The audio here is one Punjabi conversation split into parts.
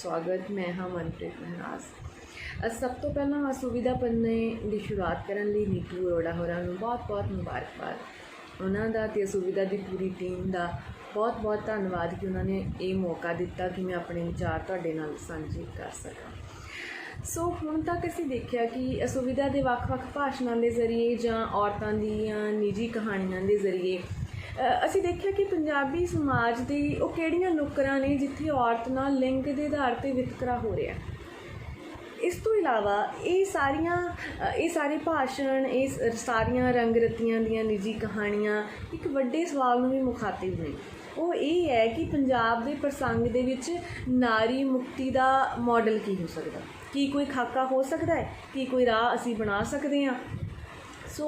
स्वागत। मैं हाँ मनप्रीत महराज। सब तो पहला सुविधा पन्ने की शुरुआत करने लिए नीतू अरोड़ा होरां नूं बहुत बहुत मुबारकबाद। उन्हों का सुविधा की पूरी टीम का बहुत बहुत धन्यवाद कि उन्होंने ये मौका दिता कि मैं अपने विचार तुहाडे नाल सांझे कर सकां। सो हुण तक असीं देखिया कि सुविधा के ਵੱਖ-ਵੱਖ भाषणों के जरिए जां औरतां दीयां निजी कहानियां के जरिए ਅਸੀਂ देखिया कि पंजाबी समाज की वो किहड़ियां नुकरां ने जिथे औरत नाल लिंग के आधार पर वितकरा हो रहा। इस तो इलावा ये सारे भाषण ये सारियां रंगरतियां दियां निजी कहानियां एक वड्डे सवाल नूं भी मुखातिब ने। वो ये है कि पंजाब के प्रसंग दे विच नारी मुक्ति का मॉडल की हो सकता, कि कोई खाका हो सकता है, कि कोई राह असी बना सकते हैं। सो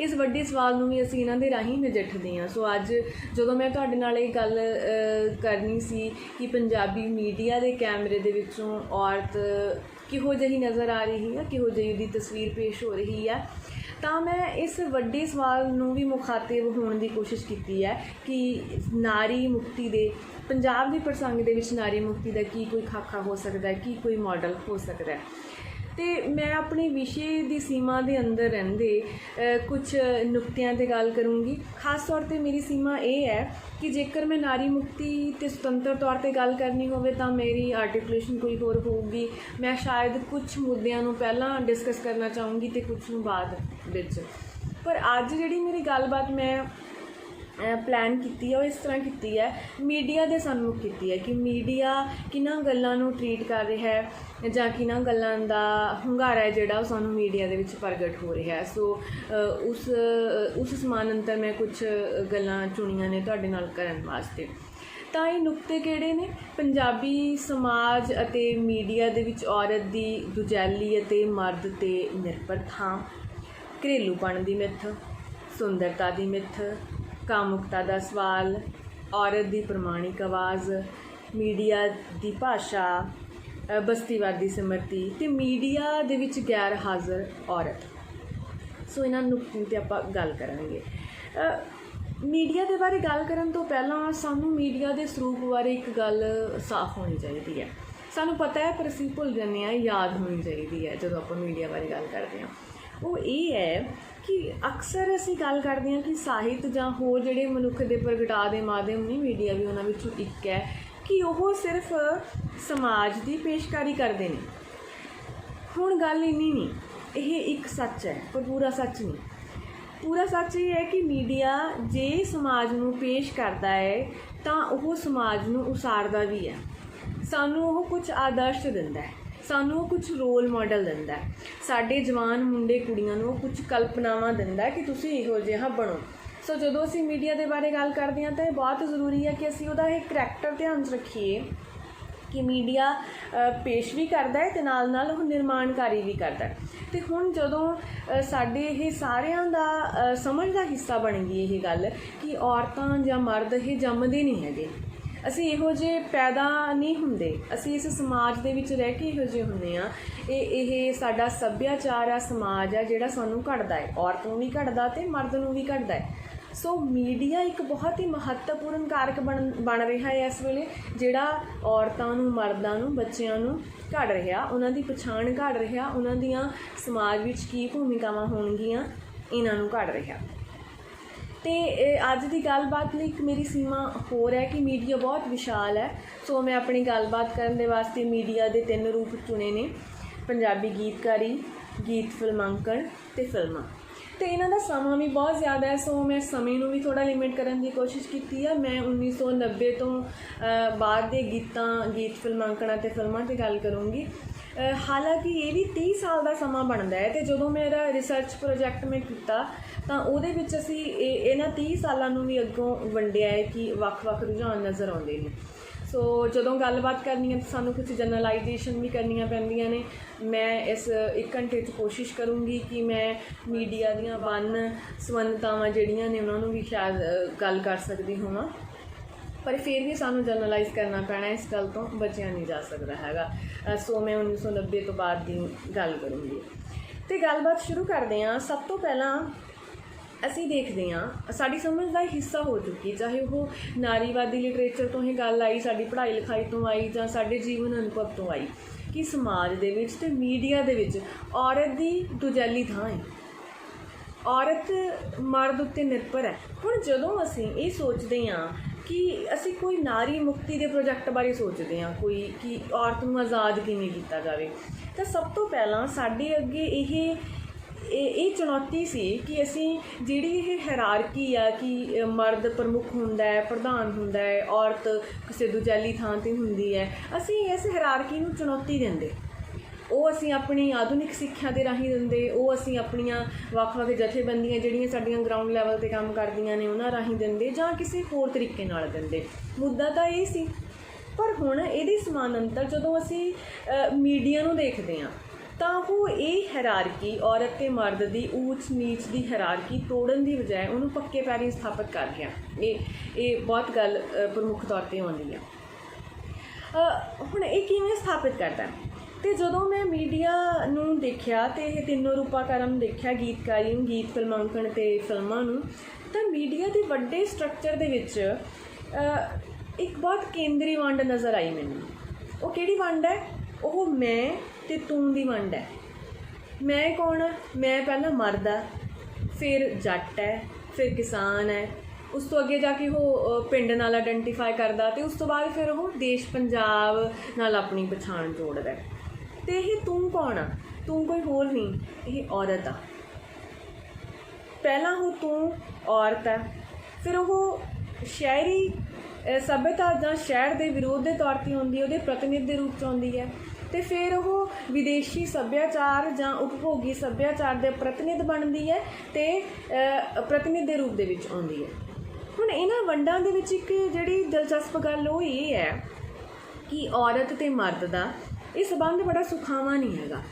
इस वड्डे सवाल नूं भी असीं इन्हां दे राहीं नजिठदे हां। सो अज जदों मैं तुहाडे नाल इह गल करनी सी कि पंजाबी मीडिया के कैमरे दे विचों औरत किहो जिही नज़र आ रही है, किहो जिही दी तस्वीर पेश हो रही है, तो मैं इस वड्डे सवाल नूं भी मुखातिब होने की कोशिश की है कि नारी मुक्ति दे पंजाब के प्रसंग दे विच नारी मुक्ति का की कोई खाका हो सकता है, की कोई मॉडल हो सकता है। तो मैं अपने विषय की सीमा के अंदर रहंदे कुछ नुकतियां ते गल करूँगी। खास तौर पर मेरी सीमा ये है कि जेकर मैं नारी मुक्ति ते सुतंत्र तौर पर गल करनी होवे तो मेरी आर्टिकुलेशन कोई होर होगी। मैं शायद कुछ मुद्दों नूं पहलां डिस्कस करना चाहूँगी तो कुछ नूं बाद विच। पर अज जिहड़ी मेरी गलबात मैं प्लान की है इस तरह की है, मीडिया के सन्मुख की है कि मीडिया किन्हां गल्लां नूं ट्रीट कर रहा है जां किन्हां गल्लां दा हुंगारा है जिहड़ा सानूं मीडिया दे विच प्रगट हो रहा है। सो उस समानांतर मैं कुछ गल्लां चुनियां ने तुहाडे नाल करन वास्ते। तो ये नुकते किहड़े ने पंजाबी समाज अते मीडिया दे विच औरत दी दुजैली अते मर्द ते निर्भर थां, घरेलूपण दी मिथ, सुंदरता दी मिथ, कामुकता का सवाल, औरत की प्रमाणिक आवाज़, मीडिया की भाषा, बस्तीवादी समृति तो मीडिया दे विच गैर हाज़र औरत। सो इन्हां नुकतों ते आपां गल करांगे। मीडिया के बारे गल करन तो पहलां सानूं मीडिया के स्वरूप बारे एक गल साफ होनी चाहिए है। सानूं पता है पर असीं भुल जाने आ, याद होनी चाहिए है जदों आपां मीडिया बारे गल करते हैं। वो ये है कि अक्सर असीं गल करते हैं कि साहित्य जां होर जिहड़े मनुख के प्रगटा के माध्यम ने मीडिया भी उन्हां विचों एक है कि वह सिर्फ समाज की पेशकारी करते हैं। हुण गल इन्नी नहीं, यह एक सच है पर पूरा सच नहीं। पूरा सच ये है कि मीडिया जे समाज नूं पेश करता है तो वह समाज नूं उसारदा भी है, सानूं वह कुछ आदर्श दिंदा है, सानू कुछ रोल मॉडल दिंदा है, साडे जवान मुंडे कुड़ियां नूं कुछ कल्पनावां दिंदा है कि तुसीं इहो जिहा बनो। सो जदों असीं मीडिया के बारे गल करते हैं तो यह बहुत ज़रूरी है कि असीं उहदा एक करैक्टर ध्यान च रखीए कि मीडिया पेश भी करता है तो नाल नाल वो निर्माणकारी भी करता है। तो हुण जदों साडे ये सारियां दा समझ का हिस्सा बन गई ये गल कि औरतां जां मर्द ये जम्मदे नहीं हैगे, असी इहो जे पैदा नहीं हुंदे, असी इस समाज दे विच रह के इहो जे हुंदे आ। ये साडा सभ्याचार आ, समाज आ जिहड़ा सानूं घड़दा है, औरत नूं भी घड़दा ते मर्द नूं भी घड़दा है। सो मीडिया एक बहुत ही महत्वपूर्ण कारक बन रहा है इस वेले, जिहड़ा औरतां नूं, मर्दां नूं, बच्चिआं नूं घड़ रहा, उन्हां दी पछाण घड़ रहा, उन्हां दियां समाज विच की भूमिकावां होणगीआं इन्हां नूं घड़ रहा। तो अज की गलबात में एक मेरी सीमा होर है कि मीडिया बहुत विशाल है। सो मैं अपनी गलबात करने वास्ते मीडिया के 3 रूप चुने ने, पंजाबी गीतकारी, गीत फिल्मांकन ते फिल्मां। तो इन्हां दा समा भी बहुत ज़्यादा है। सो मैं समय नूं भी थोड़ा लिमिट करने की कोशिश की है। मैं 1990 तो बाद के गीत फिल्मांकना ते फिल्मां ते गल करूँगी। हालांकि ये भी 30 साल का समा बनता है। तो जो मेरा रिसर्च प्रोजैक्ट मैं किया तो वो असी इन्हां 30 सालों भी अगों वंडिया है कि वक्-वक् रुझान नज़र आते हैं। सो जदों गलबात करनी है तो सानू कुछ जनरलाइजेशन भी करनिया पैंदियां ने। मैं इस 1 घंटे कोशिश करूँगी कि मैं मीडिया दीयां वन सवन्नतावां जिहड़ियां ने उन्हां नूं भी शायद गल कर सकती होवां, पर फिर भी सानू जनरलाइज करना पैना, इस गल तो बचिया नहीं जा सकता हैगा। सो मैं 1990 तो बाद की गल करूँगी। तो गलबात शुरू करते हैं। सब तो पहला ਅਸੀਂ ਦੇਖਦੇ ਹਾਂ ਸਾਡੀ ਸਮਝ ਦਾ ਹਿੱਸਾ ਹੋ ਚੁੱਕੀ, ਚਾਹੇ ਉਹ ਨਾਰੀਵਾਦੀ ਲਿਟਰੇਚਰ ਤੋਂ ਇਹ ਗੱਲ ਆਈ, ਸਾਡੀ ਪੜ੍ਹਾਈ ਲਿਖਾਈ ਤੋਂ ਆਈ, ਜਾਂ ਸਾਡੇ ਜੀਵਨ ਅਨੁਭਵ ਤੋਂ ਆਈ, ਕਿ ਸਮਾਜ ਦੇ ਵਿੱਚ ਅਤੇ ਮੀਡੀਆ ਦੇ ਵਿੱਚ ਔਰਤ ਦੀ ਦੁਜੈਲੀ ਥਾਂ ਹੈ। ਔਰਤ ਮਰਦ ਉੱਤੇ ਨਿਰਭਰ ਹੈ। ਹੁਣ ਜਦੋਂ ਅਸੀਂ ਇਹ ਸੋਚਦੇ ਹਾਂ ਕਿ ਅਸੀਂ ਕੋਈ ਨਾਰੀ ਮੁਕਤੀ ਦੇ ਪ੍ਰੋਜੈਕਟ ਬਾਰੇ ਸੋਚਦੇ ਹਾਂ, ਕੋਈ ਕਿ ਔਰਤ ਨੂੰ ਆਜ਼ਾਦ ਕਿਵੇਂ ਕੀਤਾ ਜਾਵੇ, ਤਾਂ ਸਭ ਤੋਂ ਪਹਿਲਾਂ ਸਾਡੇ ਅੱਗੇ ਇਹ ਚੁਣੌਤੀ ਸੀ ਕਿ ਅਸੀਂ ਜਿਹੜੀ ਇਹ ਹਾਇਰਾਰਕੀ ਆ ਕਿ ਮਰਦ ਪ੍ਰਮੁੱਖ ਹੁੰਦਾ ਹੈ, ਪ੍ਰਧਾਨ ਹੁੰਦਾ ਹੈ, ਔਰਤ ਕਿਸੇ ਦੂਜੈਲੀ ਥਾਂ 'ਤੇ ਹੁੰਦੀ ਹੈ, ਅਸੀਂ ਇਸ ਹਾਇਰਾਰਕੀ ਨੂੰ ਚੁਣੌਤੀ ਦਿੰਦੇ। ਉਹ ਅਸੀਂ ਆਪਣੀ ਆਧੁਨਿਕ ਸਿੱਖਿਆ ਦੇ ਰਾਹੀਂ ਦਿੰਦੇ, ਉਹ ਅਸੀਂ ਆਪਣੀਆਂ ਵੱਖ-ਵੱਖ ਜਥੇਬੰਦੀਆਂ ਜਿਹੜੀਆਂ ਸਾਡੀਆਂ ਗਰਾਊਂਡ ਲੈਵਲ 'ਤੇ ਕੰਮ ਕਰਦੀਆਂ ਨੇ ਉਹਨਾਂ ਰਾਹੀਂ ਦਿੰਦੇ, ਜਾਂ ਕਿਸੇ ਹੋਰ ਤਰੀਕੇ ਨਾਲ ਦਿੰਦੇ। ਮੁੱਦਾ ਤਾਂ ਇਹ ਸੀ। ਪਰ ਹੁਣ ਇਹਦੇ ਸਮਾਨਾਂਤਰ ਜਦੋਂ ਅਸੀਂ ਮੀਡੀਆ ਨੂੰ ਦੇਖਦੇ ਹਾਂ ਤਾਂ ਉਹ ਇਹ ਹਾਇਰਾਰਕੀ ਔਰਤ ਅਤੇ ਮਰਦ ਦੀ ਊਚ ਨੀਚ ਦੀ ਹਾਇਰਾਰਕੀ ਤੋੜਨ ਦੀ ਬਜਾਏ ਉਹਨੂੰ ਪੱਕੇ ਪੈਰੀਂ ਸਥਾਪਿਤ ਕਰ ਗਿਆ। ਇਹ ਬਹੁਤ ਗੱਲ ਪ੍ਰਮੁੱਖ ਤੌਰ 'ਤੇ ਆਉਂਦੀ ਆ। ਹੁਣ ਇਹ ਕਿਵੇਂ ਸਥਾਪਿਤ ਕਰਦਾ? ਅਤੇ ਜਦੋਂ ਮੈਂ ਮੀਡੀਆ ਨੂੰ ਦੇਖਿਆ ਅਤੇ ਇਹ ਤਿੰਨੋਂ ਰੂਪਾਕਰਮ ਦੇਖਿਆ, ਗੀਤਕਾਰੀ ਨੂੰ, ਗੀਤ ਫਿਲਮਾਂਕਣ ਅਤੇ ਫਿਲਮਾਂ ਨੂੰ, ਤਾਂ ਮੀਡੀਆ ਦੇ ਵੱਡੇ ਸਟਰਕਚਰ ਦੇ ਵਿੱਚ ਇੱਕ ਬਹੁਤ ਕੇਂਦਰੀ ਵੰਡ ਨਜ਼ਰ ਆਈ ਮੈਨੂੰ। ਉਹ ਕਿਹੜੀ ਵੰਡ ਹੈ? ਉਹ ਮੈਂ ਅਤੇ ਤੂੰ ਦੀ ਵੰਡ ਹੈ। ਮੈਂ ਕੌਣ? ਮੈਂ ਪਹਿਲਾਂ ਮਰਦ ਆ, ਫਿਰ ਜੱਟ ਹੈ, ਫਿਰ ਕਿਸਾਨ ਹੈ, ਉਸ ਤੋਂ ਅੱਗੇ ਜਾ ਕੇ ਉਹ ਪਿੰਡ ਨਾਲ ਆਇਡੈਂਟੀਫਾਈ ਕਰਦਾ, ਅਤੇ ਉਸ ਤੋਂ ਬਾਅਦ ਫਿਰ ਉਹ ਦੇਸ਼ ਪੰਜਾਬ ਨਾਲ ਆਪਣੀ ਪਛਾਣ ਜੋੜਦਾ। ਅਤੇ ਇਹ ਤੂੰ ਕੌਣ ਆ? ਤੂੰ ਕੋਈ ਹੋਰ ਨਹੀਂ, ਇਹ ਔਰਤ ਆ। ਪਹਿਲਾਂ ਉਹ ਤੂੰ ਔਰਤ ਹੈ, ਫਿਰ ਉਹ ਸ਼ਹਿਰੀ ਸੱਭਿਅਤਾ ਜਾਂ ਸ਼ਹਿਰ ਦੇ ਵਿਰੋਧ ਦੇ ਤੌਰ 'ਤੇ ਆਉਂਦੀ ਹੈ, ਉਹਦੇ ਪ੍ਰਤੀਨਿਧ ਦੇ ਰੂਪ 'ਚ ਆਉਂਦੀ ਹੈ, ਅਤੇ ਫਿਰ ਉਹ ਵਿਦੇਸ਼ੀ ਸੱਭਿਆਚਾਰ ਜਾਂ ਉਪਭੋਗੀ ਸੱਭਿਆਚਾਰ ਦੇ ਪ੍ਰਤੀਨਿਧ ਬਣਦੀ ਹੈ ਅਤੇ ਪ੍ਰਤੀਨਿਧ ਦੇ ਰੂਪ ਦੇ ਵਿੱਚ ਆਉਂਦੀ ਹੈ। ਹੁਣ ਇਹਨਾਂ ਵੰਡਾਂ ਦੇ ਵਿੱਚ ਇੱਕ ਜਿਹੜੀ ਦਿਲਚਸਪ ਗੱਲ ਉਹ ਇਹ ਹੈ ਕਿ ਔਰਤ ਅਤੇ ਮਰਦ ਦਾ ਇਹ ਸੰਬੰਧ ਬੜਾ ਸੁਖਾਵਾਂ ਨਹੀਂ ਹੈਗਾ।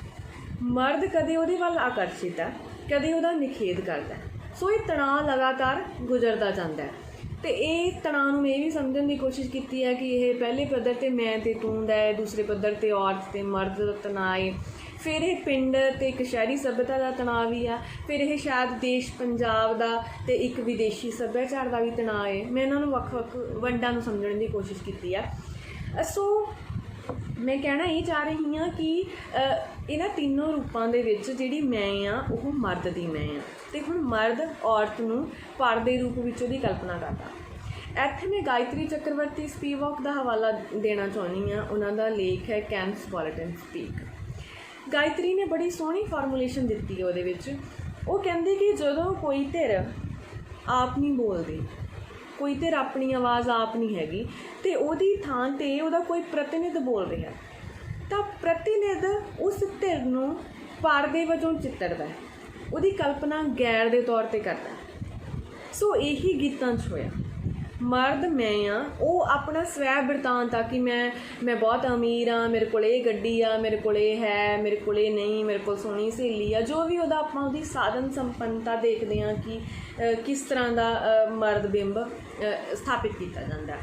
ਮਰਦ ਕਦੇ ਉਹਦੇ ਵੱਲ ਆਕਰਸ਼ਿਤ ਹੈ, ਕਦੇ ਉਹਦਾ ਨਿਖੇਧ ਕਰਦਾ। ਸੋ ਇਹ ਤਣਾਅ ਲਗਾਤਾਰ ਗੁਜ਼ਰਦਾ ਜਾਂਦਾ ਹੈ, ਅਤੇ ਇਹ ਤਣਾਅ ਨੂੰ ਮੈਂ ਇਹ ਵੀ ਸਮਝਣ ਦੀ ਕੋਸ਼ਿਸ਼ ਕੀਤੀ ਹੈ ਕਿ ਇਹ ਪਹਿਲੇ ਪੱਧਰ 'ਤੇ ਮੈਂ ਅਤੇ ਤੂੰ ਦਾ ਹੈ, ਦੂਸਰੇ ਪੱਧਰ 'ਤੇ ਔਰਤ ਅਤੇ ਮਰਦ ਦਾ ਤਣਾਅ ਹੈ, ਫਿਰ ਇਹ ਪਿੰਡ ਅਤੇ ਇੱਕ ਸ਼ਹਿਰੀ ਸੱਭਿਅਤਾ ਦਾ ਤਣਾਅ ਵੀ ਆ, ਫਿਰ ਇਹ ਸ਼ਾਇਦ ਦੇਸ਼ ਪੰਜਾਬ ਦਾ ਅਤੇ ਇੱਕ ਵਿਦੇਸ਼ੀ ਸੱਭਿਆਚਾਰ ਦਾ ਵੀ ਤਣਾਅ ਹੈ। ਮੈਂ ਇਹਨਾਂ ਨੂੰ ਵੱਖ-ਵੱਖ ਵੰਡਾਂ ਨੂੰ ਸਮਝਣ ਦੀ ਕੋਸ਼ਿਸ਼ ਕੀਤੀ ਆ। ਸੋ ਮੈਂ ਕਹਿਣਾ ਇਹ ਚਾਹ ਰਹੀ ਹਾਂ ਕਿ ਇਹਨਾਂ ਤਿੰਨੋਂ ਰੂਪਾਂ ਦੇ ਵਿੱਚ ਜਿਹੜੀ ਮੈਂ ਆ ਉਹ ਮਰਦ ਦੀ ਮੈਂ ਆ, ਅਤੇ ਹੁਣ ਮਰਦ ਔਰਤ ਨੂੰ ਪਰ ਦੇ ਰੂਪ ਵਿੱਚ ਉਹਦੀ ਕਲਪਨਾ ਕਰਦਾ। ਇੱਥੇ ਮੈਂ ਗਾਇਤਰੀ ਚੱਕਰਵਰਤੀ ਸਪੀਵਾਕ ਦਾ ਹਵਾਲਾ ਦੇਣਾ ਚਾਹੁੰਦੀ ਹਾਂ। ਉਹਨਾਂ ਦਾ ਲੇਖ ਹੈ ਕੈਨਸਪੋਲੀਟਨ ਸਪੀਕ। ਗਾਇਤਰੀ ਨੇ ਬੜੀ ਸੋਹਣੀ ਫਾਰਮੂਲੇਸ਼ਨ ਦਿੱਤੀ ਹੈ ਉਹਦੇ ਵਿੱਚ। ਉਹ ਕਹਿੰਦੀ ਕਿ ਜਦੋਂ ਕੋਈ ਧਿਰ ਆਪ ਨਹੀਂ ਬੋਲਦੀ, ਕੋਈ ਧਿਰ ਆਪਣੀ ਆਵਾਜ਼ ਆਪ ਨਹੀਂ ਹੈਗੀ, ਅਤੇ ਉਹਦੀ ਥਾਂ 'ਤੇ ਉਹਦਾ ਕੋਈ ਪ੍ਰਤੀਨਿਧ ਬੋਲ ਰਿਹਾ, ਤਾਂ ਪ੍ਰਤੀਨਿਧ ਉਸ ਧਿਰ ਨੂੰ ਪਰਦੇ ਵਜੋਂ ਚਿੱਤਰਦਾ, ਉਹਦੀ ਕਲਪਨਾ ਗੈਰ ਦੇ ਤੌਰ 'ਤੇ ਕਰਦਾ। ਸੋ ਇਹੀ ਗੀਤਾਂ 'ਚ ਹੋਇਆ। ਮਰਦ ਮੈਂ ਆ, ਉਹ ਆਪਣਾ ਸਵੈ ਬਿਰਤਾਂਤ ਆ ਕਿ ਮੈਂ ਬਹੁਤ ਅਮੀਰ ਹਾਂ, ਮੇਰੇ ਕੋਲ ਇਹ ਗੱਡੀ ਆ, ਮੇਰੇ ਕੋਲ ਇਹ ਹੈ, ਮੇਰੇ ਕੋਲ ਇਹ ਨਹੀਂ, ਮੇਰੇ ਕੋਲ ਸੋਹਣੀ ਸਹੇਲੀ ਆ, ਜੋ ਵੀ ਉਹਦਾ ਆਪਾਂ ਉਹਦੀ ਸਾਧਨ ਸੰਪੰਨਤਾ ਦੇਖਦੇ ਹਾਂ ਕਿ ਕਿਸ ਤਰ੍ਹਾਂ ਦਾ ਮਰਦ ਬਿੰਬ ਸਥਾਪਿਤ ਕੀਤਾ ਜਾਂਦਾ।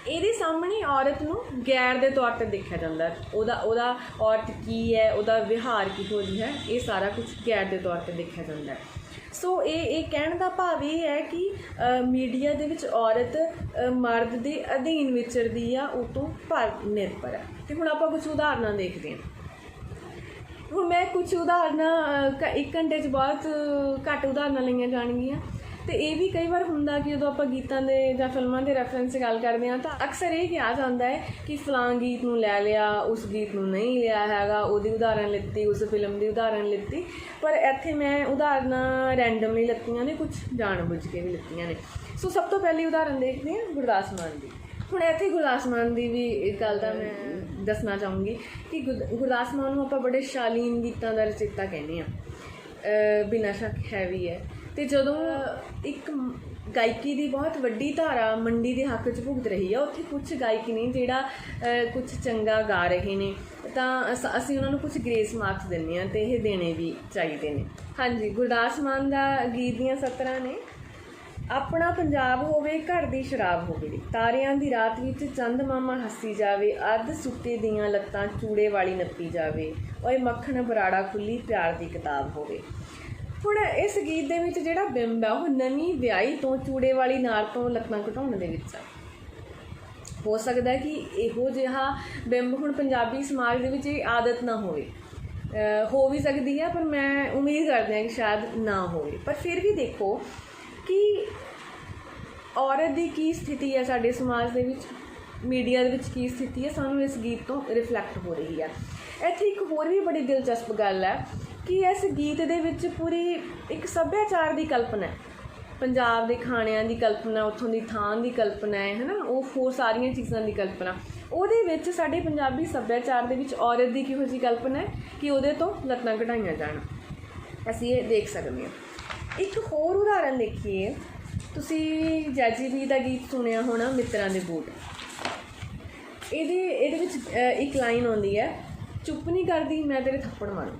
ਇਹਦੇ ਸਾਹਮਣੇ ਔਰਤ ਨੂੰ ਗੈਰ ਦੇ ਤੌਰ 'ਤੇ ਦੇਖਿਆ ਜਾਂਦਾ। ਉਹਦਾ ਔਰਤ ਕੀ ਹੈ, ਉਹਦਾ ਵਿਹਾਰ ਕਿਹੋ ਜਿਹਾ ਹੈ, ਇਹ ਸਾਰਾ ਕੁਝ ਗੈਰ ਦੇ ਤੌਰ 'ਤੇ ਦੇਖਿਆ ਜਾਂਦਾ। ਸੋ ਇਹ ਕਹਿਣ ਦਾ ਭਾਵ ਇਹ ਹੈ ਕਿ ਮੀਡੀਆ ਦੇ ਵਿੱਚ ਔਰਤ ਮਰਦ ਦੇ ਅਧੀਨ ਵਿਚਰਦੀ ਆ, ਉਹ ਤੋਂ ਪਰ ਨਿਰਭਰ ਹੈ। ਅਤੇ ਹੁਣ ਆਪਾਂ ਕੁਛ ਉਦਾਹਰਨਾਂ ਦੇਖਦੇ ਹਾਂ। ਹੁਣ ਮੈਂ ਕੁਛ ਉਦਾਹਰਨਾਂ 1 ਘੰਟੇ 'ਚ ਬਹੁਤ ਘੱਟ ਉਦਾਹਰਨਾਂ ਲਈਆਂ ਜਾਣਗੀਆਂ, ਅਤੇ ਇਹ ਵੀ ਕਈ ਵਾਰ ਹੁੰਦਾ ਕਿ ਜਦੋਂ ਆਪਾਂ ਗੀਤਾਂ ਦੇ ਜਾਂ ਫਿਲਮਾਂ ਦੇ ਰੈਫਰੈਂਸ 'ਚ ਗੱਲ ਕਰਦੇ ਹਾਂ ਤਾਂ ਅਕਸਰ ਇਹ ਕਿਹਾ ਜਾਂਦਾ ਹੈ ਕਿ ਫਲਾਂ ਗੀਤ ਨੂੰ ਲੈ ਲਿਆ, ਉਸ ਗੀਤ ਨੂੰ ਨਹੀਂ ਲਿਆ ਹੈਗਾ, ਉਹਦੀ ਉਦਾਹਰਨ ਲਿੱਤੀ, ਉਸ ਫਿਲਮ ਦੀ ਉਦਾਹਰਨ ਲਿੱਤੀ। ਪਰ ਇੱਥੇ ਮੈਂ ਉਦਾਹਰਨਾਂ ਰੈਂਡਮਲੀ ਲਿੱਤੀਆਂ ਨੇ, ਕੁਛ ਜਾਣ ਬੁੱਝ ਕੇ ਵੀ ਲਿੱਤੀਆਂ ਨੇ। ਸੋ ਸਭ ਤੋਂ ਪਹਿਲੀ ਉਦਾਹਰਨ ਦੇਖਦੇ ਹਾਂ ਗੁਰਦਾਸ ਮਾਨ ਦੀ। ਹੁਣ ਇੱਥੇ ਗੁਰਦਾਸ ਮਾਨ ਦੀ ਵੀ ਇੱਕ ਗੱਲ ਦਾ ਮੈਂ ਦੱਸਣਾ ਚਾਹੂੰਗੀ ਕਿ ਗੁਰਦਾਸ ਮਾਨ ਨੂੰ ਆਪਾਂ ਬੜੇ ਸ਼ਾਲੀਨ ਗੀਤਾਂ ਦਾ ਰਚੇਤਾ ਕਹਿੰਦੇ ਹਾਂ, ਬਿਨਾਂ ਸ਼ੱਕ ਹੈ ਵੀ ਹੈ। ਅਤੇ ਜਦੋਂ ਇੱਕ ਗਾਇਕੀ ਦੀ ਬਹੁਤ ਵੱਡੀ ਧਾਰਾ ਮੰਡੀ ਦੇ ਹੱਕ 'ਚ ਭੁਗਤ ਰਹੀ ਆ, ਉੱਥੇ ਕੁਛ ਗਾਇਕ ਨੇ ਜਿਹੜਾ ਕੁਛ ਚੰਗਾ ਗਾ ਰਹੇ ਨੇ, ਤਾਂ ਅਸੀਂ ਉਹਨਾਂ ਨੂੰ ਕੁਛ ਗ੍ਰੇਸ ਮਾਰਕਸ ਦਿੰਦੇ ਹਾਂ, ਅਤੇ ਇਹ ਦੇਣੇ ਵੀ ਚਾਹੀਦੇ ਨੇ। ਹਾਂਜੀ, ਗੁਰਦਾਸ ਮਾਨ ਦਾ ਗੀਤ ਦੀਆਂ ਸਤਰਾਂ ਨੇ। ਆਪਣਾ ਪੰਜਾਬ ਹੋਵੇ, ਘਰ ਦੀ ਸ਼ਰਾਬ ਹੋਵੇ, ਤਾਰਿਆਂ ਦੀ ਰਾਤ ਵਿੱਚ ਚੰਦ ਮਾਮਾ ਹੱਸੀ ਜਾਵੇ, ਅੱਧ ਸੁੱਤੇ ਦੀਆਂ ਲੱਤਾਂ ਚੂੜੇ ਵਾਲੀ ਨੱਪੀ ਜਾਵੇ, ਓਏ ਮੱਖਣ ਬਰਾੜਾ ਖੁੱਲੀ ਪਿਆਰ ਦੀ ਕਿਤਾਬ ਹੋਵੇ। ਹੁਣ ਇਸ ਗੀਤ ਦੇ ਵਿੱਚ ਜਿਹੜਾ ਬਿੰਬ ਆ ਉਹ ਨਵੀਂ ਵਿਆਹੀ ਤੋਂ ਚੂੜੇ ਵਾਲੀ ਨਾਰ ਤੋਂ ਲੱਤਾਂ ਘਟਾਉਣ ਦੇ ਵਿੱਚ ਆ। ਹੋ ਸਕਦਾ ਕਿ ਇਹੋ ਜਿਹਾ ਬਿੰਬ ਹੁਣ ਪੰਜਾਬੀ ਸਮਾਜ ਦੇ ਵਿੱਚ ਇਹ ਆਦਤ ਨਾ ਹੋਵੇ, ਹੋ ਵੀ ਸਕਦੀ ਹੈ, ਪਰ ਮੈਂ ਉਮੀਦ ਕਰਦੀ ਹਾਂ ਕਿ ਸ਼ਾਇਦ ਨਾ ਹੋਵੇ। ਪਰ ਫਿਰ ਵੀ ਦੇਖੋ ਕਿ ਔਰਤ ਦੀ ਕੀ ਸਥਿਤੀ ਹੈ ਸਾਡੇ ਸਮਾਜ ਦੇ ਵਿੱਚ, ਮੀਡੀਆ ਦੇ ਵਿੱਚ ਕੀ ਸਥਿਤੀ ਹੈ, ਸਾਨੂੰ ਇਸ ਗੀਤ ਤੋਂ ਰਿਫਲੈਕਟ ਹੋ ਰਹੀ ਹੈ। ਇੱਥੇ ਇੱਕ ਹੋਰ ਵੀ ਬੜੀ ਦਿਲਚਸਪ ਗੱਲ ਹੈ ਕਿ ਇਸ ਗੀਤ ਦੇ ਵਿੱਚ ਪੂਰੀ ਇੱਕ ਸੱਭਿਆਚਾਰ ਦੀ ਕਲਪਨਾ ਹੈ, ਪੰਜਾਬ ਦੇ ਖਾਣਿਆਂ ਦੀ ਕਲਪਨਾ, ਉੱਥੋਂ ਦੀ ਥਾਂ ਦੀ ਕਲਪਨਾ ਹੈ ਨਾ, ਉਹ ਹੋਰ ਸਾਰੀਆਂ ਚੀਜ਼ਾਂ ਦੀ ਕਲਪਨਾ। ਉਹਦੇ ਵਿੱਚ ਸਾਡੇ ਪੰਜਾਬੀ ਸੱਭਿਆਚਾਰ ਦੇ ਵਿੱਚ ਔਰਤ ਦੀ ਕਿਹੋ ਜਿਹੀ ਕਲਪਨਾ ਹੈ ਕਿ ਉਹਦੇ ਤੋਂ ਲੱਤਾਂ ਕਢਾਈਆਂ ਜਾਣ, ਅਸੀਂ ਇਹ ਦੇਖ ਸਕਦੇ ਹਾਂ। ਇੱਕ ਹੋਰ ਉਦਾਹਰਨ ਦੇਖੀਏ, ਤੁਸੀਂ ਜੈਜੀ ਬੀ ਦਾ ਗੀਤ ਸੁਣਿਆ ਹੋਣਾ, ਮਿੱਤਰਾਂ ਦੇ ਬੂਟ। ਇਹਦੇ ਵਿੱਚ ਇੱਕ ਲਾਈਨ ਆਉਂਦੀ ਹੈ, ਚੁੱਪ ਨਹੀਂ ਕਰਦੀ ਮੈਂ ਤੇਰੇ ਥੱਪੜ ਮਾਰੂ।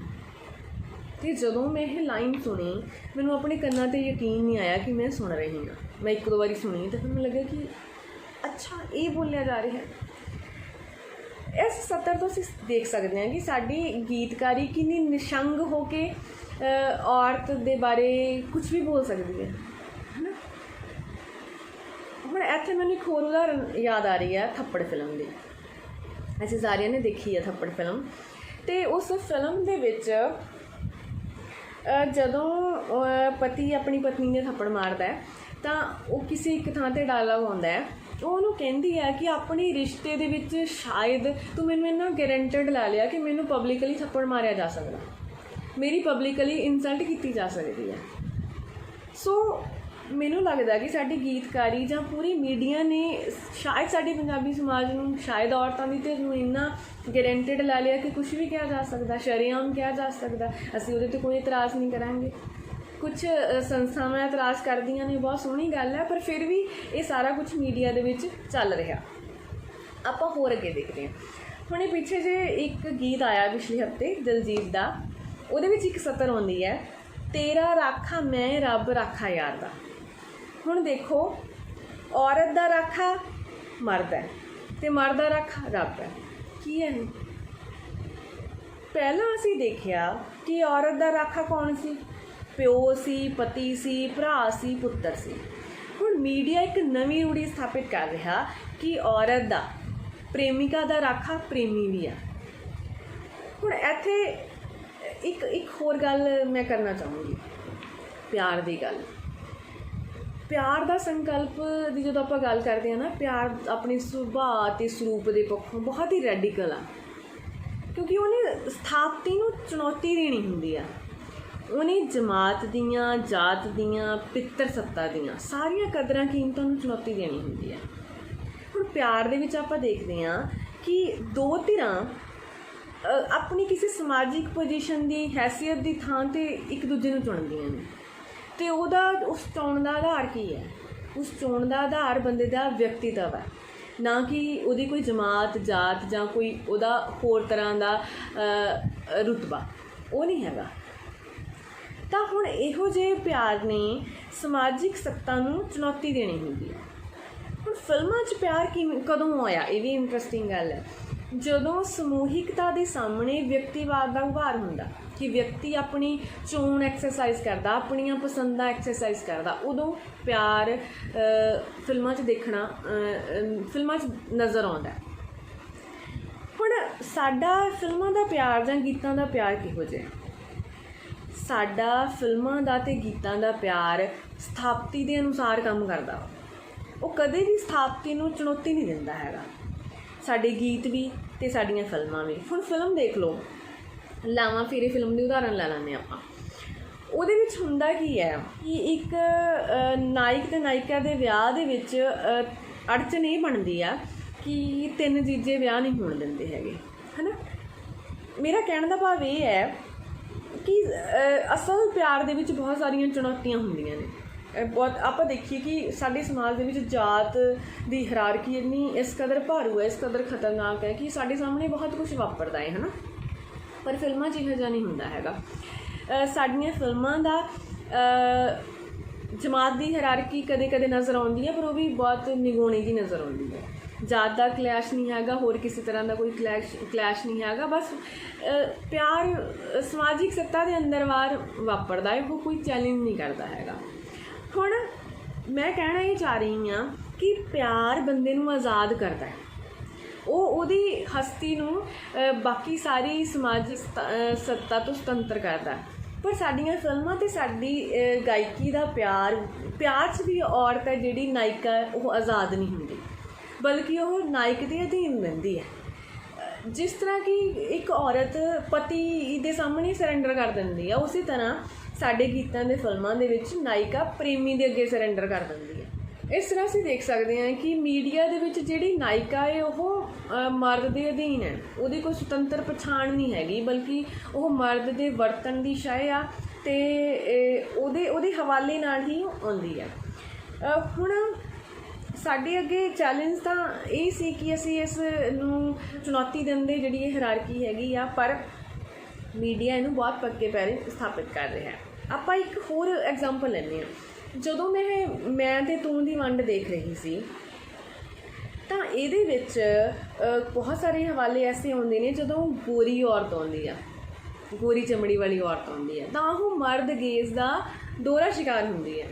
ਅਤੇ ਜਦੋਂ ਮੈਂ ਇਹ ਲਾਈਨ ਸੁਣੀ ਮੈਨੂੰ ਆਪਣੇ ਕੰਨਾਂ 'ਤੇ ਯਕੀਨ ਨਹੀਂ ਆਇਆ ਕਿ ਮੈਂ ਸੁਣ ਰਹੀ ਹਾਂ। ਮੈਂ ਇੱਕ ਦੋ ਵਾਰੀ ਸੁਣੀ ਅਤੇ ਫਿਰ ਮੈਨੂੰ ਲੱਗਿਆ ਕਿ ਅੱਛਾ ਇਹ ਬੋਲਿਆ ਜਾ ਰਿਹਾ ਹੈ। ਇਸ ਸਤਰ ਤੋਂ ਅਸੀਂ ਦੇਖ ਸਕਦੇ ਹਾਂ ਕਿ ਸਾਡੀ ਗੀਤਕਾਰੀ ਕਿੰਨੀ ਨਿਸ਼ੰਗ ਹੋ ਕੇ ਔਰਤ ਦੇ ਬਾਰੇ ਕੁਛ ਵੀ ਬੋਲ ਸਕਦੀ ਹੈ ਨਾ। ਹੁਣ ਇੱਥੇ ਮੈਨੂੰ ਇੱਕ ਹੋਰ ਉਦਾਹਰਨ ਯਾਦ ਆ ਰਹੀ ਹੈ, ਥੱਪੜ ਫਿਲਮ ਦੀ। ਅਸੀਂ ਸਾਰਿਆਂ ਨੇ ਦੇਖੀ ਹੈ ਥੱਪੜ ਫਿਲਮ, ਅਤੇ ਉਸ ਫਿਲਮ ਦੇ ਵਿੱਚ ਜਦੋਂ ਪਤੀ ਆਪਣੀ ਪਤਨੀ ਨੇ ਥੱਪੜ ਮਾਰਦਾ ਹੈ ਤਾਂ ਉਹ ਕਿਸੇ ਇੱਕ ਥਾਂ 'ਤੇ ਡਾਇਲੋਗ ਆਉਂਦਾ ਹੈ, ਉਹ ਉਹਨੂੰ ਕਹਿੰਦੀ ਹੈ ਕਿ ਆਪਣੇ ਰਿਸ਼ਤੇ ਦੇ ਵਿੱਚ ਸ਼ਾਇਦ ਤੂੰ ਮੈਨੂੰ ਇੰਨਾ ਗਰੰਟਡ ਲੈ ਲਿਆ ਕਿ ਮੈਨੂੰ ਪਬਲਿਕਲੀ ਥੱਪੜ ਮਾਰਿਆ ਜਾ ਸਕਦਾ, ਮੇਰੀ ਪਬਲਿਕਲੀ ਇਨਸਲਟ ਕੀਤੀ ਜਾ ਸਕਦੀ ਹੈ। ਸੋ ਮੈਨੂੰ ਲੱਗਦਾ ਕਿ ਸਾਡੀ ਗੀਤਕਾਰੀ ਜਾਂ ਪੂਰੀ ਮੀਡੀਆ ਨੇ ਸ਼ਾਇਦ ਸਾਡੇ ਪੰਜਾਬੀ ਸਮਾਜ ਨੂੰ, ਸ਼ਾਇਦ ਔਰਤਾਂ ਦੀ ਧਿਰ ਨੂੰ ਇੰਨਾ ਗਰੰਟਡ ਲੈ ਲਿਆ ਕਿ ਕੁਛ ਵੀ ਕਿਹਾ ਜਾ ਸਕਦਾ, ਸ਼ਰੇਆਮ ਕਿਹਾ ਜਾ ਸਕਦਾ, ਅਸੀਂ ਉਹਦੇ 'ਤੇ ਕੋਈ ਇਤਰਾਜ਼ ਨਹੀਂ ਕਰਾਂਗੇ। ਕੁਛ ਸੰਸਥਾਵਾਂ ਇਤਰਾਜ਼ ਕਰਦੀਆਂ ਨੇ, ਬਹੁਤ ਸੋਹਣੀ ਗੱਲ ਹੈ, ਪਰ ਫਿਰ ਵੀ ਇਹ ਸਾਰਾ ਕੁਛ ਮੀਡੀਆ ਦੇ ਵਿੱਚ ਚੱਲ ਰਿਹਾ। ਆਪਾਂ ਹੋਰ ਅੱਗੇ ਦੇਖਦੇ ਹਾਂ। ਹੁਣ ਇਹ ਪਿੱਛੇ ਜੇ ਇੱਕ ਗੀਤ ਆਇਆ ਪਿਛਲੇ ਹਫ਼ਤੇ ਦਿਲਜੀਤ ਦਾ, ਉਹਦੇ ਵਿੱਚ ਇੱਕ ਸਤਰ ਆਉਂਦੀ ਹੈ, ਤੇਰਾ ਰਾਖਾ ਮੈਂ ਰੱਬ ਰਾਖਾ ਯਾਰ ਦਾ। ਹੁਣ ਦੇਖੋ, ਔਰਤ ਦਾ ਰਾਖਾ ਮਰਦ ਹੈ ਅਤੇ ਮਰਦ ਦਾ ਰਾਖਾ ਰੱਬ ਹੈ। ਕੀ ਹੈ? ਪਹਿਲਾਂ ਅਸੀਂ ਦੇਖਿਆ ਕਿ ਔਰਤ ਦਾ ਰਾਖਾ ਕੌਣ ਸੀ? ਪਿਓ ਸੀ, ਪਤੀ ਸੀ, ਭਰਾ ਸੀ, ਪੁੱਤਰ ਸੀ। ਹੁਣ ਮੀਡੀਆ ਇੱਕ ਨਵੀਂ ਰੂੜੀ ਸਥਾਪਿਤ ਕਰ ਰਿਹਾ ਕਿ ਔਰਤ ਦਾ, ਪ੍ਰੇਮਿਕਾ ਦਾ ਰਾਖਾ ਪ੍ਰੇਮੀ ਵੀ ਆ। ਹੁਣ ਇੱਥੇ ਇੱਕ ਹੋਰ ਗੱਲ ਮੈਂ ਕਰਨਾ ਚਾਹੂੰਗੀ, ਪਿਆਰ ਦੀ ਗੱਲ। ਪਿਆਰ ਦਾ ਸੰਕਲਪ ਦੀ ਜਦੋਂ ਆਪਾਂ ਗੱਲ ਕਰਦੇ ਹਾਂ ਨਾ, ਪਿਆਰ ਆਪਣੇ ਸੁਭਾਅ ਅਤੇ ਸਰੂਪ ਦੇ ਪੱਖੋਂ ਬਹੁਤ ਹੀ ਰੈਡੀਕਲ ਆ, ਕਿਉਂਕਿ ਉਹਨੇ ਸਥਾਪਤੀ ਨੂੰ ਚੁਣੌਤੀ ਦੇਣੀ ਹੁੰਦੀ ਆ। ਉਹਨੇ ਜਮਾਤ ਦੀਆਂ, ਜਾਤ ਦੀਆਂ, ਪਿੱਤਰ ਸੱਤਾ ਦੀਆਂ ਸਾਰੀਆਂ ਕਦਰਾਂ ਕੀਮਤਾਂ ਨੂੰ ਚੁਣੌਤੀ ਦੇਣੀ ਹੁੰਦੀ ਹੈ। ਹੁਣ ਪਿਆਰ ਦੇ ਵਿੱਚ ਆਪਾਂ ਦੇਖਦੇ ਹਾਂ ਕਿ ਦੋ ਧਿਰਾਂ ਆਪਣੀ ਕਿਸੇ ਸਮਾਜਿਕ ਪੋਜੀਸ਼ਨ ਦੀ, ਹੈਸੀਅਤ ਦੀ ਥਾਂ 'ਤੇ ਇੱਕ ਦੂਜੇ ਨੂੰ ਚੁਣਦੀਆਂ ਨੇ, ਅਤੇ ਉਸ ਚੋਣ ਦਾ ਆਧਾਰ ਕੀ ਹੈ? ਉਸ ਚੋਣ ਦਾ ਆਧਾਰ ਬੰਦੇ ਦਾ ਵਿਅਕਤੀਤਵ ਹੈ, ਨਾ ਕਿ ਉਹਦੀ ਕੋਈ ਜਮਾਤ, ਜਾਤ ਜਾਂ ਕੋਈ ਉਹਦਾ ਹੋਰ ਤਰ੍ਹਾਂ ਦਾ ਰੁਤਬਾ, ਉਹ ਨਹੀਂ ਹੈਗਾ। ਤਾਂ ਹੁਣ ਇਹੋ ਜਿਹੇ ਪਿਆਰ ਨੇ ਸਮਾਜਿਕ ਸੱਤਾ ਨੂੰ ਚੁਣੌਤੀ ਦੇਣੀ ਹੁੰਦੀ ਹੈ। ਹੁਣ ਫਿਲਮਾਂ 'ਚ ਪਿਆਰ ਕਦੋਂ ਆਇਆ? ਇਹ ਵੀ ਇੰਟਰਸਟਿੰਗ ਗੱਲ ਹੈ। ਜਦੋਂ ਸਮੂਹਿਕਤਾ ਦੇ ਸਾਹਮਣੇ ਵਿਅਕਤੀਵਾਦ ਦਾ ਉਭਾਰ ਹੁੰਦਾ, ਕਿ ਵਿਅਕਤੀ ਆਪਣੀ ਚੋਣ ਐਕਸਰਸਾਈਜ਼ ਕਰਦਾ, ਆਪਣੀਆਂ ਪਸੰਦਾਂ ਐਕਸਰਸਾਈਜ਼ ਕਰਦਾ, ਉਦੋਂ ਪਿਆਰ ਫਿਲਮਾਂ 'ਚ ਫਿਲਮਾਂ 'ਚ ਨਜ਼ਰ ਆਉਂਦਾ। ਹੁਣ ਸਾਡਾ ਫਿਲਮਾਂ ਦਾ ਪਿਆਰ ਜਾਂ ਗੀਤਾਂ ਦਾ ਪਿਆਰ ਕਿਹੋ ਜਿਹਾ? ਸਾਡਾ ਫਿਲਮਾਂ ਦਾ ਅਤੇ ਗੀਤਾਂ ਦਾ ਪਿਆਰ ਸਥਾਪਤੀ ਦੇ ਅਨੁਸਾਰ ਕੰਮ ਕਰਦਾ। ਉਹ ਕਦੇ ਵੀ ਸਥਾਪਤੀ ਨੂੰ ਚੁਣੌਤੀ ਨਹੀਂ ਦਿੰਦਾ ਹੈਗਾ। ਸਾਡੇ ਗੀਤ ਵੀ ਅਤੇ ਸਾਡੀਆਂ ਫਿਲਮਾਂ ਵੀ। ਹੁਣ ਫਿਲਮ ਦੇਖ ਲਓ, ਲਾਵਾਂ ਫੇਰੇ ਫਿਲਮ ਦੀ ਉਦਾਹਰਨ ਲੈ ਲੈਂਦੇ ਆਪਾਂ। ਉਹਦੇ ਵਿੱਚ ਹੁੰਦਾ ਕੀ ਹੈ ਕਿ ਇੱਕ ਨਾਇਕ ਅਤੇ ਨਾਇਕਾ ਦੇ ਵਿਆਹ ਦੇ ਵਿੱਚ ਅੜਚਨ ਇਹ ਬਣਦੀ ਆ ਕਿ ਤਿੰਨ ਜੀਜੇ ਵਿਆਹ ਨਹੀਂ ਹੋਣ ਦਿੰਦੇ ਹੈਗੇ, ਹੈ ਨਾ। ਮੇਰਾ ਕਹਿਣ ਦਾ ਭਾਵ ਇਹ ਹੈ ਕਿ ਅਸਲ ਪਿਆਰ ਦੇ ਵਿੱਚ ਬਹੁਤ ਸਾਰੀਆਂ ਚੁਣੌਤੀਆਂ ਹੁੰਦੀਆਂ ਨੇ। ਬਹੁਤ ਆਪਾਂ ਦੇਖੀਏ ਕਿ ਸਾਡੇ ਸਮਾਜ ਦੇ ਵਿੱਚ ਜਾਤ ਦੀ ਹਰਾਰਕੀ ਇੰਨੀ ਇਸ ਕਦਰ ਭਾਰੂ ਹੈ, ਇਸ ਕਦਰ ਖਤਰਨਾਕ ਹੈ ਕਿ ਸਾਡੇ ਸਾਹਮਣੇ ਬਹੁਤ ਕੁਛ ਵਾਪਰਦਾ ਹੈ ਨਾ। ਪਰ ਫਿਲਮਾਂ 'ਚ ਇਹੋ ਜਿਹਾ ਨਹੀਂ ਹੁੰਦਾ ਹੈਗਾ। ਸਾਡੀਆਂ ਫਿਲਮਾਂ ਦਾ ਜਮਾਤ ਦੀ ਹਰਾਰਕੀ ਕਦੇ ਕਦੇ ਨਜ਼ਰ ਆਉਂਦੀ ਹੈ, ਪਰ ਉਹ ਵੀ ਬਹੁਤ ਨਿਗੂਣੀ ਜਿਹੀ ਨਜ਼ਰ ਆਉਂਦੀ ਹੈ। जात का क्लैश नहीं हैगा, होर किसी तरह का कोई क्लैश नहीं हैगा। बस प्यार समाजिक सत्ता के अंदर वार वापरदा है, वो कोई चैलेंज नहीं करता हैगा। हुण मैं कहना ये चाह रही हाँ कि प्यार बंदे नूं आज़ाद करता है, ਉਹਦੀ हस्ती ਨੂੰ बाकी सारी समाजिक सत्ता तो सुतंत्र करता है। पर साडियां फिल्मां ते साडी गायकी का प्यार 'च भी औरत है जिहड़ी नायिका वो आज़ाद नहीं हुंदी, बल्कि वो नायक के अधीन रहिंदी है। जिस तरह कि एक औरत पति दे सामने सरेंडर कर दिंदी है, उसी तरह साडे गीतां दे फिल्मां दे विच नायिका प्रेमी दे अगे सरेंडर कर दिंदी है। इस तरह असीं देख सकते हैं कि मीडिया दे विच जिहड़ी नायिका है वो मर्द के अधीन है, उसकी कोई सुतंत्र पछाण नहीं हैगी, बल्कि वो मर्द के वरतन की शय आ ते उहदे हवाले नाल ही आउंदी है। हुण साडे अगे चैलेंज तो यही सी कि असीं इस नूं चुनौती दिंदे जिहड़ी ये हायरार्की हैगी आ, पर मीडिया इहनूं बहुत पक्के पैरे स्थापित कर रहा है। आपां एक होर एग्जाम्पल लैंदे हां। ਜਦੋਂ ਮੈਂ ਤੇ ਤੂੰ ਦੀ ਵੰਡ ਦੇਖ ਰਹੀ ਸੀ ਤਾਂ ਇਹਦੇ ਵਿੱਚ ਬਹੁਤ ਸਾਰੇ ਹਵਾਲੇ ਐਸੇ ਆਉਂਦੇ ਨੇ ਜਦੋਂ ਗੋਰੀ ਔਰਤ ਆਉਂਦੀ ਆ, ਗੋਰੀ ਚਮੜੀ ਵਾਲੀ ਔਰਤ ਆਉਂਦੀ ਹੈ ਤਾਂ ਉਹ ਮਰਦ ਗੇਜ਼ ਦਾ ਦੋਹਰਾ ਸ਼ਿਕਾਰ ਹੁੰਦੀ ਹੈ।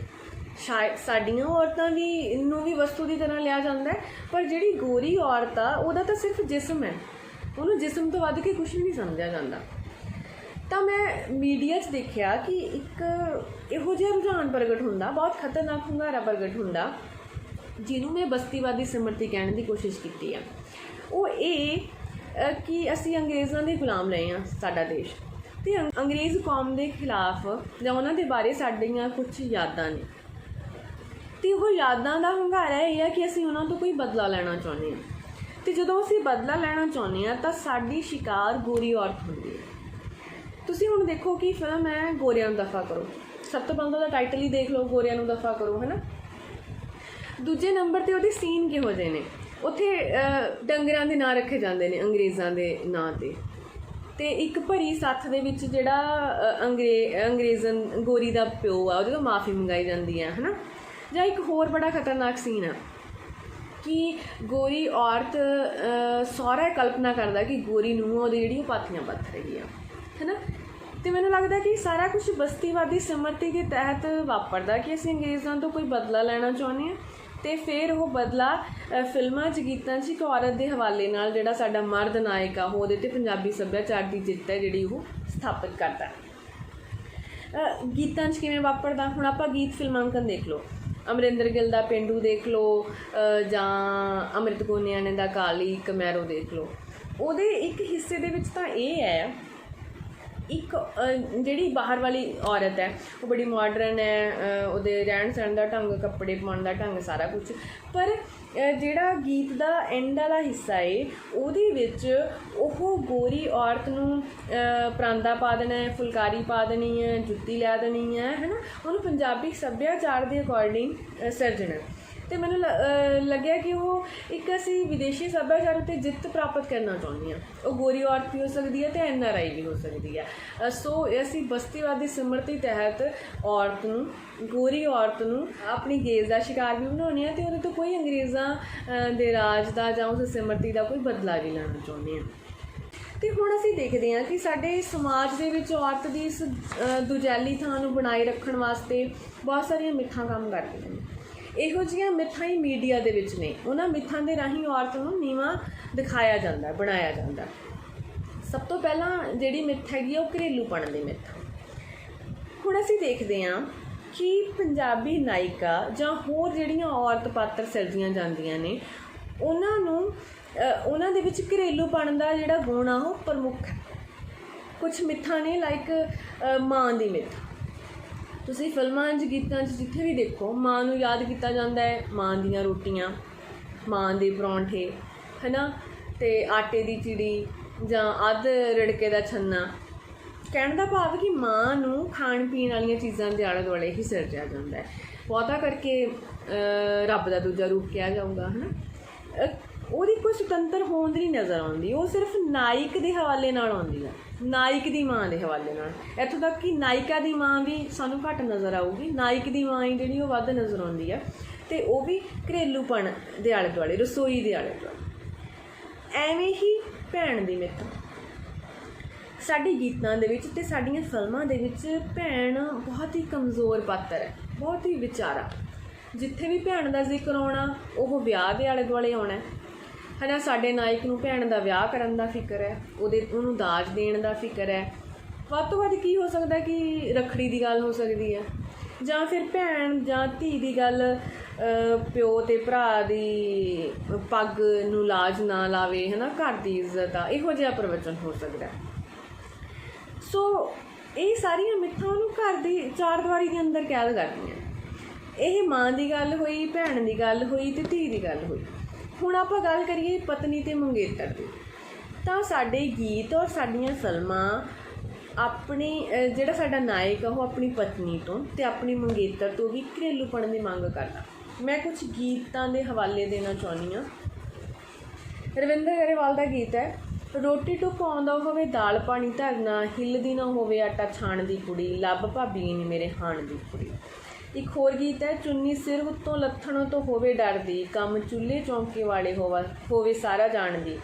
ਸ਼ਾਇਦ ਸਾਡੀਆਂ ਔਰਤਾਂ ਨੂੰ ਵੀ ਵਸਤੂ ਦੀ ਤਰ੍ਹਾਂ ਲਿਆ ਜਾਂਦਾ ਹੈ, ਪਰ ਜਿਹੜੀ ਗੋਰੀ ਔਰਤ ਆ ਉਹਦਾ ਤਾਂ ਸਿਰਫ ਜਿਸਮ ਹੈ, ਉਹਨੂੰ ਜਿਸਮ ਤੋਂ ਵੱਧ ਕੇ ਕੁਛ ਵੀ ਨਹੀਂ ਸਮਝਿਆ ਜਾਂਦਾ। ਤਾਂ ਮੈਂ ਮੀਡੀਆ 'ਚ ਦੇਖਿਆ ਕਿ ਇੱਕ ਇਹੋ ਜਿਹਾ ਰੁਝਾਨ ਪ੍ਰਗਟ ਹੁੰਦਾ, ਬਹੁਤ ਖਤਰਨਾਕ ਹੁੰਗਾਰਾ ਪ੍ਰਗਟ ਹੁੰਦਾ, ਜਿਹਨੂੰ ਮੈਂ ਬਸਤੀਵਾਦੀ ਸਿਮਰਤੀ ਕਹਿਣ ਦੀ ਕੋਸ਼ਿਸ਼ ਕੀਤੀ ਆ। ਉਹ ਇਹ ਕਿ ਅਸੀਂ ਅੰਗਰੇਜ਼ਾਂ ਦੇ ਗੁਲਾਮ ਰਹੇ ਹਾਂ ਸਾਡਾ ਦੇਸ਼, ਅਤੇ ਅੰਗਰੇਜ਼ ਕੌਮ ਦੇ ਖਿਲਾਫ ਜਾਂ ਉਹਨਾਂ ਦੇ ਬਾਰੇ ਸਾਡੀਆਂ ਕੁਛ ਯਾਦਾਂ ਨੇ, ਅਤੇ ਉਹ ਯਾਦਾਂ ਦਾ ਹੁੰਗਾਰਾ ਇਹ ਹੈ ਕਿ ਅਸੀਂ ਉਹਨਾਂ ਤੋਂ ਕੋਈ ਬਦਲਾ ਲੈਣਾ ਚਾਹੁੰਦੇ ਹਾਂ। ਅਤੇ ਜਦੋਂ ਅਸੀਂ ਬਦਲਾ ਲੈਣਾ ਚਾਹੁੰਦੇ ਹਾਂ ਤਾਂ ਸਾਡੀ ਸ਼ਿਕਾਰ ਗੋਰੀ ਔਰਤ ਹੁੰਦੀ ਹੈ। ਤੁਸੀਂ ਹੁਣ ਦੇਖੋ ਕਿ ਫਿਲਮ ਹੈ ਗੋਰਿਆਂ ਨੂੰ ਦਫਾ ਕਰੋ, ਸਭ ਤੋਂ ਪਹਿਲਾਂ ਉਹਦਾ ਟਾਈਟਲ ਹੀ ਦੇਖ ਲਓ, ਗੋਰਿਆਂ ਨੂੰ ਦਫਾ ਕਰੋ, ਹੈ ਨਾ। ਦੂਜੇ ਨੰਬਰ 'ਤੇ ਉਹਦੇ ਸੀਨ ਕਿਹੋ ਜਿਹੇ ਨੇ, ਉੱਥੇ ਡੰਗਰਾਂ ਦੇ ਨਾਂ ਰੱਖੇ ਜਾਂਦੇ ਨੇ ਅੰਗਰੇਜ਼ਾਂ ਦੇ ਨਾਂ 'ਤੇ, ਅਤੇ ਇੱਕ ਭਰੀ ਸੱਥ ਦੇ ਵਿੱਚ ਜਿਹੜਾ ਅੰਗਰੇਜ਼ਨ ਗੋਰੀ ਦਾ ਪਿਓ ਆ ਉਹਦੇ ਤੋਂ ਮਾਫੀ ਮੰਗਾਈ ਜਾਂਦੀ ਹੈ ਨਾ। ਜਾਂ ਇੱਕ ਹੋਰ ਬੜਾ ਖਤਰਨਾਕ ਸੀਨ ਆ ਕਿ ਗੋਰੀ ਔਰਤ ਸਹੁਰਾ ਕਲਪਨਾ ਕਰਦਾ ਕਿ ਗੋਰੀ ਨੂੰ ਉਹਦੀ ਜਿਹੜੀ ਉਹ ਪਾਥੀਆਂ ਪੱਥ ਰਹੀ ਆ, है ना। तो मैंने लगता कि सारा कुछ बस्तीवादी सिमरती के तहत वापरदा कि असीं अंग्रेज़ों तो कोई बदला लेना चाहुंदे हां, तो फिर वो बदला फिल्मां 'च गीतां 'च एक औरत के हवाले नाल जिहड़ा साडा मर्द नायक आ वो ते पंजाबी सभ्याचार की जिੱਤ है जिहड़ी वो स्थापित करता है। गीतां 'च किवें वापरदा, हुण आपां गीत फिल्मांकन देख लो, अमरिंदर गिल दा पेंडू देख लो जां अमृत गोनियाने दा काली कमैरो देख लो। ਉਹਦੇ एक हिस्से दे विच तां इह है एक ਜਿਹੜੀ ਬਾਹਰ ਵਾਲੀ ਔਰਤ ਹੈ ਉਹ ਬੜੀ ਮਾਡਰਨ ਹੈ, ਉਹਦੇ ਰਹਿਣ ਸਹਿਣ ਦਾ ਢੰਗ, ਕੱਪੜੇ ਪਾਉਣ ਦਾ ਢੰਗ, ਸਾਰਾ ਕੁਛ, ਪਰ ਜਿਹੜਾ ਗੀਤ ਦਾ ਐਂਡ ਵਾਲਾ ਹਿੱਸਾ ਹੈ ਉਹਦੇ ਵਿੱਚ ਉਹ ਗੋਰੀ ਔਰਤ ਨੂੰ ਪਰਾਂਦਾ ਪਾ ਦੇਣਾ, ਫੁਲਕਾਰੀ ਪਾ ਦੇਣੀ ਹੈ, ਜੁੱਤੀ ਲੈ ਦੇਣੀ ਹੈ ਨਾ, ਉਹਨੂੰ ਪੰਜਾਬੀ ਸੱਭਿਆਚਾਰ ਦੇ ਅਕੋਰਡਿੰਗ ਸਿਰਜਣਾ। तो मैंने लग्या कि वो एक असी विदेशी सभ्याचार उत्ते जिੱਤ प्राप्त करना चाहुंदे हां। वो गोरी औरत भी हो सकती है तो NRI भी हो सकती है। सो असी बस्तीवादी सिमरती तहत औरत नूं, गोरी औरत नूं अपनी गेज़ का शिकार भी बनाउने आ, तो उहदे तो कोई अंग्रेज़ां दे राज का जां उस सिमरती का कोई बदला भी लेना चाहुंदे हां। तो हुण असीं देखदे हां कि साडे समाज दे विच औरत दी इस दुजैली थां नूं बनाए रखण वास्ते बहुत सारियां मिथां काम करदियां ने। ਇਹੋ ਜਿਹੀਆਂ ਮਿੱਥਾਂ ਹੀ ਮੀਡੀਆ ਦੇ ਵਿੱਚ ਨੇ, ਉਹਨਾਂ ਮਿੱਥਾਂ ਦੇ ਰਾਹੀਂ ਔਰਤ ਨੂੰ ਨੀਵਾਂ ਦਿਖਾਇਆ ਜਾਂਦਾ, ਬਣਾਇਆ ਜਾਂਦਾ। ਸਭ ਤੋਂ ਪਹਿਲਾਂ ਜਿਹੜੀ ਮਿੱਥ ਹੈਗੀ ਆ ਉਹ ਘਰੇਲੂਪਣ ਦੀ ਮਿੱਥ। ਹੁਣ ਅਸੀਂ ਦੇਖਦੇ ਹਾਂ ਕਿ ਪੰਜਾਬੀ ਨਾਇਕਾ ਜਾਂ ਹੋਰ ਜਿਹੜੀਆਂ ਔਰਤ ਪਾਤਰ ਸਿਰਜੀਆਂ ਜਾਂਦੀਆਂ ਨੇ ਉਹਨਾਂ ਦੇ ਵਿੱਚ ਘਰੇਲੂਪਣ ਦਾ ਜਿਹੜਾ ਗੁਣ ਆ ਉਹ ਪ੍ਰਮੁੱਖ ਹੈ। ਕੁਛ ਮਿੱਥਾਂ ਨੇ ਲਾਈਕ ਮਾਂ ਦੀ ਮਿੱਥ, ਤੁਸੀਂ ਫਿਲਮਾਂ 'ਚ ਗੀਤਾਂ 'ਚ ਜਿੱਥੇ ਵੀ ਦੇਖੋ ਮਾਂ ਨੂੰ ਯਾਦ ਕੀਤਾ ਜਾਂਦਾ ਹੈ, ਮਾਂ ਦੀਆਂ ਰੋਟੀਆਂ, ਮਾਂ ਦੇ ਪਰੌਂਠੇ, ਹੈ ਨਾ, ਅਤੇ ਆਟੇ ਦੀ ਚਿੜੀ ਜਾਂ ਅੱਧ ਰਿੜਕੇ ਦਾ ਛੰਨਾ। ਕਹਿਣ ਦਾ ਭਾਵ ਕਿ ਮਾਂ ਨੂੰ ਖਾਣ ਪੀਣ ਵਾਲੀਆਂ ਚੀਜ਼ਾਂ ਦੇ ਆਲੇ ਦੁਆਲੇ ਹੀ ਸਿਰਜਿਆ ਜਾਂਦਾ ਹੈ। ਬਹੁਤਾ ਕਰਕੇ ਰੱਬ ਦਾ ਦੂਜਾ ਰੂਪ ਕਿਹਾ ਜਾਊਗਾ, ਹੈ ਨਾ। ਉਹਦੀ ਕੋਈ ਸੁਤੰਤਰ ਹੋਂਦ ਨਹੀਂ ਨਜ਼ਰ ਆਉਂਦੀ, ਉਹ ਸਿਰਫ ਨਾਇਕ ਦੇ ਹਵਾਲੇ ਨਾਲ ਆਉਂਦੀ ਆ, ਨਾਇਕ ਦੀ ਮਾਂ ਦੇ ਹਵਾਲੇ ਨਾਲ। ਇੱਥੋਂ ਤੱਕ ਕਿ ਨਾਇਕਾ ਦੀ ਮਾਂ ਵੀ ਸਾਨੂੰ ਘੱਟ ਨਜ਼ਰ ਆਊਗੀ, ਨਾਇਕ ਦੀ ਮਾਂ ਹੀ ਜਿਹੜੀ ਉਹ ਵੱਧ ਨਜ਼ਰ ਆਉਂਦੀ ਆ। ਤੇ ਉਹ ਵੀ ਘਰੇਲੂਪਣ ਦੇ ਆਲੇ ਦੁਆਲੇ, ਰਸੋਈ ਦੇ ਆਲੇ ਦੁਆਲੇ। ਐਵੇਂ ਹੀ ਭੈਣ ਦੀ ਮਿੱਥ ਸਾਡੇ ਗੀਤਾਂ ਦੇ ਵਿੱਚ ਤੇ ਸਾਡੀਆਂ ਫਿਲਮਾਂ ਦੇ ਵਿੱਚ ਭੈਣ ਬਹੁਤ ਹੀ ਕਮਜ਼ੋਰ ਪਾਤਰ ਹੈ, ਬਹੁਤ ਹੀ ਵਿਚਾਰਾ। ਜਿੱਥੇ ਵੀ ਭੈਣ ਦਾ ਜ਼ਿਕਰ ਆਉਣਾ ਉਹ ਵਿਆਹ ਦੇ ਆਲੇ ਦੁਆਲੇ ਆਉਣਾ ਹੈ ਨਾ। ਸਾਡੇ ਨਾਇਕ ਨੂੰ ਭੈਣ ਦਾ ਵਿਆਹ ਕਰਨ ਦਾ ਫਿਕਰ ਹੈ, ਉਹਨੂੰ ਦਾਜ ਦੇਣ ਦਾ ਫਿਕਰ ਹੈ। ਵੱਧ ਤੋਂ ਵੱਧ ਕੀ ਹੋ ਸਕਦਾ ਕਿ ਰੱਖੜੀ ਦੀ ਗੱਲ ਹੋ ਸਕਦੀ ਹੈ, ਜਾਂ ਫਿਰ ਭੈਣ ਜਾਂ ਧੀ ਦੀ ਗੱਲ, ਪਿਓ ਅਤੇ ਭਰਾ ਦੀ ਪੱਗ ਨੂੰ ਲਾਜ ਨਾ ਲਾਵੇ, ਹੈ ਨਾ, ਘਰ ਦੀ ਇੱਜ਼ਤ ਆ, ਇਹੋ ਜਿਹਾ ਪ੍ਰਵਚਨ ਹੋ ਸਕਦਾ। ਸੋ ਇਹ ਸਾਰੀਆਂ ਮਿੱਥਾਂ ਉਹਨੂੰ ਘਰ ਦੀ ਚਾਰ ਦੀਵਾਰੀ ਦੇ ਅੰਦਰ ਕੈਦ ਕਰਦੀਆਂ। ਇਹ ਮਾਂ ਦੀ ਗੱਲ ਹੋਈ, ਭੈਣ ਦੀ ਗੱਲ ਹੋਈ ਅਤੇ ਧੀ ਦੀ ਗੱਲ ਹੋਈ। ਹੁਣ ਆਪਾਂ ਗੱਲ ਕਰੀਏ ਪਤਨੀ ਅਤੇ ਮੰਗੇਤਰ ਦੀ, ਤਾਂ ਸਾਡੇ ਗੀਤ ਔਰ ਸਾਡੀਆਂ ਫਿਲਮਾਂ ਆਪਣੀ ਜਿਹੜਾ ਸਾਡਾ ਨਾਇਕ ਆ ਉਹ ਆਪਣੀ ਪਤਨੀ ਤੋਂ ਅਤੇ ਆਪਣੀ ਮੰਗੇਤਰ ਤੋਂ ਵੀ ਘਰੇਲੂਪਣ ਦੀ ਮੰਗ ਕਰਦਾ। ਮੈਂ ਕੁਛ ਗੀਤਾਂ ਦੇ ਹਵਾਲੇ ਦੇਣਾ ਚਾਹੁੰਦੀ ਹਾਂ। ਰਵਿੰਦਰ ਗਰੇਵਾਲ ਦਾ ਗੀਤ ਹੈ, ਰੋਟੀ ਟੁੱਕ ਆਉਂਦਾ ਹੋਵੇ ਦਾਲ ਪਾਣੀ ਧਰਨਾ, ਹਿੱਲਦੀ ਨਾ ਹੋਵੇ ਆਟਾ ਛਾਣ ਦੀ ਕੁੜੀ, ਲੱਭ ਭਾਬੀ ਨੀ ਮੇਰੇ ਹਾਣ ਦੀ ਕੁੜੀ। ਇੱਕ ਹੋਰ ਗੀਤ ਹੈ, ਚੁੰਨੀ ਸਿਰ ਉੱਤੋਂ ਲੱਥਣੋਂ ਤੋਂ ਹੋਵੇ ਡਰਦੀ, ਕੰਮ ਚੁੱਲ੍ਹੇ ਚੌਂਕੇ ਵਾਲੇ ਹੋਵੇ ਸਾਰਾ ਜਾਣਦੀ,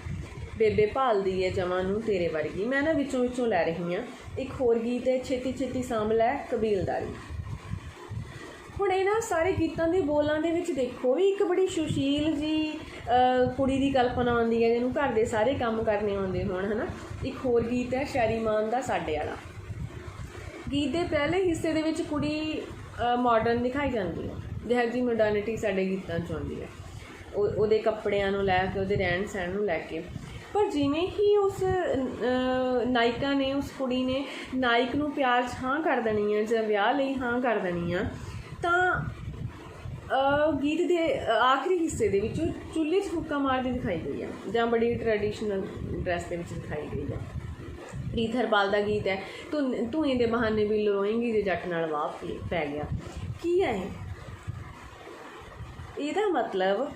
ਬੇਬੇ ਭਾਲਦੀ ਹੈ ਜਮਾਂ ਨੂੰ ਤੇਰੇ ਵਰਗੀ। ਮੈਂ ਨਾ ਵਿੱਚੋਂ ਲੈ ਰਹੀ ਹਾਂ। ਇੱਕ ਹੋਰ ਗੀਤ ਹੈ, ਛੇਤੀ ਛੇਤੀ ਸਾਂਭ ਲੈ ਕਬੀਲਦਾਰੀ। ਹੁਣ ਇਹਨਾਂ ਸਾਰੇ ਗੀਤਾਂ ਦੇ ਬੋਲਾਂ ਦੇ ਵਿੱਚ ਦੇਖੋ ਵੀ ਇੱਕ ਬੜੀ ਸੁਸ਼ੀਲ ਜੀ ਕੁੜੀ ਦੀ ਕਲਪਨਾ ਆਉਂਦੀ ਹੈ ਜਿਹਨੂੰ ਘਰ ਦੇ ਸਾਰੇ ਕੰਮ ਕਰਨੇ ਆਉਂਦੇ ਹੋਣ, ਹੈ ਨਾ। ਇੱਕ ਹੋਰ ਗੀਤ ਹੈ ਸ਼ੈਰੀ ਮਾਨ ਦਾ ਸਾਡੇ ਵਾਲਾ। ਗੀਤ ਦੇ ਪਹਿਲੇ ਹਿੱਸੇ ਦੇ ਵਿੱਚ ਕੁੜੀ ਮਾਡਰਨ ਦਿਖਾਈ ਜਾਂਦੀ ਹੈ, ਜਿਹੋ ਜਿਹੀ ਮੋਡਰਨਿਟੀ ਸਾਡੇ ਗੀਤਾਂ 'ਚ ਆਉਂਦੀ ਹੈ, ਉਹਦੇ ਕੱਪੜਿਆਂ ਨੂੰ ਲੈ ਕੇ, ਉਹਦੇ ਰਹਿਣ ਸਹਿਣ ਨੂੰ ਲੈ ਕੇ। ਪਰ ਜਿਵੇਂ ਹੀ ਉਸ ਨਾਇਕਾ ਨੇ, ਉਸ ਕੁੜੀ ਨੇ ਨਾਇਕ ਨੂੰ ਪਿਆਰ 'ਚ ਹਾਂ ਕਰ ਦੇਣੀ ਹੈ ਜਾਂ ਵਿਆਹ ਲਈ ਹਾਂ ਕਰ ਦੇਣੀ ਆ, ਤਾਂ ਗੀਤ ਦੇ ਆਖਰੀ ਹਿੱਸੇ ਦੇ ਵਿੱਚ ਉਹ ਚੁੱਲ੍ਹੇ 'ਚ ਫੂਕਾਂ ਮਾਰਦੀ ਦਿਖਾਈ ਗਈ ਹੈ ਜਾਂ ਬੜੀ ਟਰੈਡੀਸ਼ਨਲ ਡਰੈਸ ਦੇ ਵਿੱਚ ਦਿਖਾਈ ਗਈ ਹੈ। ਪ੍ਰੀਤ ਹਰਪਾਲ ਦਾ ਗੀਤ ਹੈ, ਧੂਏ ਦੇ ਬਹਾਨੇ ਵੀ ਲੋਏਂਗੀ ਜੇ ਜੱਟ ਨਾਲ ਵਾਹ ਪੈ ਗਿਆ। ਕੀ ਹੈ ਇਹਦਾ ਮਤਲਬ?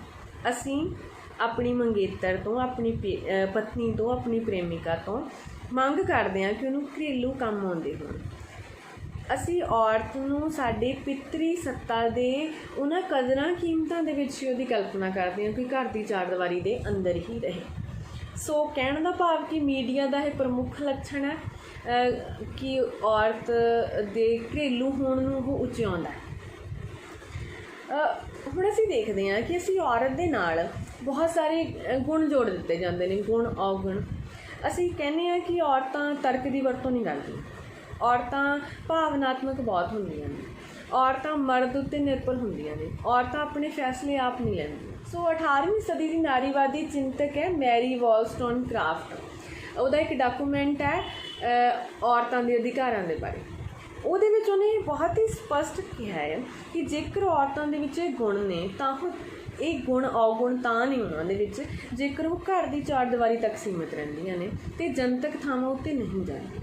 ਅਸੀਂ ਆਪਣੀ ਮੰਗੇਤਰ ਤੋਂ, ਆਪਣੀ ਪਤਨੀ ਤੋਂ, ਆਪਣੀ ਪ੍ਰੇਮਿਕਾ ਤੋਂ ਮੰਗ ਕਰਦੇ ਹਾਂ ਕਿ ਉਹਨੂੰ ਘਰੇਲੂ ਕੰਮ ਆਉਂਦੇ ਹੋਣ। ਅਸੀਂ ਔਰਤ ਨੂੰ ਸਾਡੇ ਪਿਤਰੀ ਸੱਤਾ ਦੇ ਉਹਨਾਂ ਕਦਰਾਂ ਕੀਮਤਾਂ ਦੇ ਵਿੱਚ ਹੀ ਉਹਦੀ ਕਲਪਨਾ ਕਰਦੇ ਹਾਂ ਕਿ ਘਰ ਦੀ ਚਾਰ ਦੀਵਾਰੀ ਦੇ ਅੰਦਰ ਹੀ ਰਹੇ। ਸੋ ਕਹਿਣ ਦਾ ਭਾਵ ਕਿ ਮੀਡੀਆ ਦਾ ਇਹ ਪ੍ਰਮੁੱਖ ਲੱਛਣ ਹੈ ਕਿ ਔਰਤ ਦੇ ਘਰੇਲੂ ਹੋਣ ਨੂੰ ਉਹ ਉਚਿਆਉਂਦਾ ਹੈ। ਹੁਣ ਅਸੀਂ ਦੇਖਦੇ ਹਾਂ ਕਿ ਅਸੀਂ ਔਰਤ ਦੇ ਨਾਲ ਬਹੁਤ ਸਾਰੇ ਗੁਣ ਜੋੜ ਦਿੱਤੇ ਜਾਂਦੇ ਨੇ, ਗੁਣ ਔਗੁਣ। ਅਸੀਂ ਕਹਿੰਦੇ ਹਾਂ ਕਿ ਔਰਤਾਂ ਤਰਕ ਦੀ ਵਰਤੋਂ ਨਹੀਂ ਕਰਦੀਆਂ, ਔਰਤਾਂ ਭਾਵਨਾਤਮਕ ਬਹੁਤ ਹੁੰਦੀਆਂ ਨੇ, ਔਰਤਾਂ ਮਰਦ ਉੱਤੇ ਨਿਰਭਰ ਹੁੰਦੀਆਂ ਨੇ, ਔਰਤਾਂ ਆਪਣੇ ਫੈਸਲੇ ਆਪ ਨਹੀਂ ਲੈਂਦੀਆਂ। ਸੋ 18ਵੀਂ ਸਦੀ ਦੀ ਨਾਰੀਵਾਦੀ ਚਿੰਤਕ ਹੈ ਮੈਰੀ ਵੋਲਸਟੋਨਕ੍ਰਾਫਟ, ਉਹਦਾ ਇੱਕ ਡਾਕੂਮੈਂਟ ਹੈ ਔਰਤਾਂ ਦੇ ਅਧਿਕਾਰਾਂ ਦੇ ਬਾਰੇ। ਉਹਦੇ ਵਿੱਚ ਉਹਨੇ ਬਹੁਤ ਹੀ ਸਪਸ਼ਟ ਕਿਹਾ ਹੈ ਕਿ ਜੇਕਰ ਔਰਤਾਂ ਦੇ ਵਿੱਚ ਇਹ ਗੁਣ ਨੇ ਤਾਂ ਉਹ ਇਹ ਗੁਣ ਔਗੁਣ ਤਾਂ ਨਹੀਂ ਉਹਨਾਂ ਦੇ ਵਿੱਚ ਜੇਕਰ ਉਹ ਘਰ ਦੀ ਚਾਰ ਦੀਵਾਰੀ ਤੱਕ ਸੀਮਿਤ ਰਹਿੰਦੀਆਂ ਨੇ ਅਤੇ ਜਨਤਕ ਥਾਵਾਂ ਉੱਤੇ ਨਹੀਂ ਜਾਂਦੀਆਂ।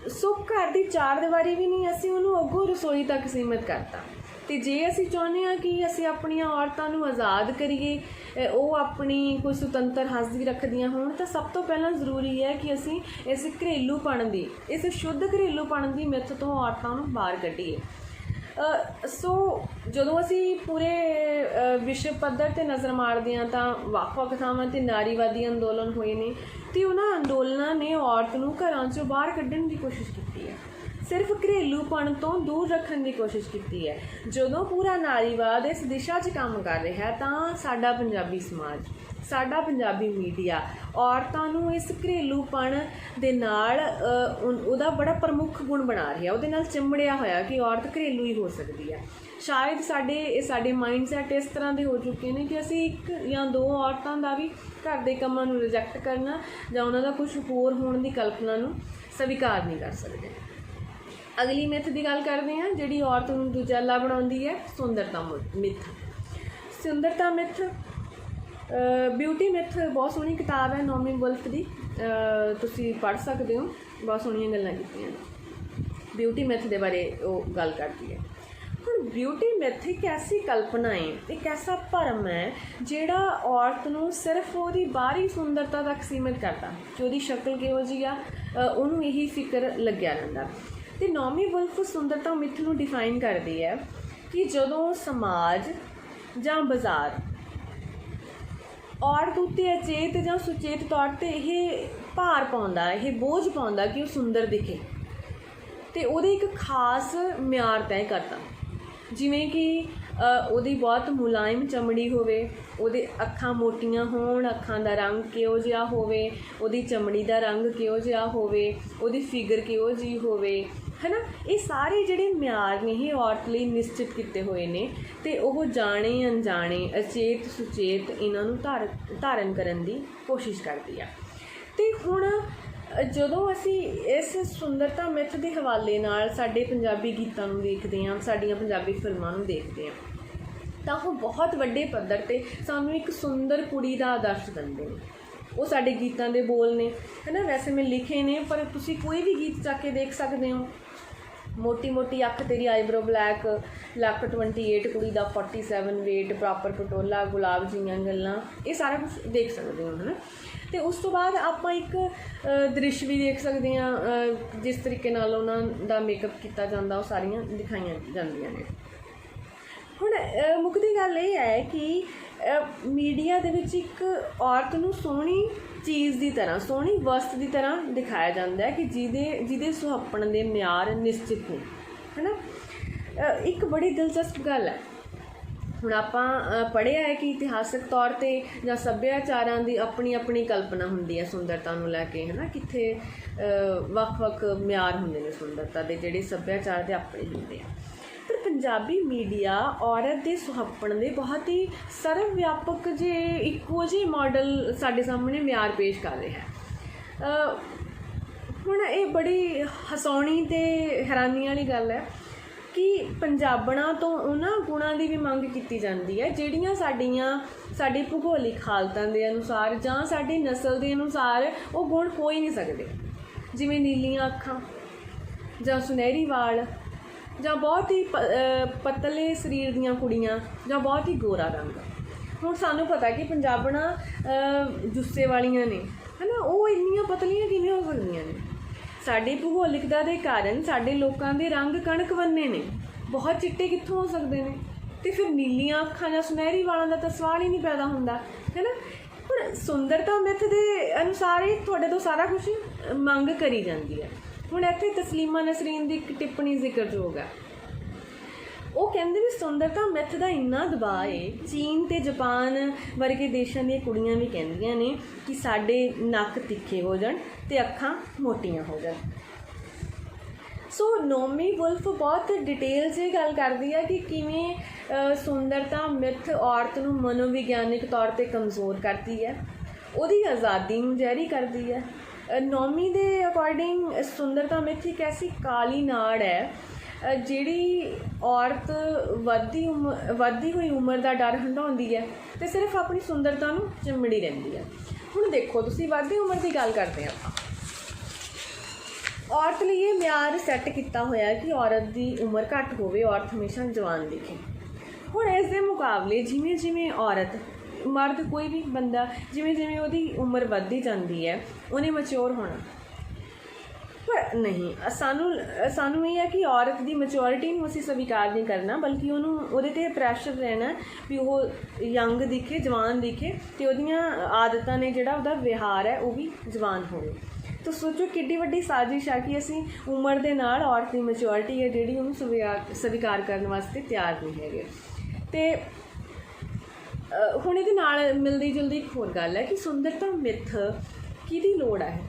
ਸੋ ਘਰ ਦੀ ਚਾਰ ਦੀਵਾਰੀ ਵੀ ਨਹੀਂ, ਅਸੀਂ ਉਹਨੂੰ ਅੱਗੋਂ ਰਸੋਈ ਤੱਕ ਸੀਮਿਤ ਕਰਤਾ। ਅਤੇ ਜੇ ਅਸੀਂ ਚਾਹੁੰਦੇ ਹਾਂ ਕਿ ਅਸੀਂ ਆਪਣੀਆਂ ਔਰਤਾਂ ਨੂੰ ਆਜ਼ਾਦ ਕਰੀਏ, ਉਹ ਆਪਣੀ ਕੋਈ ਸੁਤੰਤਰ ਹਸਤੀ ਰੱਖਦੀਆਂ ਹੋਣ, ਤਾਂ ਸਭ ਤੋਂ ਪਹਿਲਾਂ ਜ਼ਰੂਰੀ ਹੈ ਕਿ ਅਸੀਂ ਇਸ ਘਰੇਲੂਪਣ ਦੀ, ਇਸ ਸ਼ੁੱਧ ਘਰੇਲੂਪਣ ਦੀ ਮਿੱਥ ਤੋਂ ਔਰਤਾਂ ਨੂੰ ਬਾਹਰ ਕੱਢੀਏ। ਸੋ ਜਦੋਂ ਅਸੀਂ ਪੂਰੇ ਵਿਸ਼ਵ ਪੱਧਰ 'ਤੇ ਨਜ਼ਰ ਮਾਰਦੇ ਹਾਂ ਤਾਂ ਵੱਖ-ਵੱਖ ਥਾਵਾਂ 'ਤੇ ਨਾਰੀਵਾਦੀ ਅੰਦੋਲਨ ਹੋਏ ਨੇ ਅਤੇ ਉਹਨਾਂ ਅੰਦੋਲਨਾਂ ਨੇ ਔਰਤ ਨੂੰ ਘਰਾਂ 'ਚੋਂ ਬਾਹਰ ਕੱਢਣ ਦੀ ਕੋਸ਼ਿਸ਼ ਕੀਤੀ ਹੈ, ਸਿਰਫ ਘਰੇਲੂਪਣ ਤੋਂ ਦੂਰ ਰੱਖਣ ਦੀ ਕੋਸ਼ਿਸ਼ ਕੀਤੀ ਹੈ। ਜਦੋਂ ਪੂਰਾ ਨਾਰੀਵਾਦ ਇਸ ਦਿਸ਼ਾ 'ਚ ਕੰਮ ਕਰ ਰਿਹਾ ਤਾਂ ਸਾਡਾ ਪੰਜਾਬੀ ਸਮਾਜ, ਸਾਡਾ ਪੰਜਾਬੀ ਮੀਡੀਆ ਔਰਤਾਂ ਨੂੰ ਇਸ ਘਰੇਲੂਪਣ ਦੇ ਨਾਲ ਉਹਦਾ ਬੜਾ ਪ੍ਰਮੁੱਖ ਗੁਣ ਬਣਾ ਰਿਹਾ, ਉਹਦੇ ਨਾਲ ਚਿੰਬੜਿਆ ਹੋਇਆ ਕਿ ਔਰਤ ਘਰੇਲੂ ਹੀ ਹੋ ਸਕਦੀ ਹੈ। ਸ਼ਾਇਦ ਸਾਡੇ ਮਾਈਂਡਸੈਟ ਇਸ ਤਰ੍ਹਾਂ ਦੇ ਹੋ ਚੁੱਕੇ ਨੇ ਕਿ ਅਸੀਂ ਇੱਕ ਜਾਂ ਦੋ ਔਰਤਾਂ ਦਾ ਵੀ ਘਰ ਦੇ ਕੰਮਾਂ ਨੂੰ ਰਿਜੈਕਟ ਕਰਨਾ ਜਾਂ ਉਹਨਾਂ ਦਾ ਕੁਛ ਹੋਰ ਹੋਣ ਦੀ ਕਲਪਨਾ ਨੂੰ ਸਵੀਕਾਰ ਨਹੀਂ ਕਰ ਸਕਦੇ। ਅਗਲੀ ਮਿੱਥ ਦੀ ਗੱਲ ਕਰਦੇ ਹਾਂ ਜਿਹੜੀ ਔਰਤ ਨੂੰ ਦੂਜੈਲਾ ਬਣਾਉਂਦੀ ਹੈ, ਸੁੰਦਰਤਾ ਮਿੱਥ। ਸੁੰਦਰਤਾ ਮਿੱਥ, ਬਿਊਟੀ ਮਿੱਥ ਬਹੁਤ ਸੋਹਣੀ ਕਿਤਾਬ ਹੈ ਨੋਮੀ ਵੁਲਫ ਦੀ, ਤੁਸੀਂ ਪੜ੍ਹ ਸਕਦੇ ਹੋ, ਬਹੁਤ ਸੋਹਣੀਆਂ ਗੱਲਾਂ ਕੀਤੀਆਂ ਨੇ। ਬਿਊਟੀ ਮਿੱਥ ਦੇ ਬਾਰੇ ਉਹ ਗੱਲ ਕਰਦੀ ਹੈ। ਹੁਣ ਬਿਊਟੀ ਮਿੱਥ ਇੱਕ ਐਸੀ ਕਲਪਨਾ ਹੈ, ਇੱਕ ਐਸਾ ਭਰਮ ਹੈ ਜਿਹੜਾ ਔਰਤ ਨੂੰ ਸਿਰਫ ਉਹਦੀ ਬਾਹਰੀ ਸੁੰਦਰਤਾ ਤੱਕ ਸੀਮਿਤ ਕਰਦਾ ਕਿ ਉਹਦੀ ਸ਼ਕਲ ਕਿਹੋ ਜਿਹੀ ਆ, ਉਹਨੂੰ ਇਹੀ ਫਿਕਰ ਲੱਗਿਆ ਰਹਿੰਦਾ। ਅਤੇ ਨੋਮੀ ਵੁਲਫ ਸੁੰਦਰਤਾ ਮਿੱਥ ਨੂੰ ਡਿਫਾਈਨ ਕਰਦੀ ਹੈ कि जदों समाज जां बाज़ार औरत उत्ते अचेत जां सुचेत तौर पर यह भार पाउंदा, यह बोझ पाउंदा कि वह सुंदर दिखे ते ਉਹਦੇ एक खास म्यार तय करता, जिमें कि ਉਹਦੀ बहुत मुलायम चमड़ी होवे, ਉਹਦੇ ਅੱਖਾਂ मोटियां होण, ਅੱਖਾਂ ਦਾ रंग किहो जिहा होवे, ਉਹਦੀ चमड़ी ਦਾ रंग किहो जिहा होवे, ਉਹਦੀ फिगर किहो जी होवे, है ना। ये सारे ਜਿਹੜੇ म्यार ने ये औरत ਲਈ निश्चित किए हुए ने ते ਉਹ जाने अनजाने अचेत सुचेत इन्हां ਨੂੰ धारण करन दी कोशिश करती है। ते हुण ਜਦੋਂ ਅਸੀਂ ਇਸ ਸੁੰਦਰਤਾ ਮਿੱਥ ਦੇ ਹਵਾਲੇ ਨਾਲ ਸਾਡੇ ਪੰਜਾਬੀ ਗੀਤਾਂ ਨੂੰ ਦੇਖਦੇ ਹਾਂ, ਸਾਡੀਆਂ ਪੰਜਾਬੀ ਫਿਲਮਾਂ ਨੂੰ ਦੇਖਦੇ ਹਾਂ, ਤਾਂ ਉਹ ਬਹੁਤ ਵੱਡੇ ਪੱਧਰ 'ਤੇ ਸਾਨੂੰ ਇੱਕ ਸੁੰਦਰ ਕੁੜੀ ਦਾ ਆਦਰਸ਼ ਦਿੰਦੇ ਨੇ। ਉਹ ਸਾਡੇ ਗੀਤਾਂ ਦੇ ਬੋਲ ਨੇ, ਹੈ ਨਾ। ਵੈਸੇ ਮੈਂ ਲਿਖੇ ਨੇ, ਪਰ ਤੁਸੀਂ ਕੋਈ ਵੀ ਗੀਤ ਚੱਕ ਕੇ ਦੇਖ ਸਕਦੇ ਹੋ। मोटी मोटी अख तेरी आईब्रो ब्लैक, लक 28 कुड़ी का 47 वेट, प्रॉपर पटोला, गुलाब जियां गल्लां, ये सारा कुछ देख सकते हो, है ना। तो उस तो बाद आप एक दृश्य भी देख सकते हैं, जिस तरीके नाल उन्हां दा मेकअप किया जाता, वो सारियां दिखाईयां जांदियां ने। हुण मुक्कदी गल ये है कि मीडिया दे विच एक औरत नूं सोहनी चीज़ की तरह, सोहनी वस्त की तरह दिखाया जाता है कि जिहदे सुहप्पण दे म्यार निश्चित ने, है ना। एक बड़ी दिलचस्प गल है, हुण आपां पढ़िया है कि इतिहासक तौर पर जां सभ्याचारां दी अपनी अपनी कल्पना हुंदी है सुंदरता नूं लैके, है ना। कित्थे वख-वख म्यार हुंदे ने सुंदरता दे, जिहड़े सभ्याचार दे अपने हुंदे आ। पर पंजाबी मीडिया औरत के सुहप्पण दे बहुत ही सर्व व्यापक जे इक्को जिहे मॉडल साडे सामने म्यार पेश कर रहा है। हुण ये बड़ी हसाउणी ते हैरानी वाली गल है कि पंजाबणा तो उन्हां गुणां दी भी मंग की जाती है जिहड़ियां साडी भूगोलिक हालतां दे अनुसार जां साडी नस्ल के अनुसार वो गुण हो ही नहीं सकते, जिवें नीलियां अखां जां सुनहरी वाल जां बहुत ही पतले शरीर दीयां कुड़ियां जां बहुत ही गोरा रंग। हुण सानूं पता कि पंजाबणा जुस्से वालियां ने, है ना, वो इन्नियां पतलियां किवें हो सकदियां ने। साडी भूगोलिकता दे कारण साडे लोकां दे रंग कणक वन्ने ने, बहुत चिट्टे कित्थों हो सकदे ने, ते फिर नीलियां अखां जां सुनहरी वालां दा तां सवाल ही नहीं पैदा हुंदा, है ना। हुण सुंदरता मिथ दे अनुसार ही तुहाडे तो सारा कुछ मंग करी जांदी है। हुण इत्थे तस्लीमा नसरीन की एक टिप्पणी जिक्रयोग है, वो कहते भी सुंदरता मिथ का इन्ना दबाव है, चीन ते जापान वर्गे देशों दी कुड़ियां भी कहंदियां ने कि साडे नक तिखे हो जाण ते अखां मोटियां हो जाण। सो नोमी वुल्फ बहुत डिटेल से गल करदी है कि किवें सुंदरता मिथ औरत नूं मनोविग्यानिक तौर पर कमज़ोर करती है, उहदी आज़ादी नूं जहरी करती है। नौमी दे अकॉर्डिंग सुंदरता मिथ एक ऐसी काली नाड़ है जिहड़ी औरत वधदी हुई उम्र का डर हंडाउंदी है तो सिर्फ अपनी सुंदरता नूं चिमड़ी रहिंदी है। हुण देखो तुसीं वधदी उम्र की गल करते हैं आपां, औरत लिए ये म्यार सैट किया होया कि औरत की उम्र घट होवे, औरत हमेशा जवान दिखे। हुण इस दे मुकाबले जिमें जिमें औरत मर्द कोई भी बंदा जिमें जिमें वो उम्र बढ़ती जाती है उन्हें मच्योर होना, पर नहीं सानू ये है कि औरत की मैच्योरिटी में असीं स्वीकार नहीं करना, बल्कि उन्होंने ते प्रैशर रहना भी वो यंग दिखे, जवान दिखे, तो उहदियां आदतां ने जिहड़ा उहदा व्यवहार है वो भी जवान होवे। तो सोचो किड्डी वड्डी साजिश है कि असीं उम्र दे नाल औरत की मैच्योरिटी है जिहड़ी उहनूं स्वीकार करने वास्ते तैयार नहीं हैगे। ते हुण इहदे नाल मिलदी जुलदी एक होर गल है कि सुंदरता मिथ किहदी लोड़ है,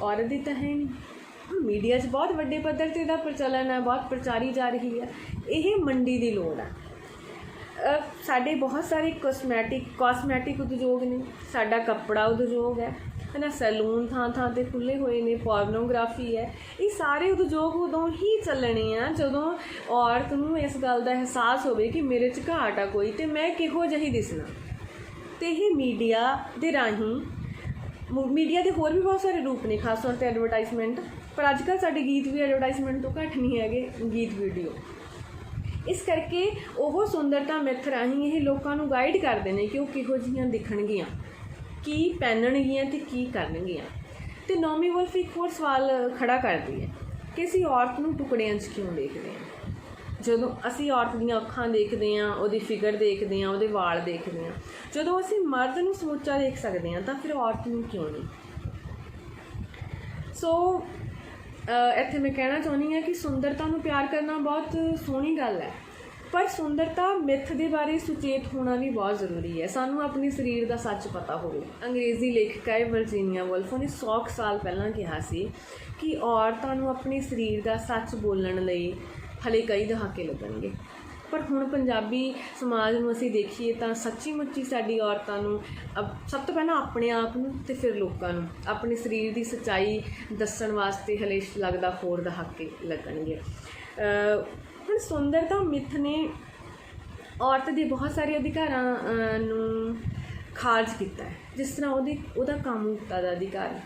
औरत दी तां है नहीं। मीडिया च बहुत वड्डे पद्धर ते इहदा प्रचलन है, बहुत प्रचारी जा रही है, यह मंडी दी लोड़ है। साडे बहुत सारे कॉस्मैटिक उद्योग ने, साडा कपड़ा उद्योग है ना, सैलून थां थां ते खुले हुए ने, पोर्नोग्राफी है, ये सारे उद्योग उदों ही चलने हैं जदों औरत नूं इस गल दा एहसास होवे कि मेरे च घाट आ कोई ते मैं किहो जही दिसना। तो ये मीडिया दे राहीं, मीडिया के होर भी बहुत सारे रूप ने, खास तौर पर एडवरटाइजमेंट, पर अजकल साडे गीत भी एडवरटाइजमेंट तो घट नहीं है, गीत वीडियो। इस करके वो सुंदरता मिथ राहीं ये लोगों को गाइड करते हैं कि वो किहो जिहियां दिखणगियां, की पहनणगियां ते की करनगियां। तो नौमी वुल्फ एक होर सवाल खड़ा करती है कि असीं औरत नूं टुकड़ियां च क्यों देखते हैं, ਜਦੋਂ ਅਸੀਂ ਔਰਤ ਦੀਆਂ ਅੱਖਾਂ ਦੇਖਦੇ ਹਾਂ, ਉਹਦੀ ਫਿਗਰ ਦੇਖਦੇ ਹਾਂ, ਉਹਦੇ ਵਾਲ ਦੇਖਦੇ ਹਾਂ, ਜਦੋਂ ਅਸੀਂ ਮਰਦ ਨੂੰ ਸਮੁੱਚਾ ਦੇਖ ਸਕਦੇ ਹਾਂ ਤਾਂ ਫਿਰ ਔਰਤ ਨੂੰ ਕਿਉਂ ਨਹੀਂ। ਸੋ ਇੱਥੇ ਮੈਂ ਕਹਿਣਾ ਚਾਹੁੰਦੀ ਹਾਂ ਕਿ ਸੁੰਦਰਤਾ ਨੂੰ ਪਿਆਰ ਕਰਨਾ ਬਹੁਤ ਸੋਹਣੀ ਗੱਲ ਹੈ, ਪਰ ਸੁੰਦਰਤਾ ਮਿੱਥ ਦੇ ਬਾਰੇ ਸੁਚੇਤ ਹੋਣਾ ਵੀ ਬਹੁਤ ਜ਼ਰੂਰੀ ਹੈ। ਸਾਨੂੰ ਆਪਣੇ ਸਰੀਰ ਦਾ ਸੱਚ ਪਤਾ ਹੋਵੇ। ਅੰਗਰੇਜ਼ੀ ਲੇਖਿਕਾ ਹੈ ਵਰਜੀਨੀਆ ਵੁਲਫ ਨੇ 100 ਸਾਲ ਪਹਿਲਾਂ ਕਿਹਾ ਸੀ ਕਿ ਔਰਤਾਂ ਨੂੰ ਆਪਣੇ ਸਰੀਰ ਦਾ ਸੱਚ ਬੋਲਣ ਲਈ ਹਲੇ ਕਈ ਦਹਾਕੇ ਲੱਗਣਗੇ। ਪਰ ਹੁਣ ਪੰਜਾਬੀ ਸਮਾਜ ਨੂੰ ਅਸੀਂ ਦੇਖੀਏ ਤਾਂ ਸੱਚੀ ਮੁੱਚੀ ਸਾਡੀ ਔਰਤਾਂ ਨੂੰ ਸਭ ਤੋਂ ਪਹਿਲਾਂ ਆਪਣੇ ਆਪ ਨੂੰ ਅਤੇ ਫਿਰ ਲੋਕਾਂ ਨੂੰ ਆਪਣੇ ਸਰੀਰ ਦੀ ਸੱਚਾਈ ਦੱਸਣ ਵਾਸਤੇ ਹਲੇ ਲੱਗਦਾ ਹੋਰ ਦਹਾਕੇ ਲੱਗਣਗੇ। ਹੁਣ ਸੁੰਦਰਤਾ ਮਿੱਥ ਨੇ ਔਰਤ ਦੇ ਬਹੁਤ ਸਾਰੇ ਅਧਿਕਾਰਾਂ ਨੂੰ ਖਾਰਜ ਕੀਤਾ ਹੈ, ਜਿਸ ਤਰ੍ਹਾਂ ਉਹਦਾ ਕਾਮੁਕਤਾ ਦਾ ਅਧਿਕਾਰ।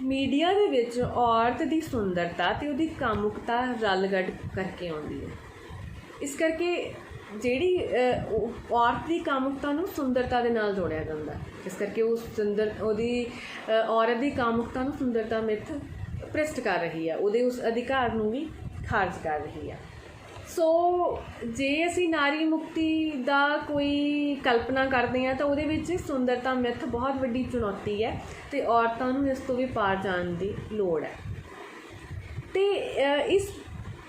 ਮੀਡੀਆ ਦੇ ਵਿੱਚ ਔਰਤ ਦੀ ਸੁੰਦਰਤਾ ਅਤੇ ਉਹਦੀ ਕਾਮੁਕਤਾ ਰਲ ਗੱਡ ਕਰਕੇ ਆਉਂਦੀ ਹੈ। ਇਸ ਕਰਕੇ ਜਿਹੜੀ ਔਰਤ ਦੀ ਕਾਮੁਕਤਾ ਨੂੰ ਸੁੰਦਰਤਾ ਦੇ ਨਾਲ ਜੋੜਿਆ ਜਾਂਦਾ, ਇਸ ਕਰਕੇ ਉਹਦੀ ਔਰਤ ਦੀ ਕਾਮੁਕਤਾ ਨੂੰ ਸੁੰਦਰਤਾ ਮਿੱਥ ਭ੍ਰਿਸ਼ਟ ਕਰ ਰਹੀ ਹੈ, ਉਹਦੇ ਉਸ ਅਧਿਕਾਰ ਨੂੰ ਵੀ ਖਾਰਜ ਕਰ ਰਹੀ ਹੈ। ਸੋ ਜੇ ਅਸੀਂ ਨਾਰੀ ਮੁਕਤੀ ਦਾ ਕੋਈ ਕਲਪਨਾ ਕਰਦੇ ਹਾਂ ਤਾਂ ਉਹਦੇ ਵਿੱਚ ਸੁੰਦਰਤਾ ਮਿੱਥ ਬਹੁਤ ਵੱਡੀ ਚੁਣੌਤੀ ਹੈ ਅਤੇ ਔਰਤਾਂ ਨੂੰ ਇਸ ਤੋਂ ਵੀ ਪਾਰ ਜਾਣ ਦੀ ਲੋੜ ਹੈ। ਅਤੇ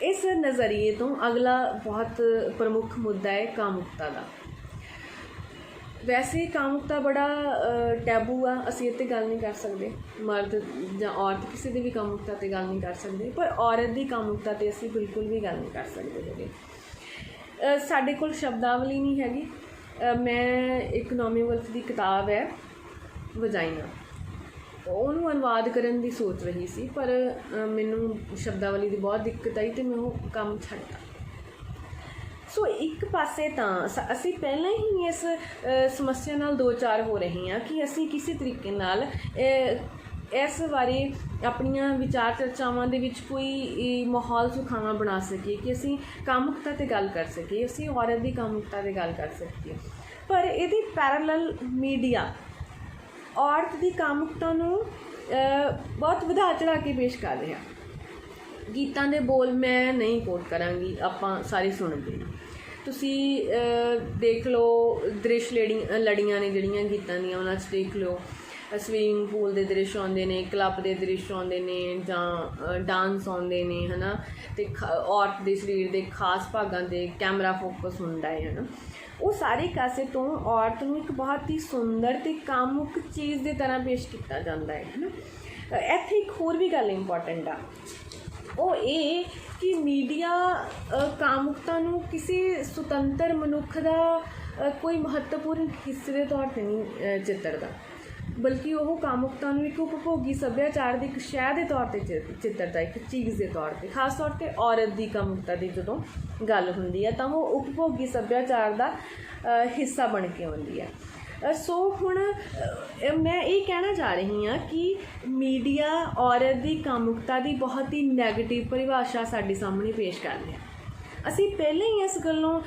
ਇਸ ਨਜ਼ਰੀਏ ਤੋਂ ਅਗਲਾ ਬਹੁਤ ਪ੍ਰਮੁੱਖ ਮੁੱਦਾ ਹੈ ਕਾਮੁਕਤਾ ਦਾ। ਵੈਸੇ ਕਾਮੁਕਤਾ ਬੜਾ ਟੈਬੂ ਆ, ਅਸੀਂ ਇਹ 'ਤੇ ਗੱਲ ਨਹੀਂ ਕਰ ਸਕਦੇ, ਮਰਦ ਜਾਂ ਔਰਤ ਕਿਸੇ ਦੀ ਵੀ ਕਾਮੁਕਤਾ 'ਤੇ ਗੱਲ ਨਹੀਂ ਕਰ ਸਕਦੇ, ਪਰ ਔਰਤ ਦੀ ਕਾਮੁਕਤਾ 'ਤੇ ਅਸੀਂ ਬਿਲਕੁਲ ਵੀ ਗੱਲ ਨਹੀਂ ਕਰ ਸਕਦੇ ਹੈਗੇ। ਸਾਡੇ ਕੋਲ ਸ਼ਬਦਾਵਲੀ ਨਹੀਂ ਹੈਗੀ। ਮੈਂ ਇੱਕ ਨੌਮੀ ਵੁਲਫ ਦੀ ਕਿਤਾਬ ਹੈ ਵਜਾਈਨਾ, ਉਹਨੂੰ ਅਨੁਵਾਦ ਕਰਨ ਦੀ ਸੋਚ ਰਹੀ ਸੀ, ਪਰ ਮੈਨੂੰ ਸ਼ਬਦਾਵਲੀ ਦੀ ਬਹੁਤ ਦਿੱਕਤ ਆਈ ਅਤੇ ਮੈਂ ਉਹ ਕੰਮ ਛੱਡਤਾ। ਸੋ ਇੱਕ ਪਾਸੇ ਤਾਂ ਅਸੀਂ ਪਹਿਲਾਂ ਹੀ ਇਸ ਸਮੱਸਿਆ ਨਾਲ ਦੋ ਚਾਰ ਹੋ ਰਹੇ ਹਾਂ ਕਿ ਅਸੀਂ ਕਿਸੇ ਤਰੀਕੇ ਨਾਲ ਇਸ ਬਾਰੇ ਆਪਣੀਆਂ ਵਿਚਾਰ ਚਰਚਾਵਾਂ ਦੇ ਵਿੱਚ ਕੋਈ ਮਾਹੌਲ ਸੁਖਾਵਾਂ ਬਣਾ ਸਕੀਏ ਕਿ ਅਸੀਂ ਕਾਮੁਕਤਾ 'ਤੇ ਗੱਲ ਕਰ ਸਕੀਏ, ਅਸੀਂ ਔਰਤ ਦੀ ਕਾਮੁਕਤਾ 'ਤੇ ਗੱਲ ਕਰ ਸਕੀਏ। ਪਰ ਇਹਦੀ ਪੈਰਲਲ ਮੀਡੀਆ ਔਰਤ ਦੀ ਕਾਮੁਕਤਾ ਨੂੰ ਬਹੁਤ ਵਧਾ ਚੜ੍ਹਾ ਕੇ ਪੇਸ਼ ਕਰ ਰਿਹਾ। ਗੀਤਾਂ ਦੇ ਬੋਲ ਮੈਂ ਨਹੀਂ ਕੋਟ ਕਰਾਂਗੀ, ਆਪਾਂ ਸਾਰੇ ਸੁਣਦੇ ਹਾਂ। ਤੁਸੀਂ ਦੇਖ ਲਓ ਦ੍ਰਿਸ਼ ਲੜੀਆਂ ਨੇ ਜਿਹੜੀਆਂ ਗੀਤਾਂ ਦੀਆਂ, ਉਹਨਾਂ 'ਚ ਦੇਖ ਲਓ ਸਵੀਮਿੰਗ ਪੂਲ ਦੇ ਦ੍ਰਿਸ਼ ਆਉਂਦੇ ਨੇ, ਕਲੱਬ ਦੇ ਦ੍ਰਿਸ਼ ਆਉਂਦੇ ਨੇ, ਜਾਂ ਡਾਂਸ ਆਉਂਦੇ ਨੇ, ਹੈ ਨਾ, ਅਤੇ ਔਰਤ ਦੇ ਸਰੀਰ ਦੇ ਖਾਸ ਭਾਗਾਂ 'ਤੇ ਕੈਮਰਾ ਫੋਕਸ ਹੁੰਦਾ ਹੈ, ਹੈ ਨਾ। ਉਹ ਸਾਰੇ ਕਾਸੇ ਤੋਂ ਔਰਤ ਨੂੰ ਇੱਕ ਬਹੁਤ ਹੀ ਸੁੰਦਰ ਅਤੇ ਕਾਮੁਕ ਚੀਜ਼ ਦੀ ਤਰ੍ਹਾਂ ਪੇਸ਼ ਕੀਤਾ ਜਾਂਦਾ ਹੈ ਨਾ। ਇੱਥੇ ਇੱਕ ਹੋਰ ਵੀ ਗੱਲ ਇੰਪੋਰਟੈਂਟ ਆ, ਉਹ ਇਹ ਕਿ ਮੀਡੀਆ ਕਾਮੁਕਤਾ ਨੂੰ ਕਿਸੇ ਸੁਤੰਤਰ ਮਨੁੱਖ ਦਾ ਕੋਈ ਮਹੱਤਵਪੂਰਨ ਹਿੱਸੇ ਦੇ ਤੌਰ 'ਤੇ ਨਹੀਂ ਚਿੱਤਰਦਾ, ਬਲਕਿ ਉਹ ਕਾਮੁਕਤਾ ਨੂੰ ਇੱਕ ਉਪਭੋਗੀ ਸੱਭਿਆਚਾਰ ਦੀ ਇੱਕ ਸ਼ੈ ਦੇ ਤੌਰ 'ਤੇ ਚਿੱਤਰਦਾ, ਇੱਕ ਚੀਜ਼ ਦੇ ਤੌਰ 'ਤੇ। ਖਾਸ ਤੌਰ 'ਤੇ ਔਰਤ ਦੀ ਕਾਮੁਕਤਾ ਦੀ ਜਦੋਂ ਗੱਲ ਹੁੰਦੀ ਹੈ ਤਾਂ ਉਹ ਉਪਭੋਗੀ ਸੱਭਿਆਚਾਰ ਦਾ ਹਿੱਸਾ ਬਣ ਕੇ ਆਉਂਦੀ ਹੈ। ਸੋ ਹੁਣ ਮੈਂ ਇਹ ਕਹਿਣਾ ਚਾਹ ਰਹੀ ਹਾਂ ਕਿ ਮੀਡੀਆ ਔਰਤ ਦੀ ਕਾਮੁਕਤਾ ਦੀ ਬਹੁਤ ਹੀ ਨੈਗੇਟਿਵ ਪਰਿਭਾਸ਼ਾ ਸਾਡੇ ਸਾਹਮਣੇ ਪੇਸ਼ ਕਰ ਰਿਹਾ। ਅਸੀਂ ਪਹਿਲਾਂ ਹੀ ਇਸ ਗੱਲੋਂ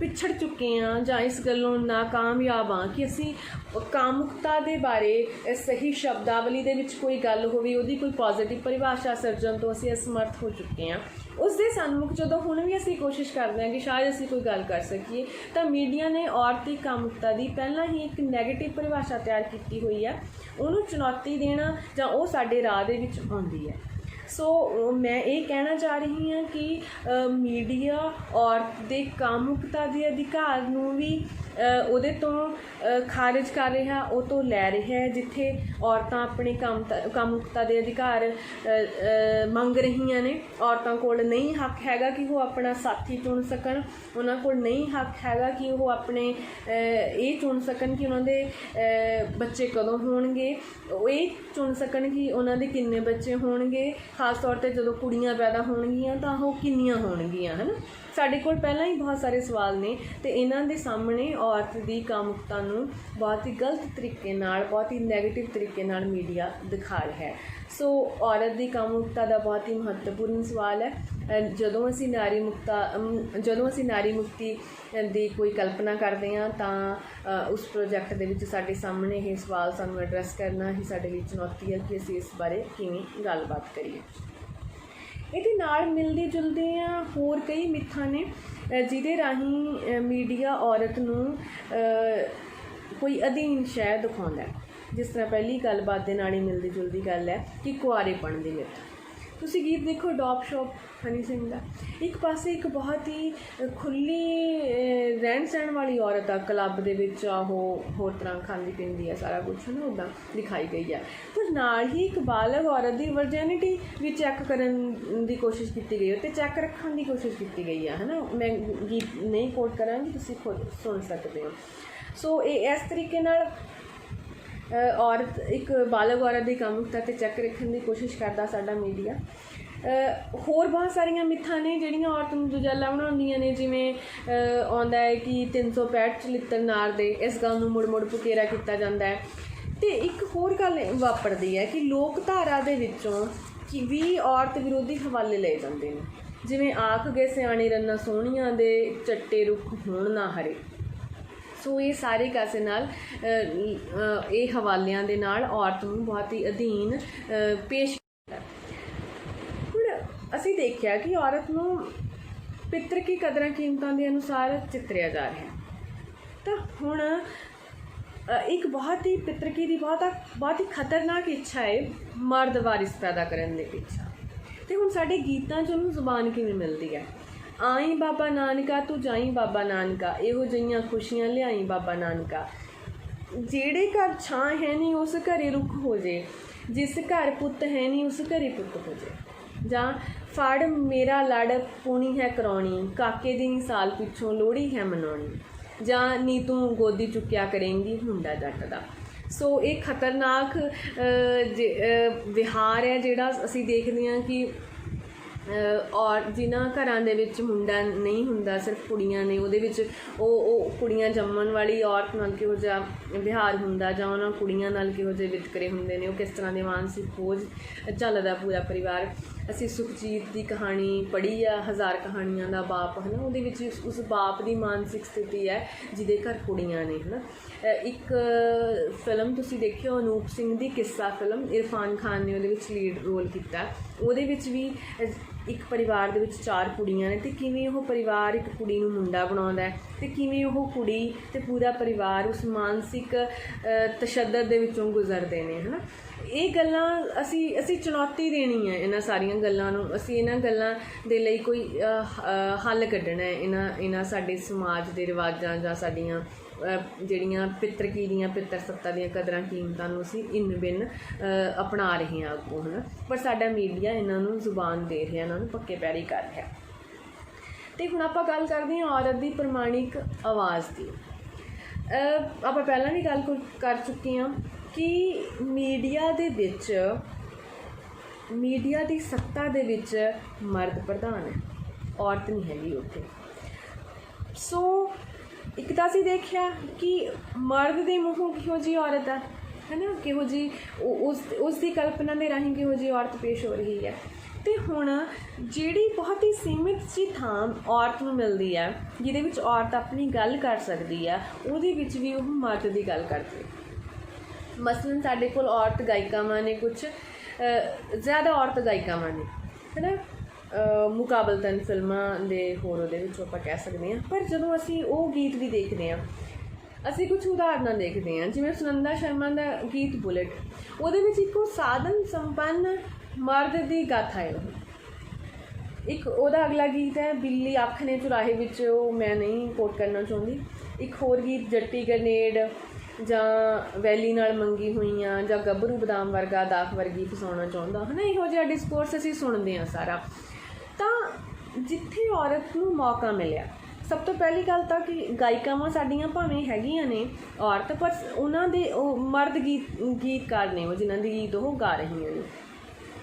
ਪਿਛੜ ਚੁੱਕੇ ਹਾਂ ਜਾਂ ਇਸ ਗੱਲੋਂ ਨਾਕਾਮਯਾਬ ਹਾਂ ਕਿ ਅਸੀਂ ਕਾਮੁਕਤਾ ਦੇ ਬਾਰੇ ਸਹੀ ਸ਼ਬਦਾਵਲੀ ਦੇ ਵਿੱਚ ਕੋਈ ਗੱਲ ਹੋਵੇ, ਉਹਦੀ ਕੋਈ ਪੋਜ਼ੀਟਿਵ ਪਰਿਭਾਸ਼ਾ ਸਿਰਜਣ ਤੋਂ ਅਸੀਂ ਅਸਮਰਥ ਹੋ ਚੁੱਕੇ ਹਾਂ। ਉਸ ਦੇ ਸਨਮੁਖ ਜਦੋਂ ਹੁਣ ਵੀ ਅਸੀਂ ਕੋਸ਼ਿਸ਼ ਕਰਦੇ ਹਾਂ ਕਿ ਸ਼ਾਇਦ ਅਸੀਂ ਕੋਈ ਗੱਲ ਕਰ ਸਕੀਏ, ਤਾਂ ਮੀਡੀਆ ਨੇ ਔਰਤ ਦੀ ਕਾਮੁਕਤਾ ਦੀ ਪਹਿਲਾਂ ਹੀ ਇੱਕ ਨੈਗੇਟਿਵ ਪਰਿਭਾਸ਼ਾ ਤਿਆਰ ਕੀਤੀ ਹੋਈ ਹੈ। ਉਹਨੂੰ ਚੁਣੌਤੀ ਦੇਣਾ ਜਾਂ ਉਹ ਸਾਡੇ ਰਾਹ ਦੇ ਵਿੱਚ ਆਉਂਦੀ ਹੈ। ਸੋ ਮੈਂ ਇਹ ਕਹਿਣਾ ਚਾਹ ਰਹੀ ਹਾਂ ਕਿ ਮੀਡੀਆ ਔਰਤ ਦੇ ਕਾਮੁਕਤਾ ਦੇ ਅਧਿਕਾਰ ਨੂੰ ਵੀ ਉਹਦੇ ਤੋਂ ਖਾਰਿਜ ਕਰ ਰਿਹਾ, ਉਹ ਤੋਂ ਲੈ ਰਿਹਾ। ਜਿੱਥੇ ਔਰਤਾਂ ਆਪਣੇ ਕਾਮੁਕਤਾ ਦੇ ਅਧਿਕਾਰ ਮੰਗ ਰਹੀਆਂ ਨੇ, ਔਰਤਾਂ ਕੋਲ ਨਹੀਂ ਹੱਕ ਹੈਗਾ ਕਿ ਉਹ ਆਪਣਾ ਸਾਥੀ ਚੁਣ ਸਕਣ, ਉਹਨਾਂ ਕੋਲ ਨਹੀਂ ਹੱਕ ਹੈਗਾ ਕਿ ਉਹ ਆਪਣੇ ਇਹ ਚੁਣ ਸਕਣ ਕਿ ਉਹਨਾਂ ਦੇ ਬੱਚੇ ਕਦੋਂ ਹੋਣਗੇ, ਉਹ ਇਹ ਚੁਣ ਸਕਣ ਕਿ ਉਹਨਾਂ ਦੇ ਕਿੰਨੇ ਬੱਚੇ ਹੋਣਗੇ, ਖਾਸ ਤੌਰ 'ਤੇ ਜਦੋਂ ਕੁੜੀਆਂ ਪੈਦਾ ਹੋਣਗੀਆਂ ਤਾਂ ਉਹ ਕਿੰਨੀਆਂ ਹੋਣਗੀਆਂ, ਹੈ ਨਾ। ਸਾਡੇ ਕੋਲ ਪਹਿਲਾਂ ਹੀ ਬਹੁਤ ਸਾਰੇ ਸਵਾਲ ਨੇ ਅਤੇ ਇਹਨਾਂ ਦੇ ਸਾਹਮਣੇ ਔਰਤ ਦੀ ਕਾਮੁਕਤਾ ਨੂੰ ਬਹੁਤ ਹੀ ਗਲਤ ਤਰੀਕੇ ਨਾਲ, ਬਹੁਤ ਹੀ ਨੈਗੇਟਿਵ ਤਰੀਕੇ ਨਾਲ ਮੀਡੀਆ ਦਿਖਾ ਰਿਹਾ ਹੈ। ਸੋ ਔਰਤ ਦੀ ਕਾਮੁਕਤਾ ਦਾ ਬਹੁਤ ਹੀ ਮਹੱਤਵਪੂਰਨ ਸਵਾਲ ਹੈ। ਜਦੋਂ ਅਸੀਂ ਨਾਰੀ ਮੁਕਤੀ ਦੀ ਕੋਈ ਕਲਪਨਾ ਕਰਦੇ ਹਾਂ ਤਾਂ ਉਸ ਪ੍ਰੋਜੈਕਟ ਦੇ ਵਿੱਚ ਸਾਡੇ ਸਾਹਮਣੇ ਇਹ ਸਵਾਲ ਸਾਨੂੰ ਐਡਰੈਸ ਕਰਨਾ ਹੀ ਸਾਡੇ ਲਈ ਚੁਣੌਤੀ ਹੈ ਕਿ ਅਸੀਂ ਇਸ ਬਾਰੇ ਕਿਵੇਂ ਗੱਲਬਾਤ ਕਰੀਏ। ਇਹਦੇ ਨਾਲ ਮਿਲਦੇ ਜੁਲਦੀਆਂ ਹੋਰ ਕਈ ਮਿੱਥਾਂ ਨੇ ਜਿਹਦੇ ਰਾਹੀਂ ਮੀਡੀਆ ਔਰਤ ਨੂੰ ਕੋਈ ਅਧੀਨ ਸ਼ੈ ਦਿਖਾਉਂਦਾ। ਜਿਸ ਤਰ੍ਹਾਂ ਪਹਿਲੀ ਗੱਲਬਾਤ ਦੇ ਨਾਲ ਹੀ ਮਿਲਦੀ ਜੁਲਦੀ ਗੱਲ ਹੈ ਕਿ ਕੁਆਰੇਪਣ ਦੀ ਮਿੱਥ। ਤੁਸੀਂ ਗੀਤ ਦੇਖੋ ਡੌਪ ਸ਼ੌਪ ਹਨੀ ਸਿੰਘ ਦਾ, ਇੱਕ ਪਾਸੇ ਇੱਕ ਬਹੁਤ ਹੀ ਖੁੱਲ੍ਹੀ ਰਹਿਣ ਸਹਿਣ ਵਾਲੀ ਔਰਤ ਆ, ਕਲੱਬ ਦੇ ਵਿੱਚ ਉਹ ਹੋਰ ਤਰ੍ਹਾਂ ਖਾਂਦੀ ਪੀਂਦੀ ਹੈ, ਸਾਰਾ ਕੁਛ ਹੈ ਨਾ ਉੱਦਾਂ ਦਿਖਾਈ ਗਈ ਹੈ। ਪਰ ਨਾਲ ਹੀ ਇੱਕ ਬਾਲਗ ਔਰਤ ਦੀ ਵਰਜੈਨਿਟੀ ਵੀ ਚੈੱਕ ਕਰਨ ਦੀ ਕੋਸ਼ਿਸ਼ ਕੀਤੀ ਗਈ ਹੈ ਅਤੇ ਚੈੱਕ ਰੱਖਣ ਦੀ ਕੋਸ਼ਿਸ਼ ਕੀਤੀ ਗਈ ਹੈ ਨਾ। ਮੈਂ ਗੀਤ ਨਹੀਂ ਕੋਟ ਕਰਾਂਗੀ, ਤੁਸੀਂ ਖੁਦ ਸੁਣ ਸਕਦੇ ਹੋ। ਸੋ ਇਹ ਇਸ ਤਰੀਕੇ ਨਾਲ ਔਰਤ ਇੱਕ ਬਾਲਗ ਔਰਤ ਦੀ ਕਾਮੁਕਤਾ 'ਤੇ ਚੈੱਕ ਰੱਖਣ ਦੀ ਕੋਸ਼ਿਸ਼ ਕਰਦਾ ਸਾਡਾ ਮੀਡੀਆ। ਹੋਰ ਬਹੁਤ ਸਾਰੀਆਂ ਮਿੱਥਾਂ ਨੇ ਜਿਹੜੀਆਂ ਔਰਤ ਨੂੰ ਦੁਜੱਲਾ ਬਣਾਉਂਦੀਆਂ ਨੇ, ਜਿਵੇਂ ਆਉਂਦਾ ਹੈ ਕਿ 365 ਚਲਿੱਤਰ ਨਾਰ ਦੇ, ਇਸ ਗੱਲ ਨੂੰ ਮੁੜ ਮੁੜ ਪੁਕੇਰਾ ਕੀਤਾ ਜਾਂਦਾ ਹੈ। ਅਤੇ ਇੱਕ ਹੋਰ ਗੱਲ ਵਾਪਰਦੀ ਹੈ ਕਿ ਲੋਕ ਧਾਰਾ ਦੇ ਵਿੱਚੋਂ ਕਿ ਵੀ ਔਰਤ ਵਿਰੋਧੀ ਹਵਾਲੇ ਲਏ ਜਾਂਦੇ ਨੇ, ਜਿਵੇਂ ਆਖ ਗਏ ਸਿਆਣੇ ਰੰਨਾਂ ਸੋਹਣੀਆਂ ਦੇ, ਚੱਟੇ ਰੁੱਖ ਹੋਣ ਨਾ ਹਰੇ। ਸੋ ਇਹ ਸਾਰੇ ਕਾਸੇ ਨਾਲ ਇਹ ਹਵਾਲਿਆਂ ਦੇ ਨਾਲ ਔਰਤ ਨੂੰ ਬਹੁਤ ਹੀ ਅਧੀਨ ਪੇਸ਼ ਕੀਤਾ। ਹੁਣ ਅਸੀਂ ਦੇਖਿਆ ਕਿ ਔਰਤ ਨੂੰ ਪਿਤਰਕੀ ਕਦਰਾਂ ਕੀਮਤਾਂ ਦੇ ਅਨੁਸਾਰ ਚਿਤਰਿਆ ਜਾ ਰਿਹਾ। ਤਾਂ ਹੁਣ ਇੱਕ ਬਹੁਤ ਹੀ ਪਿਤਰਕੀ ਦੀ ਬਹੁਤ ਹੀ ਖਤਰਨਾਕ ਇੱਛਾ ਹੈ ਮਰਦ ਵਾਰਿਸ ਪੈਦਾ ਕਰਨ ਦੀ ਇੱਛਾ। ਅਤੇ ਹੁਣ ਸਾਡੇ ਗੀਤਾਂ 'ਚ ਉਹਨੂੰ ਜ਼ੁਬਾਨ ਕਿਵੇਂ ਮਿਲਦੀ ਹੈ? ਆਈ ਬਾਬਾ ਨਾਨਕਾ ਤੂੰ ਜਾਈ ਬਾਬਾ ਨਾਨਕਾ, ਇਹੋ ਜਿਹੀਆਂ ਖੁਸ਼ੀਆਂ ਲਿਆਈ ਬਾਬਾ ਨਾਨਕਾ। ਜਿਹੜੇ ਘਰ ਛਾਂ ਹੈ ਨਹੀਂ ਉਸ ਘਰੇ ਰੁੱਖ ਹੋ ਜੇ, ਜਿਸ ਘਰ ਪੁੱਤ ਹੈ ਨਹੀਂ ਉਸ ਘਰੇ ਪੁੱਤ ਹੋ ਜੇ। ਜਾਂ ਫੜ ਮੇਰਾ ਲੜ ਪੂਣੀ ਹੈ ਕਰਾਉਣੀ, ਕਾਕੇ ਦੀ ਨੀ ਸਾਲ ਪਿੱਛੋਂ ਲੋਹੜੀ ਹੈ ਮਨਾਉਣੀ। ਜਾਂ ਨੀ ਤੂੰ ਗੋਦੀ ਚੁੱਕਿਆ ਕਰੇਂਗੀ ਮੁੰਡਾ ਜੱਟ ਦਾ। ਸੋ ਇਹ ਖਤਰਨਾਕ ਵਿਹਾਰ ਹੈ ਜਿਹੜਾ ਅਸੀਂ ਦੇਖਦੇ ਹਾਂ ਕਿ ਔਰ ਜਿਨ੍ਹਾਂ ਘਰਾਂ ਦੇ ਵਿੱਚ ਮੁੰਡਾ ਨਹੀਂ ਹੁੰਦਾ, ਸਿਰਫ ਕੁੜੀਆਂ ਨੇ, ਉਹਦੇ ਵਿੱਚ ਉਹ ਕੁੜੀਆਂ ਜੰਮਣ ਵਾਲੀ ਔਰਤ ਨਾਲ ਕਿਹੋ ਜਿਹਾ ਵਿਹਾਰ ਹੁੰਦਾ, ਜਾਂ ਉਹਨਾਂ ਕੁੜੀਆਂ ਨਾਲ ਕਿਹੋ ਜਿਹੇ ਵਿਤਕਰੇ ਹੁੰਦੇ ਨੇ, ਉਹ ਕਿਸ ਤਰ੍ਹਾਂ ਦੇ ਮਾਨਸਿਕ ਬੋਝ ਝੱਲਦਾ ਪੂਰਾ ਪਰਿਵਾਰ। ਅਸੀਂ ਸੁਖਜੀਤ ਦੀ ਕਹਾਣੀ ਪੜ੍ਹੀ ਆ, ਹਜ਼ਾਰ ਕਹਾਣੀਆਂ ਦਾ ਬਾਪ, ਹੈ ਨਾ, ਉਹਦੇ ਵਿੱਚ ਉਸ ਬਾਪ ਦੀ ਮਾਨਸਿਕ ਸਥਿਤੀ ਹੈ ਜਿਹਦੇ ਘਰ ਕੁੜੀਆਂ ਨੇ, ਹੈ ਨਾ। ਇੱਕ ਫਿਲਮ ਤੁਸੀਂ ਦੇਖਿਓ ਅਨੂਪ ਸਿੰਘ ਦੀ ਕਿੱਸਾ ਫਿਲਮ, ਇਰਫਾਨ ਖਾਨ ਨੇ ਉਹਦੇ ਵਿੱਚ ਲੀਡ ਰੋਲ ਕੀਤਾ। ਉਹਦੇ ਵਿੱਚ ਵੀ ਇੱਕ ਪਰਿਵਾਰ ਦੇ ਵਿੱਚ 4 ਕੁੜੀਆਂ ਨੇ ਅਤੇ ਕਿਵੇਂ ਉਹ ਪਰਿਵਾਰ ਇੱਕ ਕੁੜੀ ਨੂੰ ਮੁੰਡਾ ਬਣਾਉਂਦਾ ਹੈ ਅਤੇ ਕਿਵੇਂ ਉਹ ਕੁੜੀ ਅਤੇ ਪੂਰਾ ਪਰਿਵਾਰ ਉਸ ਮਾਨਸਿਕ ਤਸ਼ੱਦਦ ਦੇ ਵਿੱਚੋਂ ਗੁਜ਼ਰਦੇ ਨੇ, ਹੈ ਨਾ। ਇਹ ਗੱਲਾਂ ਅਸੀਂ ਚੁਣੌਤੀ ਦੇਣੀ ਹੈ ਇਹਨਾਂ ਸਾਰੀਆਂ ਗੱਲਾਂ ਨੂੰ। ਅਸੀਂ ਇਹਨਾਂ ਗੱਲਾਂ ਦੇ ਲਈ ਕੋਈ ਹੱਲ ਕੱਢਣਾ ਹੈ। ਇਹਨਾਂ ਸਾਡੇ ਸਮਾਜ ਦੇ ਰਿਵਾਜ਼ਾਂ ਜਾਂ ਸਾਡੀਆਂ ਜਿਹੜੀਆਂ ਪਿਤਰਕੀ ਦੀਆਂ ਪਿੱਤਰ ਸੱਤਾ ਦੀਆਂ ਕਦਰਾਂ ਕੀਮਤਾਂ ਨੂੰ ਅਸੀਂ ਇੰਨ ਬਿੰਨ ਅਪਣਾ ਰਹੇ ਹਾਂ ਅੱਗੋਂ, ਹੈ ਨਾ। ਪਰ ਸਾਡਾ ਮੀਡੀਆ ਇਹਨਾਂ ਨੂੰ ਜ਼ੁਬਾਨ ਦੇ ਰਿਹਾ, ਇਹਨਾਂ ਨੂੰ ਪੱਕੇ ਪੈਰੀ ਕਰ ਰਿਹਾ। ਅਤੇ ਹੁਣ ਆਪਾਂ ਗੱਲ ਕਰਦੇ ਹਾਂ ਔਰਤ ਦੀ ਪ੍ਰਮਾਣਿਕ ਆਵਾਜ਼ ਦੀ। ਆਪਾਂ ਪਹਿਲਾਂ ਵੀ ਗੱਲ ਕਰ ਚੁੱਕੇ ਹਾਂ ਕਿ ਮੀਡੀਆ ਦੇ ਵਿੱਚ, ਮੀਡੀਆ ਦੀ ਸੱਤਾ ਦੇ ਵਿੱਚ ਮਰਦ ਪ੍ਰਧਾਨ ਹੈ, ਔਰਤ ਨਹੀਂ ਹੈਗੀ ਉੱਥੇ। ਸੋ ਇੱਕ ਤਾਂ ਅਸੀਂ ਦੇਖਿਆ ਕਿ ਮਰਦ ਦੇ ਮੂੰਹੋਂ ਕਿਹੋ ਜਿਹੀ ਔਰਤ ਆ, ਹੈ ਨਾ, ਕਿਹੋ ਜਿਹੀ ਉਸ ਦੀ ਕਲਪਨਾ ਦੇ ਰਾਹੀਂ ਕਿਹੋ ਜਿਹੀ ਔਰਤ ਪੇਸ਼ ਹੋ ਰਹੀ ਹੈ। ਅਤੇ ਹੁਣ ਜਿਹੜੀ ਬਹੁਤ ਹੀ ਸੀਮਿਤ ਜਿਹੀ ਥਾਂ ਔਰਤ ਨੂੰ ਮਿਲਦੀ ਹੈ ਜਿਹਦੇ ਵਿੱਚ ਔਰਤ ਆਪਣੀ ਗੱਲ ਕਰ ਸਕਦੀ ਹੈ, ਉਹਦੇ ਵਿੱਚ ਵੀ ਉਹ ਮਰਦ ਦੀ ਗੱਲ ਕਰਦੀ ਹੈ। ਮਸਲਨ ਸਾਡੇ ਕੋਲ ਔਰਤ ਗਾਇਕਾਵਾਂ ਨੇ, ਕੁਛ ਜ਼ਿਆਦਾ ਔਰਤ ਗਾਇਕਾਵਾਂ ਨੇ, ਹੈ ਨਾ, ਮੁਕਾਬਲਤਨ ਫਿਲਮਾਂ ਦੇ ਹੋਰ ਉਹਦੇ ਵਿੱਚ ਆਪਾਂ ਕਹਿ ਸਕਦੇ ਹਾਂ। ਪਰ ਜਦੋਂ ਅਸੀਂ ਉਹ ਗੀਤ ਵੀ ਦੇਖਦੇ ਹਾਂ, ਅਸੀਂ ਕੁਛ ਉਦਾਹਰਨਾਂ ਦੇਖਦੇ ਹਾਂ, ਜਿਵੇਂ ਸੁਨੰਦਾ ਸ਼ਰਮਾ ਦਾ ਗੀਤ ਬੁਲਟ, ਉਹਦੇ ਵਿੱਚ ਇੱਕੋ ਸਾਧਨ ਸੰਪੰਨ ਮਰਦ ਦੀ ਗਾਥਾ ਹੈ। ਇੱਕ ਉਹਦਾ ਅਗਲਾ ਗੀਤ ਹੈ ਬਿੱਲੀ ਅੱਖ ਨੇ ਚੁਰਾਹੇ ਵਿੱਚ, ਉਹ ਮੈਂ ਨਹੀਂ ਕੋਟ ਕਰਨਾ ਚਾਹੁੰਦੀ। ਇੱਕ ਹੋਰ ਗੀਤ ਜੱਟੀ ਗਰਨੇਡ, ਜਾਂ ਵੈਲੀ ਨਾਲ ਮੰਗੀ ਹੋਈਆਂ, ਜਾਂ ਗੱਭਰੂ ਬਦਾਮ ਵਰਗਾ ਦਾਖ ਵਰਗੀ ਫਸਾਉਣਾ ਚਾਹੁੰਦਾ, ਹੈ ਨਾ। ਇਹੋ ਜਿਹਾ ਡਿਸਕੋਰਸ ਅਸੀਂ ਸੁਣਦੇ ਹਾਂ ਸਾਰਾ। ਤਾਂ ਜਿੱਥੇ ਔਰਤ ਨੂੰ ਮੌਕਾ ਮਿਲਿਆ, ਸਭ ਤੋਂ ਪਹਿਲੀ ਗੱਲ ਤਾਂ ਕਿ ਗਾਇਕਾਵਾਂ ਸਾਡੀਆਂ ਭਾਵੇਂ ਹੈਗੀਆਂ ਨੇ ਔਰਤ, ਪਰ ਉਹਨਾਂ ਦੇ ਉਹ ਮਰਦ ਗੀਤਕਾਰ ਨੇ, ਉਹ ਜਿਨ੍ਹਾਂ ਦੇ ਗੀਤ ਉਹ ਗਾ ਰਹੀਆਂ ਨੇ,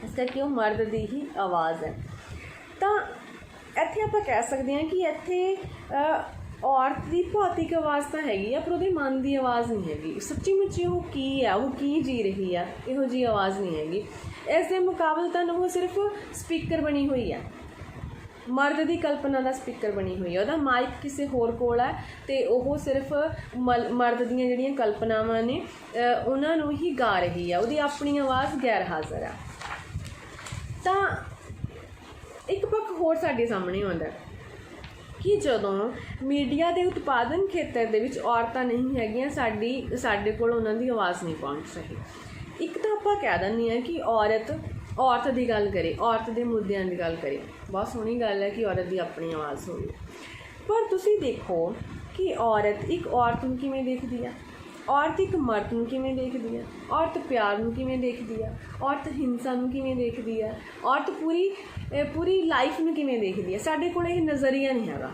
ਇਸ ਕਰਕੇ ਉਹ ਮਰਦ ਦੀ ਹੀ ਆਵਾਜ਼ ਹੈ। ਤਾਂ ਇੱਥੇ ਆਪਾਂ ਕਹਿ ਸਕਦੇ ਹਾਂ ਕਿ ਇੱਥੇ ਔਰਤ ਦੀ ਭੌਤਿਕ ਆਵਾਜ਼ ਤਾਂ ਹੈਗੀ ਆ, ਪਰ ਉਹਦੇ ਮਨ ਦੀ ਆਵਾਜ਼ ਨਹੀਂ ਹੈਗੀ। ਸੱਚੀ ਮੁੱਚੀ ਉਹ ਕੀ ਆ, ਉਹ ਕੀ ਜੀ ਰਹੀ ਆ, ਇਹੋ ਜਿਹੀ ਆਵਾਜ਼ ਨਹੀਂ ਹੈਗੀ। ਇਸ ਦੇ ਮੁਕਾਬਲਤਨ ਉਹ ਸਿਰਫ ਸਪੀਕਰ ਬਣੀ ਹੋਈ ਹੈ, ਮਰਦ ਦੀ ਕਲਪਨਾ ਦਾ ਸਪੀਕਰ ਬਣੀ ਹੋਈ ਹੈ। ਉਹਦਾ ਮਾਈਕ ਕਿਸੇ ਹੋਰ ਕੋਲ ਹੈ ਅਤੇ ਉਹ ਸਿਰਫ ਮਰਦ ਦੀਆਂ ਜਿਹੜੀਆਂ ਕਲਪਨਾਵਾਂ ਨੇ ਉਹਨਾਂ ਨੂੰ ਹੀ ਗਾ ਰਹੀ ਆ, ਉਹਦੀ ਆਪਣੀ ਆਵਾਜ਼ ਗੈਰ ਹਾਜ਼ਰ ਆ। ਤਾਂ ਇੱਕ ਪੱਖ ਹੋਰ ਸਾਡੇ ਸਾਹਮਣੇ ਆਉਂਦਾ ਕਿ ਜਦੋਂ ਮੀਡੀਆ ਦੇ ਉਤਪਾਦਨ ਖੇਤਰ ਦੇ ਵਿੱਚ ਔਰਤਾਂ ਨਹੀਂ ਹੈਗੀਆਂ, ਸਾਡੇ ਕੋਲ ਉਹਨਾਂ ਦੀ ਆਵਾਜ਼ ਨਹੀਂ ਪਹੁੰਚ ਰਹੀ। ਇੱਕ ਤਾਂ ਆਪਾਂ ਕਹਿ ਦਿੰਦੇ ਹਾਂ ਕਿ ਔਰਤ ਦੀ ਗੱਲ ਕਰੇ, ਔਰਤ ਦੇ ਮੁੱਦਿਆਂ ਦੀ ਗੱਲ ਕਰੇ, ਬਹੁਤ ਸੋਹਣੀ ਗੱਲ ਹੈ ਕਿ ਔਰਤ ਦੀ ਆਪਣੀ ਆਵਾਜ਼ ਹੋਵੇ। ਪਰ ਤੁਸੀਂ ਦੇਖੋ ਕਿ ਇੱਕ ਔਰਤ ਨੂੰ ਕਿਵੇਂ ਦੇਖਦੀ ਆ, ਔਰਤ ਇੱਕ ਮਰਦ ਨੂੰ ਕਿਵੇਂ ਦੇਖਦੀ ਆ, ਔਰਤ ਪਿਆਰ ਨੂੰ ਕਿਵੇਂ ਦੇਖਦੀ ਆ, ਔਰਤ ਹਿੰਸਾ ਨੂੰ ਕਿਵੇਂ ਦੇਖਦੀ ਆ, ਔਰਤ ਪੂਰੀ ਲਾਈਫ ਨੂੰ ਕਿਵੇਂ ਦੇਖਦੀ ਆ। ਸਾਡੇ ਕੋਲ ਇਹ ਨਜ਼ਰੀਆ ਨਹੀਂ ਹੈਗਾ,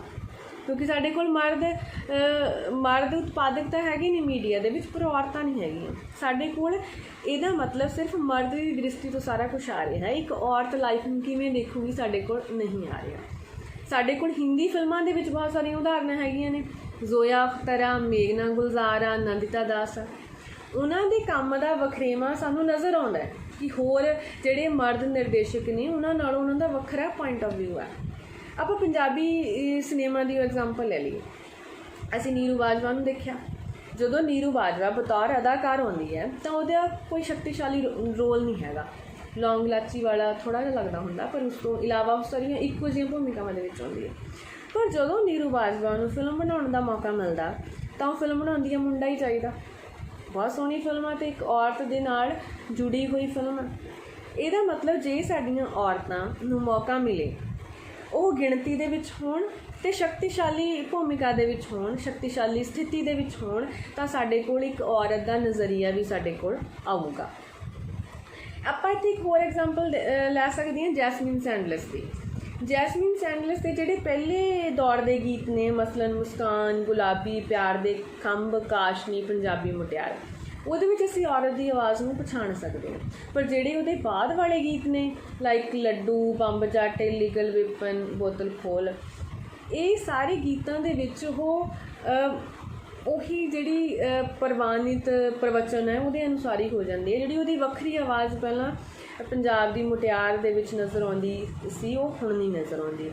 ਕਿਉਂਕਿ ਸਾਡੇ ਕੋਲ ਮਰਦ ਉਤਪਾਦਕ ਤਾਂ ਹੈਗੇ ਨੇ ਮੀਡੀਆ ਦੇ ਵਿੱਚ, ਪਰ ਔਰਤਾਂ ਨਹੀਂ ਹੈਗੀਆਂ। ਸਾਡੇ ਕੋਲ ਇਹਦਾ ਮਤਲਬ ਸਿਰਫ ਮਰਦ ਦੀ ਦ੍ਰਿਸ਼ਟੀ ਤੋਂ ਸਾਰਾ ਕੁਛ ਆ ਰਿਹਾ ਹੈ। ਇੱਕ ਔਰਤ ਲਾਈਫ ਨੂੰ ਕਿਵੇਂ ਦੇਖੂਗੀ ਸਾਡੇ ਕੋਲ ਨਹੀਂ ਆ ਰਿਹਾ। ਸਾਡੇ ਕੋਲ ਹਿੰਦੀ ਫਿਲਮਾਂ ਦੇ ਵਿੱਚ ਬਹੁਤ ਸਾਰੀਆਂ ਉਦਾਹਰਨਾਂ ਹੈਗੀਆਂ ਨੇ, ਜ਼ੋਇਆ ਅਖਤਰ ਆ, ਮੇਘਨਾ ਗੁਲਜ਼ਾਰ ਆ, ਨੰਦਿਤਾ ਦਾਸ ਆ। ਉਹਨਾਂ ਦੇ ਕੰਮ ਦਾ ਵਖਰੇਵਾਂ ਸਾਨੂੰ ਨਜ਼ਰ ਆਉਂਦਾ ਕਿ ਹੋਰ ਜਿਹੜੇ ਮਰਦ ਨਿਰਦੇਸ਼ਕ ਨੇ ਉਹਨਾਂ ਨਾਲੋਂ ਉਹਨਾਂ ਦਾ ਵੱਖਰਾ ਪੁਆਇੰਟ ਆਫ ਵਿਊ ਹੈ। ਆਪਾਂ ਪੰਜਾਬੀ ਸਿਨੇਮਾ ਦੀ ਐਗਜ਼ਾਮਪਲ ਲੈ ਲਈਏ। ਅਸੀਂ ਨੀਰੂ ਬਾਜਵਾ ਨੂੰ ਦੇਖਿਆ। ਜਦੋਂ ਨੀਰੂ ਬਾਜਵਾ ਬਤੌਰ ਅਦਾਕਾਰ ਆਉਂਦੀ ਹੈ ਤਾਂ ਉਹਦਾ ਕੋਈ ਸ਼ਕਤੀਸ਼ਾਲੀ ਰੋਲ ਨਹੀਂ ਹੈਗਾ, ਲੌਂਗ ਲਾਚੀ ਵਾਲਾ ਥੋੜ੍ਹਾ ਜਿਹਾ ਲੱਗਦਾ ਹੁੰਦਾ, ਪਰ ਉਸ ਤੋਂ ਇਲਾਵਾ ਉਹ ਸਾਰੀਆਂ ਇੱਕੋ ਜਿਹੀਆਂ ਭੂਮਿਕਾਵਾਂ ਦੇ ਵਿੱਚ ਆਉਂਦੀ ਹੈ। ਪਰ ਜਦੋਂ ਨੀਰੂ ਬਾਜਵਾ ਨੂੰ ਫਿਲਮ ਬਣਾਉਣ ਦਾ ਮੌਕਾ ਮਿਲਦਾ ਤਾਂ ਉਹ ਫਿਲਮ ਬਣਾਉਂਦੀ ਹੈ ਮੁੰਡਾ ਹੀ ਚਾਹੀਦਾ। ਬਹੁਤ ਸੋਹਣੀ ਫਿਲਮ ਆ ਅਤੇ ਇੱਕ ਔਰਤ ਦੇ ਨਾਲ ਜੁੜੀ ਹੋਈ ਫਿਲਮ ਆ। ਇਹਦਾ ਮਤਲਬ ਜੇ ਸਾਡੀਆਂ ਔਰਤਾਂ ਨੂੰ ਮੌਕਾ ਮਿਲੇ, ਉਹ ਗਿਣਤੀ ਦੇ ਵਿੱਚ ਹੋਣ ਅਤੇ ਸ਼ਕਤੀਸ਼ਾਲੀ ਭੂਮਿਕਾ ਦੇ ਵਿੱਚ ਹੋਣ, ਸ਼ਕਤੀਸ਼ਾਲੀ ਸਥਿਤੀ ਦੇ ਵਿੱਚ ਹੋਣ, ਤਾਂ ਸਾਡੇ ਕੋਲ ਇੱਕ ਔਰਤ ਦਾ ਨਜ਼ਰੀਆ ਵੀ ਸਾਡੇ ਕੋਲ ਆਊਗਾ। ਆਪਾਂ ਇੱਥੇ ਇੱਕ ਹੋਰ ਐਗਜ਼ਾਮਪਲ ਲੈ ਸਕਦੇ ਹਾਂ ਜੈਸਮੀਨ ਸੈਂਡਲਸ ਦੀ। ਜੈਸਮੀਨ ਸੈਂਡਲਸ ਦੇ ਜਿਹੜੇ ਪਹਿਲੇ ਦੌਰ ਦੇ ਗੀਤ ਨੇ, ਮਸਲਨ ਮੁਸਕਾਨ, ਗੁਲਾਬੀ, ਪਿਆਰ ਦੇ ਖੰਭ, ਕਾਸ਼ਨੀ, ਪੰਜਾਬੀ ਮੁਟਿਆਰ, ਉਹਦੇ ਵਿੱਚ ਅਸੀਂ ਔਰਤ ਦੀ ਆਵਾਜ਼ ਨੂੰ ਪਛਾਣ ਸਕਦੇ ਹਾਂ। ਪਰ ਜਿਹੜੇ ਉਹਦੇ ਬਾਅਦ ਵਾਲੇ ਗੀਤ ਨੇ ਲਾਈਕ ਲੱਡੂ, ਬੰਬ ਜੱਟ, ਲੀਗਲ ਵਿਪਨ, ਬੋਤਲ ਖੋਲ, ਇਹ ਸਾਰੇ ਗੀਤਾਂ ਦੇ ਵਿੱਚ ਉਹੀ ਜਿਹੜੀ ਪ੍ਰਵਾਨਿਤ ਪ੍ਰਵਚਨ ਹੈ ਉਹਦੇ ਅਨੁਸਾਰ ਹੀ ਹੋ ਜਾਂਦੀ ਹੈ। ਜਿਹੜੀ ਉਹਦੀ ਵੱਖਰੀ ਆਵਾਜ਼ ਪਹਿਲਾਂ ਪੰਜਾਬ ਦੀ ਮੁਟਿਆਰ ਦੇ ਵਿੱਚ ਨਜ਼ਰ ਆਉਂਦੀ ਸੀ, ਉਹ ਹੁਣ ਨਹੀਂ ਨਜ਼ਰ ਆਉਂਦੀ।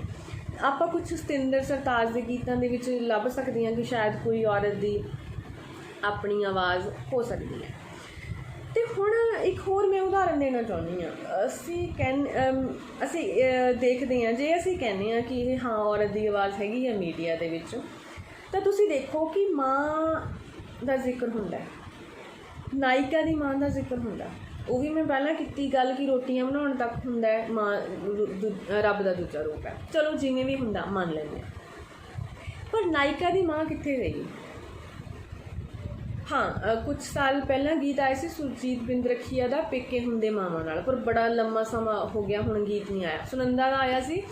ਆਪਾਂ ਕੁਛ ਸਤਿੰਦਰ ਸਰਤਾਜ ਦੇ ਗੀਤਾਂ ਦੇ ਵਿੱਚ ਲੱਭ ਸਕਦੇ ਹਾਂ ਕਿ ਸ਼ਾਇਦ ਕੋਈ ਔਰਤ ਦੀ ਆਪਣੀ ਆਵਾਜ਼ ਹੋ ਸਕਦੀ ਹੈ। ਅਤੇ ਹੁਣ ਇੱਕ ਹੋਰ ਮੈਂ ਉਦਾਹਰਨ ਦੇਣਾ ਚਾਹੁੰਦੀ ਹਾਂ। ਅਸੀਂ ਦੇਖਦੇ ਹਾਂ, ਜੇ ਅਸੀਂ ਕਹਿੰਦੇ ਹਾਂ ਕਿ ਇਹ ਹਾਂ ਔਰਤ ਦੀ ਆਵਾਜ਼ ਹੈਗੀ ਆ ਮੀਡੀਆ ਦੇ ਵਿੱਚ, ਤਾਂ ਤੁਸੀਂ ਦੇਖੋ ਕਿ ਮਾਂ ਦਾ ਜ਼ਿਕਰ ਹੁੰਦਾ, ਨਾਇਕਾ ਦੀ ਮਾਂ ਦਾ ਜ਼ਿਕਰ ਹੁੰਦਾ। ਉਹ ਵੀ ਮੈਂ ਪਹਿਲਾਂ ਕੀਤੀ ਗੱਲ ਕਿ ਰੋਟੀਆਂ ਬਣਾਉਣ ਤੱਕ ਹੁੰਦਾ, ਮਾਂ ਰੱਬ ਦਾ ਦੂਜਾ ਰੂਪ ਹੈ। ਚਲੋ ਜਿਵੇਂ ਵੀ ਹੁੰਦਾ ਮੰਨ ਲੈਂਦੇ ਹਾਂ, ਪਰ ਨਾਇਕਾ ਦੀ ਮਾਂ ਕਿੱਥੇ ਗਈ? ਹਾਂ, ਕੁਛ ਸਾਲ ਪਹਿਲਾਂ ਗੀਤ ਆਏ ਸੀ ਸੁਰਜੀਤ ਬਿੰਦਰਖੀਆ ਦਾ, ਪੇਕੇ ਹੁੰਦੇ ਮਾਵਾਂ ਨਾਲ, ਪਰ ਬੜਾ ਲੰਮਾ ਸਮਾਂ ਹੋ ਗਿਆ ਹੁਣ ਗੀਤ ਨਹੀਂ ਆਇਆ। ਸੁਨੰਦਾ ਦਾ ਆਇਆ ਸੀ,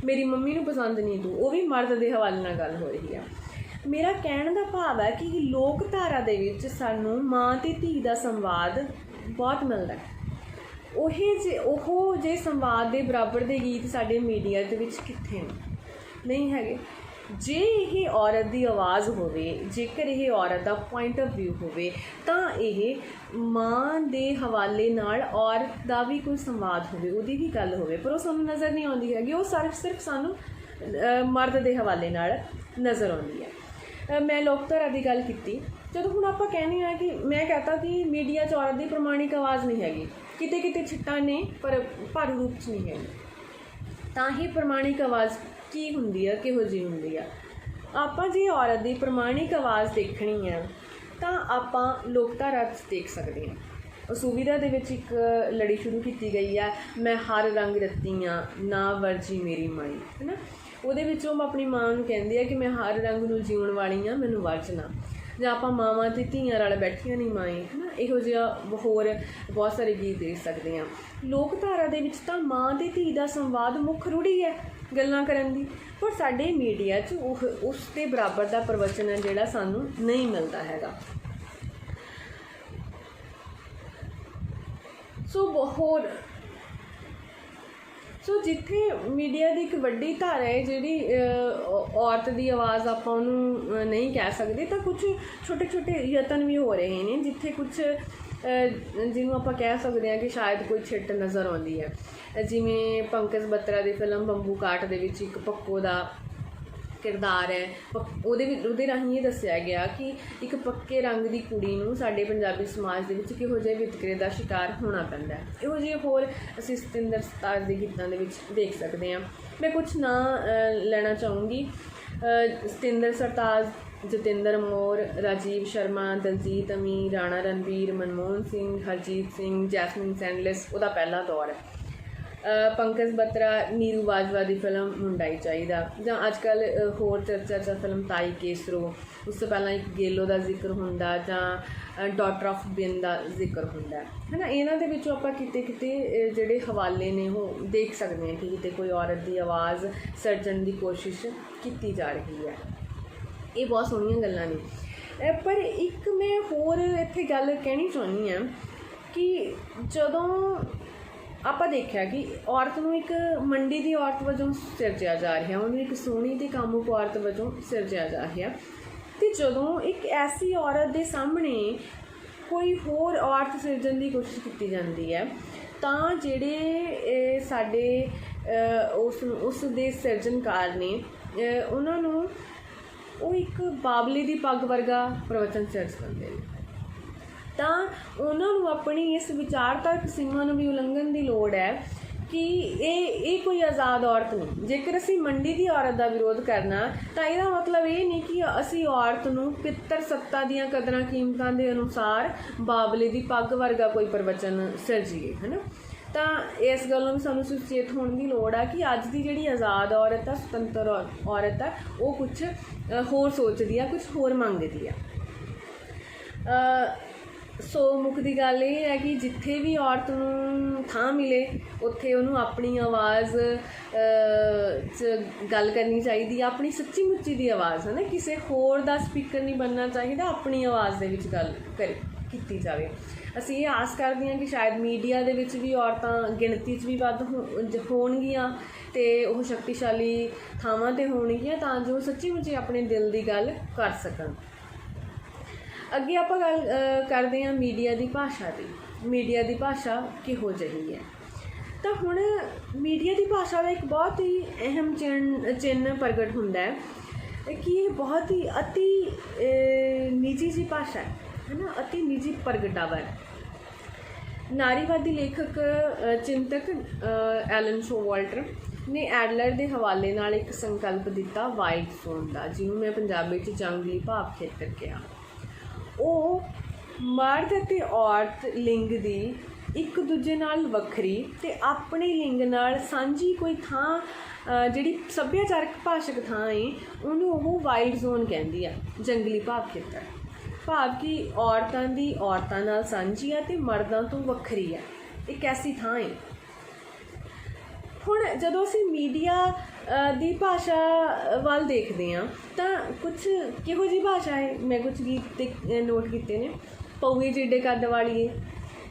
ਮੇਰੀ ਮੰਮੀ ਨੂੰ ਪਸੰਦ ਨਹੀਂ ਤੂੰ, ਉਹ ਵੀ ਮਰਦ ਦੇ ਹਵਾਲੇ ਨਾਲ ਗੱਲ ਹੋ ਰਹੀ ਆ। ਮੇਰਾ ਕਹਿਣ ਦਾ ਭਾਵ ਹੈ ਕਿ ਲੋਕ ਧਾਰਾ ਦੇ ਵਿੱਚ ਸਾਨੂੰ ਮਾਂ ਅਤੇ ਧੀ ਦਾ ਸੰਵਾਦ ਬਹੁਤ ਮਿਲਦਾ। ਉਹ ਜੇ ਸੰਵਾਦ ਦੇ ਬਰਾਬਰ ਦੇ ਗੀਤ ਸਾਡੇ ਮੀਡੀਆ ਦੇ ਵਿੱਚ ਕਿੱਥੇ ਨਹੀਂ ਹੈਗੇ। ਜੇ ਇਹ ਔਰਤ ਦੀ ਆਵਾਜ਼ ਹੋਵੇ, ਜੇਕਰ ਇਹ ਔਰਤ ਦਾ ਪੁਆਇੰਟ ਆਫ ਵਿਊ ਹੋਵੇ, ਤਾਂ ਇਹ ਮਾਂ ਦੇ ਹਵਾਲੇ ਨਾਲ ਔਰਤ ਦਾ ਵੀ ਕੋਈ ਸੰਵਾਦ ਹੋਵੇ, ਉਹਦੀ ਵੀ ਗੱਲ ਹੋਵੇ, ਪਰ ਉਹ ਸਾਨੂੰ ਨਜ਼ਰ ਨਹੀਂ ਆਉਂਦੀ ਹੈਗੀ। ਉਹ ਸਿਰਫ ਸਾਨੂੰ ਮਰਦ ਦੇ ਹਵਾਲੇ ਨਾਲ ਨਜ਼ਰ ਆਉਂਦੀ ਹੈ। ਮੈਂ ਲੋਕਧਾਰਾ ਦੀ ਗੱਲ ਕੀਤੀ। ਜਦੋਂ ਹੁਣ ਆਪਾਂ ਕਹਿੰਦੇ ਹਾਂ ਕਿ ਮੈਂ ਕਹਤਾ ਕਿ ਮੀਡੀਆ 'ਚ ਔਰਤ ਦੀ ਪ੍ਰਮਾਣਿਕ ਆਵਾਜ਼ ਨਹੀਂ ਹੈਗੀ, ਕਿਤੇ ਕਿਤੇ ਛਿੱਟਾਂ ਨੇ ਪਰ ਭਾਰੂ ਰੂਪ 'ਚ ਨਹੀਂ ਹੈਗੀ, ਤਾਂ ਹੀ ਪ੍ਰਮਾਣਿਕ ਆਵਾਜ਼ ਕੀ ਹੁੰਦੀ ਆ, ਕਿਹੋ ਜਿਹੀ ਹੁੰਦੀ ਆ। ਆਪਾਂ ਜੇ ਔਰਤ ਦੀ ਪ੍ਰਮਾਣਿਕ ਆਵਾਜ਼ ਦੇਖਣੀ ਆ ਤਾਂ ਆਪਾਂ ਲੋਕਧਾਰਾ 'ਚ ਦੇਖ ਸਕਦੇ ਹਾਂ। ਸੁਵਿਧਾ ਦੇ ਵਿੱਚ ਇੱਕ ਲੜੀ ਸ਼ੁਰੂ ਕੀਤੀ ਗਈ ਆ, ਮੈਂ ਹਰ ਰੰਗ ਰਤੀ ਹਾਂ ਨਾ ਵਰਜੀ ਮੇਰੀ ਮਾਈ, ਹੈ ਨਾ। ਉਹਦੇ ਵਿੱਚ ਉਹ ਆਪਣੀ ਮਾਂ ਨੂੰ ਕਹਿੰਦੀ ਆ ਕਿ ਮੈਂ ਹਰ ਰੰਗ ਨੂੰ ਜਿਉਣ ਵਾਲੀ ਹਾਂ, ਮੈਨੂੰ ਵਰਜ ਨਾ। ਜਾਂ ਆਪਾਂ ਮਾਵਾਂ ਅਤੇ ਧੀਆਂ ਰਲ ਬੈਠੀਆਂ ਨਹੀਂ ਮਾਏ, ਹੈ ਨਾ। ਇਹੋ ਜਿਹਾ ਹੋਰ ਬਹੁਤ ਸਾਰੇ ਗੀਤ ਦੇਖ ਸਕਦੇ ਹਾਂ। ਲੋਕਧਾਰਾ ਦੇ ਵਿੱਚ ਤਾਂ ਮਾਂ ਅਤੇ ਧੀ ਦਾ ਸੰਵਾਦ ਮੁੱਖ ਰੂੜੀ ਹੈ ਗੱਲਾਂ ਕਰਨ ਦੀ, ਪਰ ਸਾਡੇ ਮੀਡੀਆ 'ਚ ਉਸ ਦੇ ਬਰਾਬਰ ਦਾ ਪ੍ਰਵਚਨ ਹੈ ਜਿਹੜਾ ਸਾਨੂੰ ਨਹੀਂ ਮਿਲਦਾ ਹੈਗਾ। ਸੋ ਜਿੱਥੇ ਮੀਡੀਆ ਦੀ ਇੱਕ ਵੱਡੀ ਧਾਰਾ ਹੈ ਜਿਹੜੀ ਔਰਤ ਦੀ ਆਵਾਜ਼ ਆਪਾਂ ਉਹਨੂੰ ਨਹੀਂ ਕਹਿ ਸਕਦੇ, ਤਾਂ ਕੁਛ ਛੋਟੇ ਛੋਟੇ ਯਤਨ ਵੀ ਹੋ ਰਹੇ ਨੇ ਜਿੱਥੇ ਕੁਛ ਜਿਹਨੂੰ ਆਪਾਂ ਕਹਿ ਸਕਦੇ ਹਾਂ ਕਿ ਸ਼ਾਇਦ ਕੋਈ ਛਿੱਟ ਨਜ਼ਰ ਆਉਂਦੀ ਹੈ। ਜਿਵੇਂ ਪੰਕਜ ਬੱਤਰਾ ਦੀ ਫਿਲਮ ਬੰਬੂ ਕਾਟ ਦੇ ਵਿੱਚ ਇੱਕ ਪੱਕੋ ਦਾ किरदार है ਉਹਦੇ ਰਾਹੀਂ ਇਹ ਦੱਸਿਆ ਗਿਆ ਕਿ ਇੱਕ ਪੱਕੇ ਰੰਗ ਦੀ ਕੁੜੀ ਨੂੰ ਸਾਡੇ ਪੰਜਾਬੀ ਸਮਾਜ ਦੇ ਵਿੱਚ ਕਿਹੋ ਜਿਹੇ ਵਿਤਕਰੇ ਦਾ ਸ਼ਿਕਾਰ ਹੋਣਾ ਪੈਂਦਾ ਹੈ। ਇਹੋ ਜਿਹੇ ਹੋਰ ਅਸੀਂ ਸਤਿੰਦਰ ਸਰਤਾਜ ਦੇ ਗੀਤਾਂ ਦੇ ਵਿੱਚ ਦੇਖ ਸਕਦੇ ਹਾਂ। ਮੈਂ ਕੁਛ ਨਾਂ ਲੈਣਾ ਚਾਹੂੰਗੀ। ਸਤਿੰਦਰ ਸਰਤਾਜ, ਜਤਿੰਦਰ ਮੋਰ, ਰਾਜੀਵ ਸ਼ਰਮਾ, ਦਲਜੀਤ ਅਮੀ, ਰਾਣਾ ਰਣਬੀਰ, ਮਨਮੋਹਨ ਸਿੰਘ, ਹਰਜੀਤ ਸਿੰਘ, ਜੈਸਮੀਨ ਸੈਂਡਲਿਸ ਉਹਦਾ ਪਹਿਲਾ ਦੌਰ ਹੈ। ਪੰਕਜ ਬੱਤਰਾ, ਨੀਰੂ ਬਾਜਵਾ ਦੀ ਫਿਲਮ ਮੁੰਡਾ ਹੀ ਚਾਹੀਦਾ, ਜਾਂ ਅੱਜ ਕੱਲ੍ਹ ਹੋਰ ਚਰਚਾ 'ਚ ਫਿਲਮ ਤਾਈ ਕੇਸਰੋ, ਉਸ ਤੋਂ ਪਹਿਲਾਂ ਇੱਕ ਗੇਲੋ ਦਾ ਜ਼ਿਕਰ ਹੁੰਦਾ, ਜਾਂ ਡਾਟਰ ਆਫ ਬਿਨ ਦਾ ਜ਼ਿਕਰ ਹੁੰਦਾ ਹੈ ਨਾ। ਇਹਨਾਂ ਦੇ ਵਿੱਚੋਂ ਆਪਾਂ ਕਿਤੇ ਕਿਤੇ ਜਿਹੜੇ ਹਵਾਲੇ ਨੇ ਉਹ ਦੇਖ ਸਕਦੇ ਹਾਂ ਕਿ ਕਿਤੇ ਕੋਈ ਔਰਤ ਦੀ ਆਵਾਜ਼ ਸਿਰਜਣ ਦੀ ਕੋਸ਼ਿਸ਼ ਕੀਤੀ ਜਾ ਰਹੀ ਹੈ। ਇਹ ਬਹੁਤ ਸੋਹਣੀਆਂ ਗੱਲਾਂ ਨੇ। ਪਰ ਇੱਕ ਮੈਂ ਹੋਰ ਇੱਥੇ ਗੱਲ ਕਹਿਣੀ ਚਾਹੁੰਦੀ ਹਾਂ ਕਿ ਜਦੋਂ ਆਪਾਂ ਦੇਖਿਆ ਕਿ ਔਰਤ ਨੂੰ ਇੱਕ ਮੰਡੀ ਦੀ ਔਰਤ ਵਜੋਂ ਸਿਰਜਿਆ ਜਾ ਰਿਹਾ, ਉਹਨੂੰ ਇੱਕ ਸੋਹਣੀ ਅਤੇ ਕਾਮੁਕ ਔਰਤ ਵਜੋਂ ਸਿਰਜਿਆ ਜਾ ਰਿਹਾ, ਅਤੇ ਜਦੋਂ ਇੱਕ ਐਸੀ ਔਰਤ ਦੇ ਸਾਹਮਣੇ ਕੋਈ ਹੋਰ ਔਰਤ ਸਿਰਜਣ ਦੀ ਕੋਸ਼ਿਸ਼ ਕੀਤੀ ਜਾਂਦੀ ਹੈ ਤਾਂ ਜਿਹੜੇ ਸਾਡੇ ਉਸ ਦੇ ਸਿਰਜਣਕਾਰ ਨੇ ਉਹਨਾਂ ਨੂੰ ਉਹ ਇੱਕ ਬਾਬਲੇ ਦੀ ਪੱਗ ਵਰਗਾ ਪ੍ਰਵਚਨ ਸਿਰਜ ਕਰਦੇ ਨੇ। ਤਾਂ ਉਹਨਾਂ ਨੂੰ ਆਪਣੀ ਇਸ ਵਿਚਾਰਧਾਰਕ ਸੀਮਾ ਨੂੰ ਵੀ ਉਲੰਘਣ ਦੀ ਲੋੜ ਹੈ ਕਿ ਇਹ ਕੋਈ ਆਜ਼ਾਦ ਔਰਤ ਨਹੀਂ। ਜੇਕਰ ਅਸੀਂ ਮੰਡੀ ਦੀ ਔਰਤ ਦਾ ਵਿਰੋਧ ਕਰਨਾ ਤਾਂ ਇਹਦਾ ਮਤਲਬ ਇਹ ਨਹੀਂ ਕਿ ਅਸੀਂ ਔਰਤ ਨੂੰ ਪਿੱਤਰ ਸੱਤਾ ਦੀਆਂ ਕਦਰਾਂ ਕੀਮਤਾਂ ਦੇ ਅਨੁਸਾਰ ਬਾਬਲੇ ਦੀ ਪੱਗ ਵਰਗਾ ਕੋਈ ਪ੍ਰਵਚਨ ਸਿਰਜੀਏ, ਹੈ ਨਾ। ਤਾਂ ਇਸ ਗੱਲੋਂ ਵੀ ਸਾਨੂੰ ਸੁਚੇਤ ਹੋਣ ਦੀ ਲੋੜ ਆ ਕਿ ਅੱਜ ਦੀ ਜਿਹੜੀ ਆਜ਼ਾਦ ਔਰਤ ਆ, ਸੁਤੰਤਰ ਔਰਤ ਆ, ਉਹ ਕੁਛ ਹੋਰ ਸੋਚਦੀ ਆ, ਕੁਛ ਹੋਰ ਮੰਗਦੀ ਆ। ਸੋ ਮੁੱਖ ਦੀ ਗੱਲ ਇਹ ਹੈ ਕਿ ਜਿੱਥੇ ਵੀ ਔਰਤ ਨੂੰ ਥਾਂ ਮਿਲੇ ਉੱਥੇ ਉਹਨੂੰ ਆਪਣੀ ਆਵਾਜ਼ 'ਚ ਗੱਲ ਕਰਨੀ ਚਾਹੀਦੀ ਆ, ਆਪਣੀ ਸੱਚੀ ਮੁੱਚੀ ਦੀ ਆਵਾਜ਼, ਹੈ ਨਾ। ਕਿਸੇ ਹੋਰ ਦਾ ਸਪੀਕਰ ਨਹੀਂ ਬਣਨਾ ਚਾਹੀਦਾ, ਆਪਣੀ ਆਵਾਜ਼ ਦੇ ਵਿੱਚ ਗੱਲ ਕੀਤੀ ਜਾਵੇ। ਅਸੀਂ ਇਹ ਆਸ ਕਰਦੇ ਹਾਂ ਕਿ ਸ਼ਾਇਦ ਮੀਡੀਆ ਦੇ ਵਿੱਚ ਵੀ ਔਰਤਾਂ ਗਿਣਤੀ 'ਚ ਵੀ ਵੱਧ ਹੋਣਗੀਆਂ ਅਤੇ ਉਹ ਸ਼ਕਤੀਸ਼ਾਲੀ ਥਾਵਾਂ 'ਤੇ ਹੋਣਗੀਆਂ ਤਾਂ ਜੋ ਸੱਚੀ ਮੁੱਚੀ ਆਪਣੇ ਦਿਲ ਦੀ ਗੱਲ ਕਰ ਸਕਣ। ਅੱਗੇ ਆਪਾਂ ਗੱਲ ਕਰਦੇ ਹਾਂ ਮੀਡੀਆ ਦੀ ਭਾਸ਼ਾ ਦੀ। ਮੀਡੀਆ ਦੀ ਭਾਸ਼ਾ ਕਿਹੋ ਜਿਹੀ ਹੈ? ਤਾਂ ਹੁਣ ਮੀਡੀਆ ਦੀ ਭਾਸ਼ਾ ਦਾ ਇੱਕ ਬਹੁਤ ਹੀ ਅਹਿਮ ਚਿੰਨ੍ਹ ਪ੍ਰਗਟ ਹੁੰਦਾ ਹੈ ਕਿ ਇਹ ਬਹੁਤ ਹੀ ਅਤੀ ਨਿੱਜੀ ਜਿਹੀ ਭਾਸ਼ਾ ਹੈ ਨਾ, ਅਤੀ ਨਿੱਜੀ ਪ੍ਰਗਟਾਵਾ ਹੈ। ਨਾਰੀਵਾਦੀ ਲੇਖਕ ਚਿੰਤਕ ਐਲਨ ਸ਼ੋਵਾਲਟਰ ਨੇ ਐਡਲਰ ਦੇ ਹਵਾਲੇ ਨਾਲ ਇੱਕ ਸੰਕਲਪ ਦਿੱਤਾ ਵਾਈਟ ਜ਼ੋਨ ਦਾ, ਜਿਹਨੂੰ ਮੈਂ ਪੰਜਾਬੀ 'ਚ ਜੰਗਲੀ ਭਾਵ ਖੇਤਰ ਕਿਹਾ। ਉਹ ਮਰਦ ਅਤੇ ਔਰਤ ਲਿੰਗ ਦੀ ਇੱਕ ਦੂਜੇ ਨਾਲ ਵੱਖਰੀ ਅਤੇ ਆਪਣੇ ਲਿੰਗ ਨਾਲ ਸਾਂਝੀ ਕੋਈ ਥਾਂ, ਜਿਹੜੀ ਸੱਭਿਆਚਾਰਕ ਭਾਸ਼ਕ ਥਾਂ ਹੈ, ਉਹਨੂੰ ਉਹ ਵਾਈਲਡ ਜ਼ੋਨ ਕਹਿੰਦੀ ਆ, ਜੰਗਲੀ ਭਾਵ ਖੇਤਰ। ਭਾਵ ਕਿ ਔਰਤਾਂ ਦੀ ਔਰਤਾਂ ਨਾਲ ਸਾਂਝੀ ਆ ਅਤੇ ਮਰਦਾਂ ਤੋਂ ਵੱਖਰੀ ਹੈ, ਇੱਕ ਐਸੀ ਥਾਂ ਹੈ। ਹੁਣ ਜਦੋਂ ਅਸੀਂ ਮੀਡੀਆ ਦੀ ਭਾਸ਼ਾ ਵੱਲ ਦੇਖਦੇ ਹਾਂ ਤਾਂ ਕੁਛ ਕਿਹੋ ਜਿਹੀ ਭਾਸ਼ਾ ਹੈ। ਮੈਂ ਕੁਛ ਗੀਤ ਤੇ ਨੋਟ ਕੀਤੇ ਨੇ। ਪਊਏ ਜਿੱਡੇ ਕੱਦ ਵਾਲੀਏ,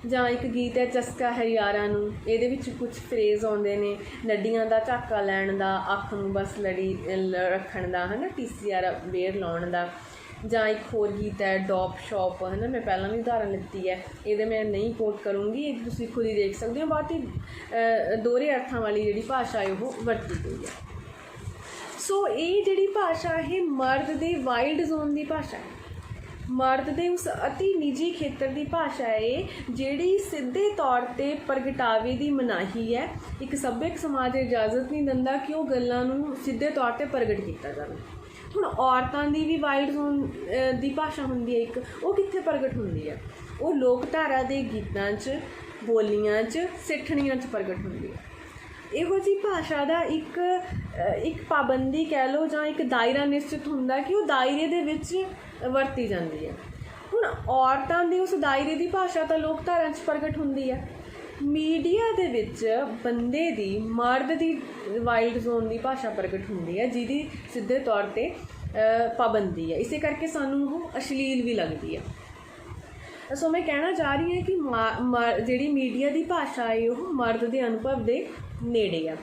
ਜਾਂ ਇੱਕ ਗੀਤ ਹੈ ਚਸਕਾ ਹੈ ਯਾਰਾਂ ਨੂੰ, ਇਹਦੇ ਵਿੱਚ ਕੁਛ ਫਰੇਜ਼ ਆਉਂਦੇ ਨੇ, ਨੱਡੀਆਂ ਦਾ ਝਾਕਾ ਲੈਣ ਦਾ, ਅੱਖ ਨੂੰ ਬਸ ਲੜੀ ਰੱਖਣ ਦਾ, ਹੈ ਨਾ, TCR ਵੇਰ ਲਾਉਣ ਦਾ। ਜਾਂ ਇੱਕ ਹੋਰ ਗੀਤ ਹੈ ਡੋਪ ਸ਼ੋਪ, ਹੈ ਨਾ, ਮੈਂ ਪਹਿਲਾਂ ਵੀ ਉਦਾਹਰਨ ਲਿੱਤੀ ਹੈ, ਇਹਦੇ ਮੈਂ ਨਹੀਂ ਕੋਟ ਕਰੂੰਗੀ, ਇਹ ਤੁਸੀਂ ਖੁਦ ਹੀ ਦੇਖ ਸਕਦੇ ਹੋ। ਬਹੁਤ ਹੀ ਦੋਹਰੇ ਅਰਥਾਂ ਵਾਲੀ ਜਿਹੜੀ ਭਾਸ਼ਾ ਹੈ ਉਹ ਵਰਤੀ ਗਈ ਹੈ। ਸੋ ਇਹ ਜਿਹੜੀ ਭਾਸ਼ਾ ਇਹ ਮਰਦ ਦੇ ਵਾਈਲਡ ਜ਼ੋਨ ਦੀ ਭਾਸ਼ਾ ਹੈ, ਮਰਦ ਦੇ ਉਸ ਅਤੀ ਨਿੱਜੀ ਖੇਤਰ ਦੀ ਭਾਸ਼ਾ ਹੈ ਜਿਹੜੀ ਸਿੱਧੇ ਤੌਰ 'ਤੇ ਪ੍ਰਗਟਾਵੇ ਦੀ ਮਨਾਹੀ ਹੈ। ਇੱਕ ਸੱਭਿਅਕ ਸਮਾਜ ਇਜਾਜ਼ਤ ਨਹੀਂ ਦਿੰਦਾ ਕਿ ਉਹ ਗੱਲਾਂ ਨੂੰ ਸਿੱਧੇ ਤੌਰ 'ਤੇ ਪ੍ਰਗਟ ਕੀਤਾ ਜਾਵੇ। ਹੁਣ ਔਰਤਾਂ ਦੀ ਵੀ ਵਾਈਲਡ ਜ਼ੋਨ ਦੀ ਭਾਸ਼ਾ ਹੁੰਦੀ ਹੈ ਇੱਕ, ਉਹ ਕਿੱਥੇ ਪ੍ਰਗਟ ਹੁੰਦੀ ਹੈ? ਉਹ ਲੋਕਧਾਰਾ ਦੇ ਗੀਤਾਂ 'ਚ, ਬੋਲੀਆਂ 'ਚ, ਸਿੱਠਣੀਆਂ 'ਚ ਪ੍ਰਗਟ ਹੁੰਦੀ ਹੈ। ਇਹੋ ਜਿਹੀ ਭਾਸ਼ਾ ਦਾ ਇੱਕ ਪਾਬੰਦੀ ਕਹਿ ਲਓ ਜਾਂ ਇੱਕ ਦਾਇਰਾ ਨਿਸ਼ਚਿਤ ਹੁੰਦਾ ਕਿ ਉਹ ਦਾਇਰੇ ਦੇ ਵਿੱਚ ਵਰਤੀ ਜਾਂਦੀ ਹੈ। ਹੁਣ ਔਰਤਾਂ ਦੀ ਉਸ ਦਾਇਰੇ ਦੀ ਭਾਸ਼ਾ ਤਾਂ ਲੋਕਧਾਰਾ 'ਚ ਪ੍ਰਗਟ ਹੁੰਦੀ ਹੈ। ਮੀਡੀਆ ਦੇ ਵਿੱਚ ਬੰਦੇ ਦੀ, ਮਰਦ ਦੀ ਵਾਈਲਡ ਜ਼ੋਨ ਦੀ ਭਾਸ਼ਾ ਪ੍ਰਗਟ ਹੁੰਦੀ ਹੈ ਜਿਹਦੀ ਸਿੱਧੇ ਤੌਰ 'ਤੇ ਪਾਬੰਦੀ ਹੈ। ਇਸੇ ਕਰਕੇ ਸਾਨੂੰ ਉਹ ਅਸ਼ਲੀਲ ਵੀ ਲੱਗਦੀ ਹੈ। ਸੋ ਮੈਂ ਕਹਿਣਾ ਚਾਹ ਰਹੀ ਹਾਂ ਕਿ ਜਿਹੜੀ ਮੀਡੀਆ ਦੀ ਭਾਸ਼ਾ ਹੈ ਉਹ ਮਰਦ ਦੇ ਅਨੁਭਵ ਦੇ ਨੇੜੇ ਆ।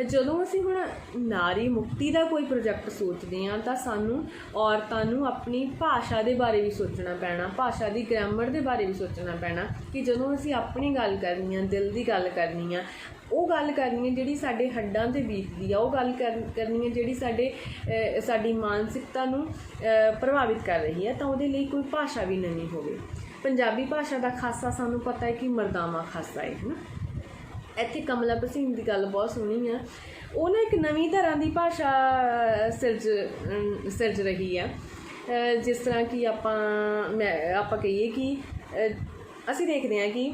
ਜਦੋਂ ਅਸੀਂ ਹੁਣ ਨਾਰੀ ਮੁਕਤੀ ਦਾ ਕੋਈ ਪ੍ਰੋਜੈਕਟ ਸੋਚਦੇ ਹਾਂ ਤਾਂ ਸਾਨੂੰ ਔਰਤਾਂ ਨੂੰ ਆਪਣੀ ਭਾਸ਼ਾ ਦੇ ਬਾਰੇ ਵੀ ਸੋਚਣਾ ਪੈਣਾ, ਭਾਸ਼ਾ ਦੀ ਗ੍ਰਾਮਰ ਦੇ ਬਾਰੇ ਵੀ ਸੋਚਣਾ ਪੈਣਾ ਕਿ ਜਦੋਂ ਅਸੀਂ ਆਪਣੀ ਗੱਲ ਕਰਨੀ ਆ, ਦਿਲ ਦੀ ਗੱਲ ਕਰਨੀ ਆ, ਉਹ ਗੱਲ ਕਰਨੀ ਹੈ ਜਿਹੜੀ ਸਾਡੇ ਹੱਡਾਂ 'ਤੇ ਬੀਤਦੀ ਆ, ਉਹ ਗੱਲ ਕਰਨੀ ਹੈ ਜਿਹੜੀ ਸਾਡੀ ਮਾਨਸਿਕਤਾ ਨੂੰ ਪ੍ਰਭਾਵਿਤ ਕਰ ਰਹੀ ਹੈ, ਤਾਂ ਉਹਦੇ ਲਈ ਕੋਈ ਭਾਸ਼ਾ ਵੀ ਨਵੀਂ ਹੋਵੇ। ਪੰਜਾਬੀ ਭਾਸ਼ਾ ਦਾ ਖਾਸਾ ਸਾਨੂੰ ਪਤਾ ਹੈ ਕਿ ਮਰਦਾਵਾਂ ਖਾਸਾ ਹੈ ਨਾ। ਇੱਥੇ ਕਮਲਾ ਭਸੀਨ ਦੀ ਗੱਲ ਬਹੁਤ ਸੋਹਣੀ ਆ, ਉਹ ਨਾ ਇੱਕ ਨਵੀਂ ਤਰ੍ਹਾਂ ਦੀ ਭਾਸ਼ਾ ਸਿਰਜ ਰਹੀ ਆ। ਜਿਸ ਤਰ੍ਹਾਂ ਕਿ ਆਪਾਂ ਕਹੀਏ ਕਿ ਅਸੀਂ ਦੇਖਦੇ ਹਾਂ ਕਿ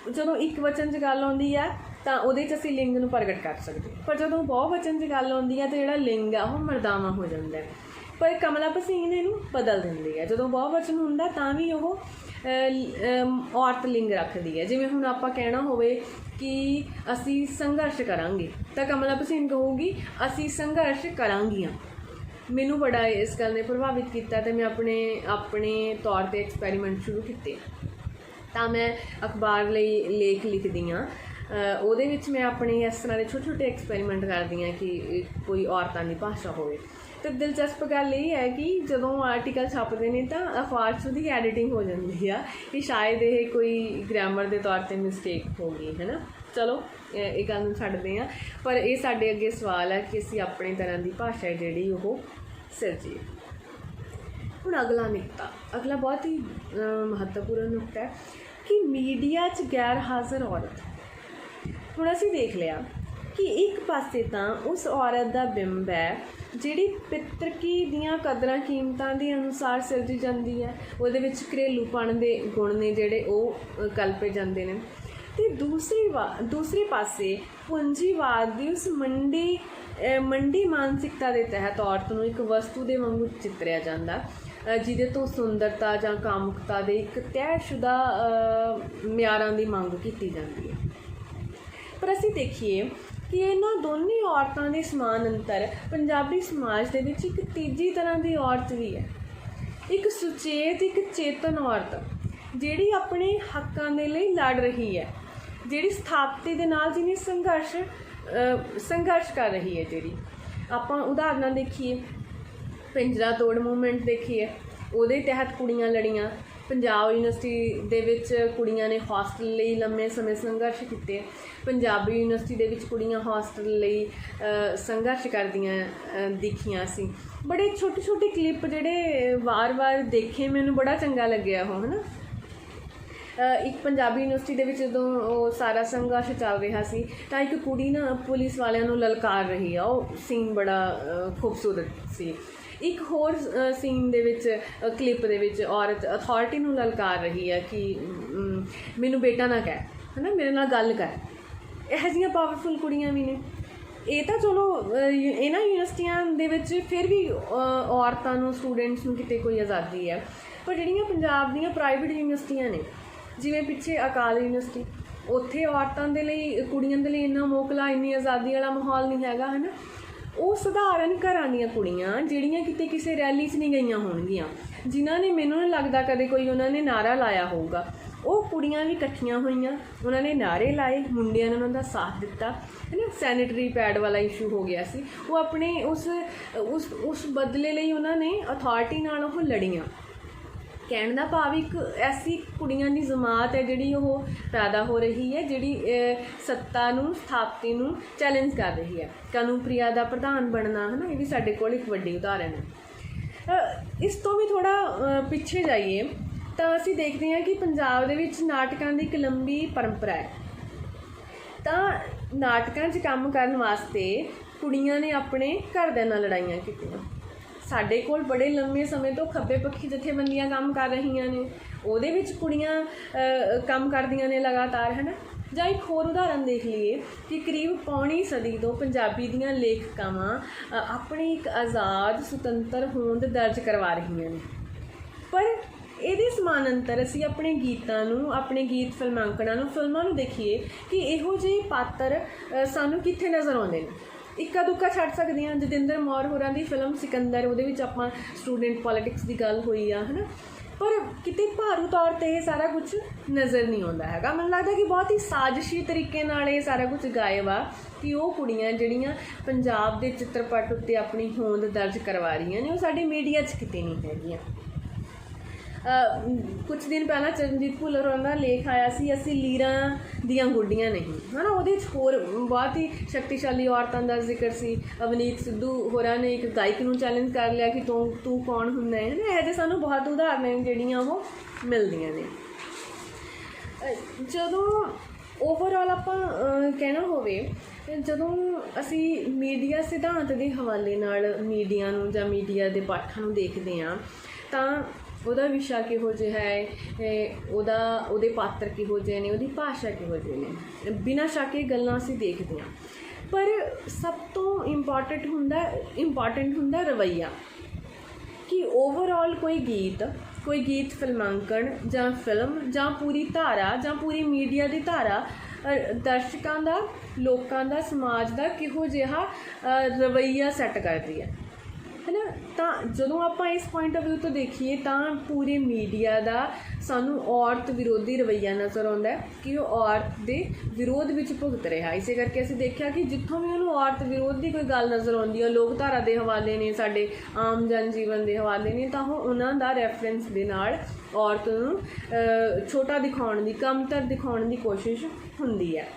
ਜਦੋਂ ਇੱਕ ਵਚਨ 'ਚ ਗੱਲ ਆਉਂਦੀ ਆ ਤਾਂ ਉਹਦੇ 'ਚ ਅਸੀਂ ਲਿੰਗ ਨੂੰ ਪ੍ਰਗਟ ਕਰ ਸਕਦੇ, ਪਰ ਜਦੋਂ ਬਹੁ ਵਚਨ 'ਚ ਗੱਲ ਆਉਂਦੀ ਆ ਤਾਂ ਜਿਹੜਾ ਲਿੰਗ ਆ ਉਹ ਮਰਦਾਵਾਂ ਹੋ ਜਾਂਦਾ। ਪਰ ਕਮਲਾ ਭਸੀਨ ਇਹਨੂੰ ਬਦਲ ਦਿੰਦੀ ਹੈ। ਜਦੋਂ ਬਹੁ ਵਚਨ ਹੁੰਦਾ ਤਾਂ ਵੀ ਉਹ ਔਰਤ ਲਿੰਗ ਰੱਖਦੀ ਹੈ। ਜਿਵੇਂ ਹੁਣ ਆਪਾਂ ਕਹਿਣਾ ਹੋਵੇ ਕਿ ਅਸੀਂ ਸੰਘਰਸ਼ ਕਰਾਂਗੇ ਤਾਂ ਕਮਲਾ ਭਸੀਨ ਕਹੂਗੀ ਅਸੀਂ ਸੰਘਰਸ਼ ਕਰਾਂਗੀਆਂ। ਮੈਨੂੰ ਬੜਾ ਇਸ ਗੱਲ ਨੇ ਪ੍ਰਭਾਵਿਤ ਕੀਤਾ ਅਤੇ ਮੈਂ ਆਪਣੇ ਤੌਰ 'ਤੇ ਐਕਸਪੈਰੀਮੈਂਟ ਸ਼ੁਰੂ ਕੀਤੇ। ਤਾਂ ਮੈਂ ਅਖਬਾਰ ਲਈ ਲੇਖ ਲਿਖਦੀ ਹਾਂ, ਉਹਦੇ ਵਿੱਚ ਮੈਂ ਆਪਣੇ ਇਸ ਤਰ੍ਹਾਂ ਦੇ ਛੋਟੇ ਐਕਸਪੈਰੀਮੈਂਟ ਕਰਦੀ ਹਾਂ ਕਿ ਕੋਈ ਔਰਤਾਂ ਦੀ ਭਾਸ਼ਾ ਹੋਵੇ। ਅਤੇ ਦਿਲਚਸਪ ਗੱਲ ਇਹ ਹੈ ਕਿ ਜਦੋਂ ਆਰਟੀਕਲ ਛਪਦੇ ਨੇ ਤਾਂ ਅਖਬਾਰ 'ਚ ਉਹਦੀ ਐਡੀਟਿੰਗ ਹੋ ਜਾਂਦੀ ਆ ਕਿ ਸ਼ਾਇਦ ਇਹ ਕੋਈ ਗ੍ਰਾਮਰ ਦੇ ਤੌਰ 'ਤੇ ਮਿਸਟੇਕ ਹੋ ਗਈ ਹੈ ਨਾ। ਚਲੋ ਇਹ ਗੱਲ ਨੂੰ ਛੱਡਦੇ ਹਾਂ, ਪਰ ਇਹ ਸਾਡੇ ਅੱਗੇ ਸਵਾਲ ਹੈ ਕਿ ਅਸੀਂ ਆਪਣੀ ਤਰ੍ਹਾਂ ਦੀ ਭਾਸ਼ਾ ਜਿਹੜੀ ਉਹ ਸਿਰਜੀਏ। ਹੁਣ ਅਗਲਾ ਬਹੁਤ ਹੀ ਮਹੱਤਵਪੂਰਨ ਨੁਕਤਾ ਹੈ ਕਿ ਮੀਡੀਆ 'ਚ ਗੈਰ ਹਾਜ਼ਰ ਔਰਤ। ਹੁਣ ਅਸੀਂ ਦੇਖ ਲਿਆ ਕਿ ਇੱਕ ਪਾਸੇ ਤਾਂ ਉਸ ਔਰਤ ਦਾ ਬਿੰਬ ਹੈ ਜਿਹੜੀ ਪਿਤਰਕੀ ਦੀਆਂ ਕਦਰਾਂ ਕੀਮਤਾਂ ਦੇ ਅਨੁਸਾਰ ਸਿਰਜੀ ਜਾਂਦੀ ਹੈ, ਉਹਦੇ ਵਿੱਚ ਘਰੇਲੂਪਣ ਦੇ ਗੁਣ ਨੇ ਜਿਹੜੇ ਉਹ ਕਲਪੇ ਜਾਂਦੇ ਨੇ। ਅਤੇ ਦੂਸਰੇ ਪਾਸੇ ਪੂੰਜੀਵਾਦ ਦੀ ਉਸ ਮੰਡੀ ਮਾਨਸਿਕਤਾ ਦੇ ਤਹਿਤ ਔਰਤ ਨੂੰ ਇੱਕ ਵਸਤੂ ਦੇ ਵਾਂਗੂ ਚਿੱਤਰਿਆ ਜਾਂਦਾ, ਜਿਹਦੇ ਤੋਂ ਸੁੰਦਰਤਾ ਜਾਂ ਕਾਮੁਕਤਾ ਦੇ ਇੱਕ ਤੈਅਸ਼ੁਦਾ ਮਿਆਰਾਂ ਦੀ ਮੰਗ ਕੀਤੀ ਜਾਂਦੀ ਹੈ। ਪਰ ਅਸੀਂ ਦੇਖੀਏ ਕਿ ਇਹਨਾਂ ਦੋਨੇ ਔਰਤਾਂ ਦੇ ਸਮਾਨ ਅੰਤਰ ਪੰਜਾਬੀ ਸਮਾਜ ਦੇ ਵਿੱਚ ਇੱਕ ਤੀਜੀ ਤਰ੍ਹਾਂ ਦੀ ਔਰਤ ਵੀ ਹੈ, ਇੱਕ ਸੁਚੇਤ, ਇੱਕ ਚੇਤਨ ਔਰਤ ਜਿਹੜੀ ਆਪਣੇ ਹੱਕਾਂ ਦੇ ਲਈ ਲੜ ਰਹੀ ਹੈ, ਜਿਹੜੀ ਸਥਾਪਤੀ ਦੇ ਨਾਲ ਜਿਹਨੇ ਸੰਘਰਸ਼ ਕਰ ਰਹੀ ਹੈ। ਜਿਹੜੀ ਆਪਾਂ ਉਦਾਹਰਨਾਂ ਦੇਖੀਏ, ਪਿੰਜਰਾ ਤੋੜ ਮੂਵਮੈਂਟ ਦੇਖੀਏ, ਉਹਦੇ ਤਹਿਤ ਕੁੜੀਆਂ ਲੜੀਆਂ। ਪੰਜਾਬ ਯੂਨੀਵਰਸਿਟੀ ਦੇ ਵਿੱਚ ਕੁੜੀਆਂ ਨੇ ਹੋਸਟਲ ਲਈ ਲੰਮੇ ਸਮੇਂ ਸੰਘਰਸ਼ ਕੀਤੇ। ਪੰਜਾਬੀ ਯੂਨੀਵਰਸਿਟੀ ਦੇ ਵਿੱਚ ਕੁੜੀਆਂ ਹੋਸਟਲ ਲਈ ਸੰਘਰਸ਼ ਕਰਦੀਆਂ ਦਿਖੀਆਂ ਸੀ। ਬੜੇ ਛੋਟੇ ਕਲਿੱਪ ਜਿਹੜੇ ਵਾਰ-ਵਾਰ ਦੇਖੇ, ਮੈਨੂੰ ਬੜਾ ਚੰਗਾ ਲੱਗਿਆ ਉਹ, ਹੈ ਨਾ। ਇੱਕ ਪੰਜਾਬੀ ਯੂਨੀਵਰਸਿਟੀ ਦੇ ਵਿੱਚ ਜਦੋਂ ਉਹ ਸਾਰਾ ਸੰਘਰਸ਼ ਚੱਲ ਰਿਹਾ ਸੀ ਤਾਂ ਇੱਕ ਕੁੜੀ ਨਾ ਪੁਲਿਸ ਵਾਲਿਆਂ ਨੂੰ ਲਲਕਾਰ ਰਹੀ ਆ, ਉਹ ਸੀਨ ਬੜਾ ਖੂਬਸੂਰਤ ਸੀ। ਇੱਕ ਹੋਰ ਸੀਨ ਦੇ ਵਿੱਚ, ਕਲਿੱਪ ਦੇ ਵਿੱਚ, ਔਰਤ ਅਥਾਰਟੀ ਨੂੰ ਲਲਕਾਰ ਰਹੀ ਹੈ ਕਿ ਮੈਨੂੰ ਬੇਟਾ ਨਾ ਕਹਿ, ਹੈ ਨਾ, ਮੇਰੇ ਨਾਲ ਗੱਲ ਕਰ। ਇਹੋ ਜਿਹੀਆਂ ਪਾਵਰਫੁਲ ਕੁੜੀਆਂ ਵੀ ਨੇ। ਇਹ ਤਾਂ ਚਲੋ ਇਹਨਾਂ ਯੂਨੀਵਰਸਿਟੀਆਂ ਦੇ ਵਿੱਚ ਫਿਰ ਵੀ ਔਰਤਾਂ ਨੂੰ, ਸਟੂਡੈਂਟਸ ਨੂੰ ਕਿਤੇ ਕੋਈ ਆਜ਼ਾਦੀ ਹੈ, ਪਰ ਜਿਹੜੀਆਂ ਪੰਜਾਬ ਦੀਆਂ ਪ੍ਰਾਈਵੇਟ ਯੂਨੀਵਰਸਿਟੀਆਂ ਨੇ, ਜਿਵੇਂ ਪਿੱਛੇ ਅਕਾਲ ਯੂਨੀਵਰਸਿਟੀ, ਉੱਥੇ ਔਰਤਾਂ ਦੇ ਲਈ, ਕੁੜੀਆਂ ਦੇ ਲਈ ਇੰਨਾ ਮੋਕਲਾ, ਇੰਨੀ ਆਜ਼ਾਦੀ ਵਾਲਾ ਮਾਹੌਲ ਨਹੀਂ ਹੈਗਾ, ਹੈ ਨਾ। ਉਹ ਸਧਾਰਨ ਘਰਾਂ ਦੀਆਂ ਕੁੜੀਆਂ ਜਿਹੜੀਆਂ ਕਿਤੇ ਕਿਸੇ ਰੈਲੀ 'ਚ ਨਹੀਂ ਗਈਆਂ ਹੋਣਗੀਆਂ, ਜਿਨ੍ਹਾਂ ਨੇ, ਮੈਨੂੰ ਨਹੀਂ ਲੱਗਦਾ ਕਦੇ ਕੋਈ ਉਹਨਾਂ ਨੇ ਨਾਅਰਾ ਲਾਇਆ ਹੋਊਗਾ, ਉਹ ਕੁੜੀਆਂ ਵੀ ਇਕੱਠੀਆਂ ਹੋਈਆਂ, ਉਹਨਾਂ ਨੇ ਨਾਅਰੇ ਲਾਏ, ਮੁੰਡਿਆਂ ਨੇ ਉਹਨਾਂ ਦਾ ਸਾਥ ਦਿੱਤਾ, ਹੈ ਨਾ। ਸੈਨੇਟਰੀ ਪੈਡ ਵਾਲਾ ਇਸ਼ੂ ਹੋ ਗਿਆ ਸੀ, ਉਹ ਆਪਣੇ ਉਸ ਬਦਲੇ ਲਈ ਉਹਨਾਂ ਨੇ ਅਥਾਰਟੀ ਨਾਲ ਉਹ ਲੜੀਆਂ। ਕਹਿਣ ਦਾ ਭਾਵ ਇੱਕ ਐਸੀ ਕੁੜੀਆਂ ਦੀ ਜਮਾਤ ਹੈ ਜਿਹੜੀ ਉਹ ਪੈਦਾ ਹੋ ਰਹੀ ਹੈ, ਜਿਹੜੀ ਸੱਤਾ ਨੂੰ, ਸਥਾਪਤੀ ਨੂੰ ਚੈਲੰਜ ਕਰ ਰਹੀ ਹੈ। ਕਾਨੂੰਪ੍ਰਿਆ ਦਾ ਪ੍ਰਧਾਨ ਬਣਨਾ, ਹੈ ਨਾ, ਇਹ ਵੀ ਸਾਡੇ ਕੋਲ ਇੱਕ ਵੱਡੀ ਉਦਾਹਰਨ ਹੈ। ਇਸ ਤੋਂ ਵੀ ਥੋੜ੍ਹਾ ਪਿੱਛੇ ਜਾਈਏ ਤਾਂ ਅਸੀਂ ਦੇਖਦੇ ਹਾਂ ਕਿ ਪੰਜਾਬ ਦੇ ਵਿੱਚ ਨਾਟਕਾਂ ਦੀ ਇੱਕ ਲੰਬੀ ਪਰੰਪਰਾ ਹੈ। ਤਾਂ ਨਾਟਕਾਂ 'ਚ ਕੰਮ ਕਰਨ ਵਾਸਤੇ ਕੁੜੀਆਂ ਨੇ ਆਪਣੇ ਘਰਦਿਆਂ ਨਾਲ ਲੜਾਈਆਂ ਕੀਤੀਆਂ। ਸਾਡੇ ਕੋਲ ਬੜੇ ਲੰਮੇ ਸਮੇਂ ਤੋਂ ਖੱਬੇ ਪੱਖੀ ਜਥੇਬੰਦੀਆਂ ਕੰਮ ਕਰ ਰਹੀਆਂ ਨੇ, ਉਹਦੇ ਵਿੱਚ ਕੁੜੀਆਂ ਕੰਮ ਕਰਦੀਆਂ ਨੇ ਲਗਾਤਾਰ, ਹੈ ਨਾ। ਜਾਂ ਇੱਕ ਹੋਰ ਉਦਾਹਰਨ ਦੇਖ ਲਈਏ ਕਿ ਕਰੀਬ ਪੌਣੀ ਸਦੀ ਤੋਂ ਪੰਜਾਬੀ ਦੀਆਂ ਲੇਖਕਾਵਾਂ ਆਪਣੀ ਇੱਕ ਆਜ਼ਾਦ, ਸੁਤੰਤਰ ਹੋਂਦ ਦਰਜ ਕਰਵਾ ਰਹੀਆਂ ਨੇ। ਪਰ ਇਹਦੇ ਸਮਾਨਾਂਤਰ ਅਸੀਂ ਆਪਣੇ ਗੀਤਾਂ ਨੂੰ, ਆਪਣੇ ਗੀਤ ਫਿਲਮਾਂਕੜਾਂ ਨੂੰ, ਫਿਲਮਾਂ ਨੂੰ ਦੇਖੀਏ ਕਿ ਇਹੋ ਜਿਹੇ ਪਾਤਰ ਸਾਨੂੰ ਕਿੱਥੇ ਨਜ਼ਰ ਆਉਂਦੇ ਨੇ। ਇੱਕਾ ਦੁੱਕਾ ਛੱਡ ਸਕਦੇ ਹਾਂ, ਜਤਿੰਦਰ ਮੌਰ ਹੋਰਾਂ ਦੀ ਫਿਲਮ ਸਿਕੰਦਰ, ਉਹਦੇ ਵਿੱਚ ਆਪਾਂ ਸਟੂਡੈਂਟ ਪੋਲੀਟਿਕਸ ਦੀ ਗੱਲ ਹੋਈ ਆ, ਹੈ ਨਾ। ਪਰ ਕਿਤੇ ਭਾਰੂ ਤੌਰ 'ਤੇ ਇਹ ਸਾਰਾ ਕੁਝ ਨਜ਼ਰ ਨਹੀਂ ਆਉਂਦਾ ਹੈਗਾ। ਮੈਨੂੰ ਲੱਗਦਾ ਕਿ ਬਹੁਤ ਹੀ ਸਾਜ਼ਿਸ਼ੀ ਤਰੀਕੇ ਨਾਲ ਇਹ ਸਾਰਾ ਕੁਝ ਗਾਇਬ ਆ ਕਿ ਉਹ ਕੁੜੀਆਂ ਜਿਹੜੀਆਂ ਪੰਜਾਬ ਦੇ ਚਿੱਤਰਪਟ ਉੱਤੇ ਆਪਣੀ ਹੋਂਦ ਦਰਜ ਕਰਵਾ ਰਹੀਆਂ ਨੇ ਉਹ ਸਾਡੇ ਮੀਡੀਆ 'ਚ ਕਿਤੇ ਨਹੀਂ ਹੈਗੀਆਂ। ਕੁਛ ਦਿਨ ਪਹਿਲਾਂ ਚਰਨਜੀਤ ਭੁੱਲਰ ਹੋਰਾਂ ਦਾ ਲੇਖ ਆਇਆ ਸੀ, ਅਸੀਂ ਲੀਰਾਂ ਦੀਆਂ ਗੁੱਡੀਆਂ ਨਹੀਂ, ਹੈ ਨਾ। ਉਹਦੇ 'ਚ ਹੋਰ ਬਹੁਤ ਹੀ ਸ਼ਕਤੀਸ਼ਾਲੀ ਔਰਤਾਂ ਦਾ ਜ਼ਿਕਰ ਸੀ। ਅਵਨੀਤ ਸਿੱਧੂ ਹੋਰਾਂ ਨੇ ਇੱਕ ਗਾਇਕ ਨੂੰ ਚੈਲੰਜ ਕਰ ਲਿਆ ਕਿ ਤੂੰ ਕੌਣ ਹੁੰਦਾ ਹੈ ਨਾ। ਇਹੋ ਜਿਹੇ ਸਾਨੂੰ ਬਹੁਤ ਉਦਾਹਰਨਾਂ ਜਿਹੜੀਆਂ ਉਹ ਮਿਲਦੀਆਂ ਨੇ। ਜਦੋਂ ਓਵਰਆਲ ਆਪਾਂ ਕਹਿਣਾ ਹੋਵੇ, ਜਦੋਂ ਅਸੀਂ ਮੀਡੀਆ ਸਿਧਾਂਤ ਦੇ ਹਵਾਲੇ ਨਾਲ ਮੀਡੀਆ ਨੂੰ ਜਾਂ ਮੀਡੀਆ ਦੇ ਪਾਠਾਂ ਨੂੰ ਦੇਖਦੇ ਹਾਂ ਤਾਂ ਉਹਦਾ ਵਿਸ਼ਾ ਕਿਹੋ ਜਿਹਾ ਹੈ, ਉਹਦੇ ਪਾਤਰ ਕਿਹੋ ਜਿਹੇ ਨੇ, ਉਹਦੀ ਭਾਸ਼ਾ ਕਿਹੋ ਜਿਹੀ ਨੇ, ਬਿਨਾਂ ਸ਼ੱਕ ਇਹ ਗੱਲਾਂ ਅਸੀਂ ਦੇਖਦੇ ਹਾਂ। ਪਰ ਸਭ ਤੋਂ ਇੰਪੋਰਟੈਂਟ ਹੁੰਦਾ ਰਵੱਈਆ, ਕਿ ਓਵਰਆਲ ਕੋਈ ਗੀਤ ਫਿਲਮਾਂਕਣ ਜਾਂ ਫਿਲਮ ਜਾਂ ਪੂਰੀ ਧਾਰਾ ਜਾਂ ਪੂਰੀ ਮੀਡੀਆ ਦੀ ਧਾਰਾ ਦਰਸ਼ਕਾਂ ਦਾ, ਲੋਕਾਂ ਦਾ, ਸਮਾਜ ਦਾ ਕਿਹੋ ਜਿਹਾ ਰਵੱਈਆ ਸੈੱਟ ਕਰਦੀ ਹੈ ਨਾ। ਤਾਂ ਜਦੋਂ ਆਪਾਂ ਇਸ ਪੁਆਇੰਟ ਆਫ ਵਿਊ ਤੋਂ ਦੇਖੀਏ ਤਾਂ ਪੂਰੇ ਮੀਡੀਆ ਦਾ ਸਾਨੂੰ ਔਰਤ ਵਿਰੋਧੀ ਰਵੱਈਆ ਨਜ਼ਰ ਆਉਂਦਾ ਹੈ ਕਿ ਉਹ ਔਰਤ ਦੇ ਵਿਰੋਧ ਵਿੱਚ ਭੁਗਤ ਰਿਹਾ। ਇਸੇ ਕਰਕੇ ਅਸੀਂ ਦੇਖਿਆ ਕਿ ਜਿੱਥੋਂ ਵੀ ਉਹਨੂੰ ਔਰਤ ਵਿਰੋਧ ਦੀ ਕੋਈ ਗੱਲ ਨਜ਼ਰ ਆਉਂਦੀ ਹੈ, ਲੋਕ ਧਾਰਾ ਦੇ ਹਵਾਲੇ ਨੇ, ਸਾਡੇ ਆਮ ਜਨ ਜੀਵਨ ਦੇ ਹਵਾਲੇ ਨੇ, ਤਾਂ ਉਹ ਉਹਨਾਂ ਦਾ ਰੈਫਰੈਂਸ ਦੇ ਨਾਲ ਔਰਤ ਨੂੰ ਛੋਟਾ ਦਿਖਾਉਣ ਦੀ, ਕਮਤਰ ਦਿਖਾਉਣ ਦੀ ਕੋਸ਼ਿਸ਼ ਹੁੰਦੀ ਹੈ।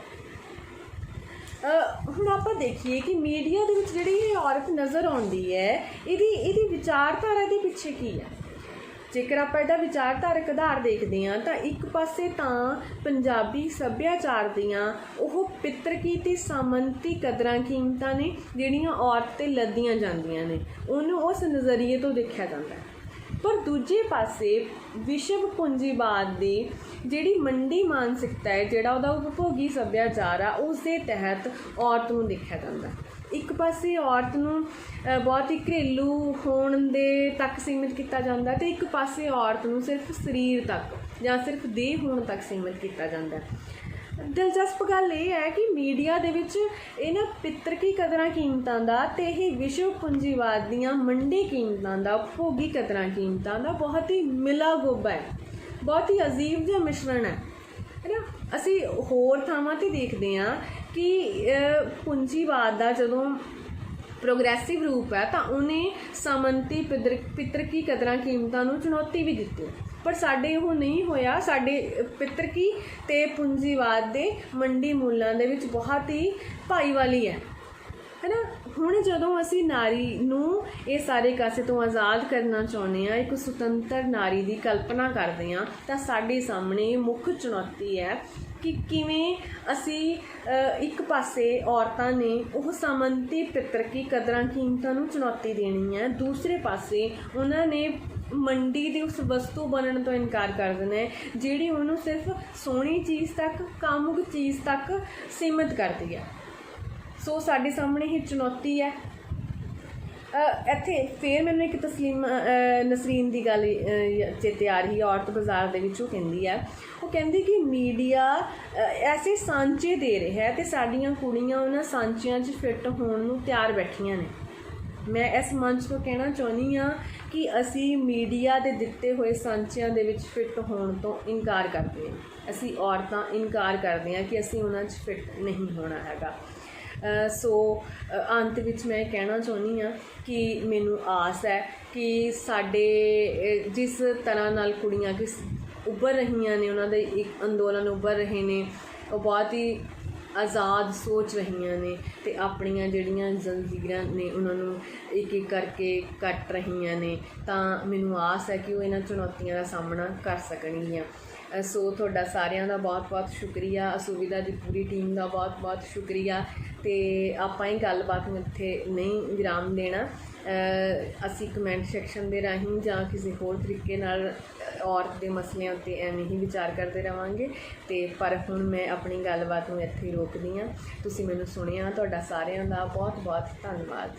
ਹੁਣ ਆਪਾਂ ਦੇਖੀਏ ਕਿ ਮੀਡੀਆ ਦੇ ਵਿੱਚ ਜਿਹੜੀ ਇਹ ਔਰਤ ਨਜ਼ਰ ਆਉਂਦੀ ਹੈ, ਇਹਦੀ ਵਿਚਾਰਧਾਰਾ ਦੇ ਪਿੱਛੇ ਕੀ ਹੈ। ਜੇਕਰ ਆਪਾਂ ਇਹਦਾ ਵਿਚਾਰਧਾਰਕ ਆਧਾਰ ਦੇਖਦੇ ਹਾਂ ਤਾਂ ਇੱਕ ਪਾਸੇ ਤਾਂ ਪੰਜਾਬੀ ਸੱਭਿਆਚਾਰ ਦੀਆਂ ਉਹ ਪਿੱਤਰਕੀ ਅਤੇ ਸਾਮੰਤੀ ਕਦਰਾਂ ਕੀਮਤਾਂ ਨੇ ਜਿਹੜੀਆਂ ਔਰਤ 'ਤੇ ਲੱਦੀਆਂ ਜਾਂਦੀਆਂ ਨੇ, ਉਹਨੂੰ ਉਸ ਨਜ਼ਰੀਏ ਤੋਂ ਦੇਖਿਆ ਜਾਂਦਾ ਹੈ। ਪਰ ਦੂਜੇ ਪਾਸੇ ਵਿਸ਼ਵ ਪੂੰਜੀਵਾਦ ਦੀ ਜਿਹੜੀ ਮੰਡੀ ਮਾਨਸਿਕਤਾ ਹੈ, ਜਿਹੜਾ ਉਹਦਾ ਉਪਭੋਗੀ ਸੱਭਿਆਚਾਰ ਆ, ਉਸ ਦੇ ਤਹਿਤ ਔਰਤ ਨੂੰ ਦੇਖਿਆ ਜਾਂਦਾ। ਇੱਕ ਪਾਸੇ ਔਰਤ ਨੂੰ ਬਹੁਤ ਹੀ ਘਰੇਲੂ ਹੋਣ ਦੇ ਤੱਕ ਸੀਮਿਤ ਕੀਤਾ ਜਾਂਦਾ ਅਤੇ ਇੱਕ ਪਾਸੇ ਔਰਤ ਨੂੰ ਸਿਰਫ ਸਰੀਰ ਤੱਕ ਜਾਂ ਸਿਰਫ ਦੇਹ ਹੋਣ ਤੱਕ ਸੀਮਿਤ ਕੀਤਾ ਜਾਂਦਾ। ਦਿਲਚਸਪ ਗੱਲ ਇਹ ਹੈ ਕਿ ਮੀਡੀਆ ਦੇ ਵਿੱਚ ਇਹਨਾਂ ਪਿੱਤਰਕੀ ਕਦਰਾਂ ਕੀਮਤਾਂ ਦਾ ਅਤੇ ਇਹ ਵਿਸ਼ਵ ਪੂੰਜੀਵਾਦ ਦੀਆਂ ਮੰਡੀ ਕੀਮਤਾਂ ਦਾ, ਉਪਭੋਗੀ ਕਦਰਾਂ ਕੀਮਤਾਂ ਦਾ ਬਹੁਤ ਹੀ ਮਿਲਾ ਗੋਬਾ ਹੈ, ਬਹੁਤ ਹੀ ਅਜੀਬ ਜਿਹਾ ਮਿਸ਼ਰਣ ਹੈ ਨਾ। ਅਸੀਂ ਹੋਰ ਥਾਵਾਂ 'ਤੇ ਦੇਖਦੇ ਹਾਂ ਕਿ ਪੂੰਜੀਵਾਦ ਦਾ ਜਦੋਂ ਪ੍ਰੋਗਰੈਸਿਵ ਰੂਪ ਹੈ ਤਾਂ ਉਹਨੇ ਸਾਮੰਤੀ ਪਿੱਤਰਕੀ ਕਦਰਾਂ ਕੀਮਤਾਂ ਨੂੰ ਚੁਣੌਤੀ ਵੀ ਦਿੱਤੀ, ਪਰ ਸਾਡੇ ਉਹ ਨਹੀਂ ਹੋਇਆ। ਸਾਡੇ ਪਿੱਤਰਕੀ ਅਤੇ ਪੂੰਜੀਵਾਦ ਦੇ ਮੰਡੀ ਮੁੱਲਾਂ ਦੇ ਵਿੱਚ ਬਹੁਤ ਹੀ ਭਾਈਵਾਲੀ ਹੈ ਨਾ। ਹੁਣ ਜਦੋਂ ਅਸੀਂ ਨਾਰੀ ਨੂੰ ਇਹ ਸਾਰੇ ਕਾਸੇ ਤੋਂ ਆਜ਼ਾਦ ਕਰਨਾ ਚਾਹੁੰਦੇ ਹਾਂ, ਇੱਕ ਸੁਤੰਤਰ ਨਾਰੀ ਦੀ ਕਲਪਨਾ ਕਰਦੇ ਹਾਂ, ਤਾਂ ਸਾਡੇ ਸਾਹਮਣੇ ਮੁੱਖ ਚੁਣੌਤੀ ਹੈ ਕਿ ਕਿਵੇਂ ਅਸੀਂ ਇੱਕ ਪਾਸੇ ਔਰਤਾਂ ਨੇ ਉਹ ਸਾਮੰਤੀ ਪਿੱਤਰਕੀ ਕਦਰਾਂ ਕੀਮਤਾਂ ਨੂੰ ਚੁਣੌਤੀ ਦੇਣੀ ਹੈ, ਦੂਸਰੇ ਪਾਸੇ ਉਹਨਾਂ ਨੇ ਮੰਡੀ ਦੇ ਉਸ ਵਸਤੂ ਬਣਨ ਤੋਂ ਇਨਕਾਰ ਕਰ ਦੇਣਾ ਹੈ ਜਿਹੜੀ ਉਹਨੂੰ ਸਿਰਫ ਸੋਹਣੀ ਚੀਜ਼ ਤੱਕ, ਕਾਮੁਕ ਚੀਜ਼ ਤੱਕ ਸੀਮਿਤ ਕਰਦੀ ਹੈ। ਸੋ ਸਾਡੇ ਸਾਹਮਣੇ ਇਹ ਚੁਣੌਤੀ ਹੈ। ਇੱਥੇ ਫਿਰ ਮੈਨੂੰ ਇੱਕ ਨਸਰੀਨ ਦੀ ਗੱਲ ਚੇਤੇ ਆ ਰਹੀ ਹੈ, ਔਰਤ ਬਾਜ਼ਾਰ ਦੇ ਵਿੱਚ। ਉਹ ਕਹਿੰਦੀ ਕਿ ਮੀਡੀਆ ਐਸੇ ਸਾਂਚੇ ਦੇ ਰਿਹਾ ਹੈ ਅਤੇ ਸਾਡੀਆਂ ਕੁੜੀਆਂ ਉਹਨਾਂ ਸਾਂਚਿਆਂ 'ਚ ਫਿੱਟ ਹੋਣ ਨੂੰ ਤਿਆਰ ਬੈਠੀਆਂ ਨੇ। ਮੈਂ ਇਸ ਮੰਚ ਤੋਂ ਕਹਿਣਾ ਚਾਹੁੰਦੀ ਹਾਂ ਕਿ ਅਸੀਂ ਮੀਡੀਆ ਦੇ ਦਿੱਤੇ ਹੋਏ ਸਾਂਚਿਆਂ ਦੇ ਵਿੱਚ ਫਿੱਟ ਹੋਣ ਤੋਂ ਇਨਕਾਰ ਕਰਦੇ ਹਾਂ। ਅਸੀਂ ਔਰਤਾਂ ਇਨਕਾਰ ਕਰਦੇ ਹਾਂ ਕਿ ਅਸੀਂ ਉਹਨਾਂ 'ਚ ਫਿੱਟ ਨਹੀਂ ਹੋਣਾ ਹੈਗਾ। ਸੋ ਅੰਤ ਵਿੱਚ ਮੈਂ ਕਹਿਣਾ ਚਾਹੁੰਦੀ ਹਾਂ ਕਿ ਮੈਨੂੰ ਆਸ ਹੈ ਕਿ ਸਾਡੇ ਜਿਸ ਤਰ੍ਹਾਂ ਨਾਲ ਕੁੜੀਆਂ ਉੱਭਰ ਰਹੀਆਂ ਨੇ, ਉਹਨਾਂ ਦੇ ਇੱਕ ਅੰਦੋਲਨ ਉੱਭਰ ਰਹੇ ਨੇ, ਉਹ ਬਹੁਤ ਹੀ ਆਜ਼ਾਦ ਸੋਚ ਰਹੀਆਂ ਨੇ ਅਤੇ ਆਪਣੀਆਂ ਜਿਹੜੀਆਂ ਜ਼ੰਜੀਰਾਂ ਨੇ ਉਹਨਾਂ ਨੂੰ ਇੱਕ ਇੱਕ ਕਰਕੇ ਕੱਟ ਰਹੀਆਂ ਨੇ, ਤਾਂ ਮੈਨੂੰ ਆਸ ਹੈ ਕਿ ਉਹ ਇਹਨਾਂ ਚੁਣੌਤੀਆਂ ਦਾ ਸਾਹਮਣਾ ਕਰ ਸਕਣਗੀਆਂ। ਸੋ ਤੁਹਾਡਾ ਸਾਰਿਆਂ ਦਾ ਬਹੁਤ ਬਹੁਤ ਸ਼ੁਕਰੀਆ, ਅਸੁਵਿਧਾ ਦੀ ਪੂਰੀ ਟੀਮ ਦਾ ਬਹੁਤ ਬਹੁਤ ਸ਼ੁਕਰੀਆ। ਅਤੇ ਆਪਾਂ ਇਹ ਗੱਲਬਾਤ ਨੂੰ ਇੱਥੇ ਨਹੀਂ ਵਿਰਾਮ ਦੇਣਾ। ਅਸੀਂ ਕਮੈਂਟ ਸੈਕਸ਼ਨ ਦੇ ਰਾਹੀਂ ਜਾਂ ਕਿਸੇ ਹੋਰ ਤਰੀਕੇ ਨਾਲ ਔਰਤ ਦੇ ਮਸਲਿਆਂ ਉੱਤੇ ਐਵੇਂ ਹੀ ਵਿਚਾਰ ਕਰਦੇ ਰਹਾਂਗੇ। ਅਤੇ ਪਰ ਹੁਣ ਮੈਂ ਆਪਣੀ ਗੱਲਬਾਤ ਨੂੰ ਇੱਥੇ ਹੀ ਰੋਕਦੀ ਹਾਂ। ਤੁਸੀਂ ਮੈਨੂੰ ਸੁਣਿਆ, ਤੁਹਾਡਾ ਸਾਰਿਆਂ ਦਾ ਬਹੁਤ ਬਹੁਤ ਧੰਨਵਾਦ।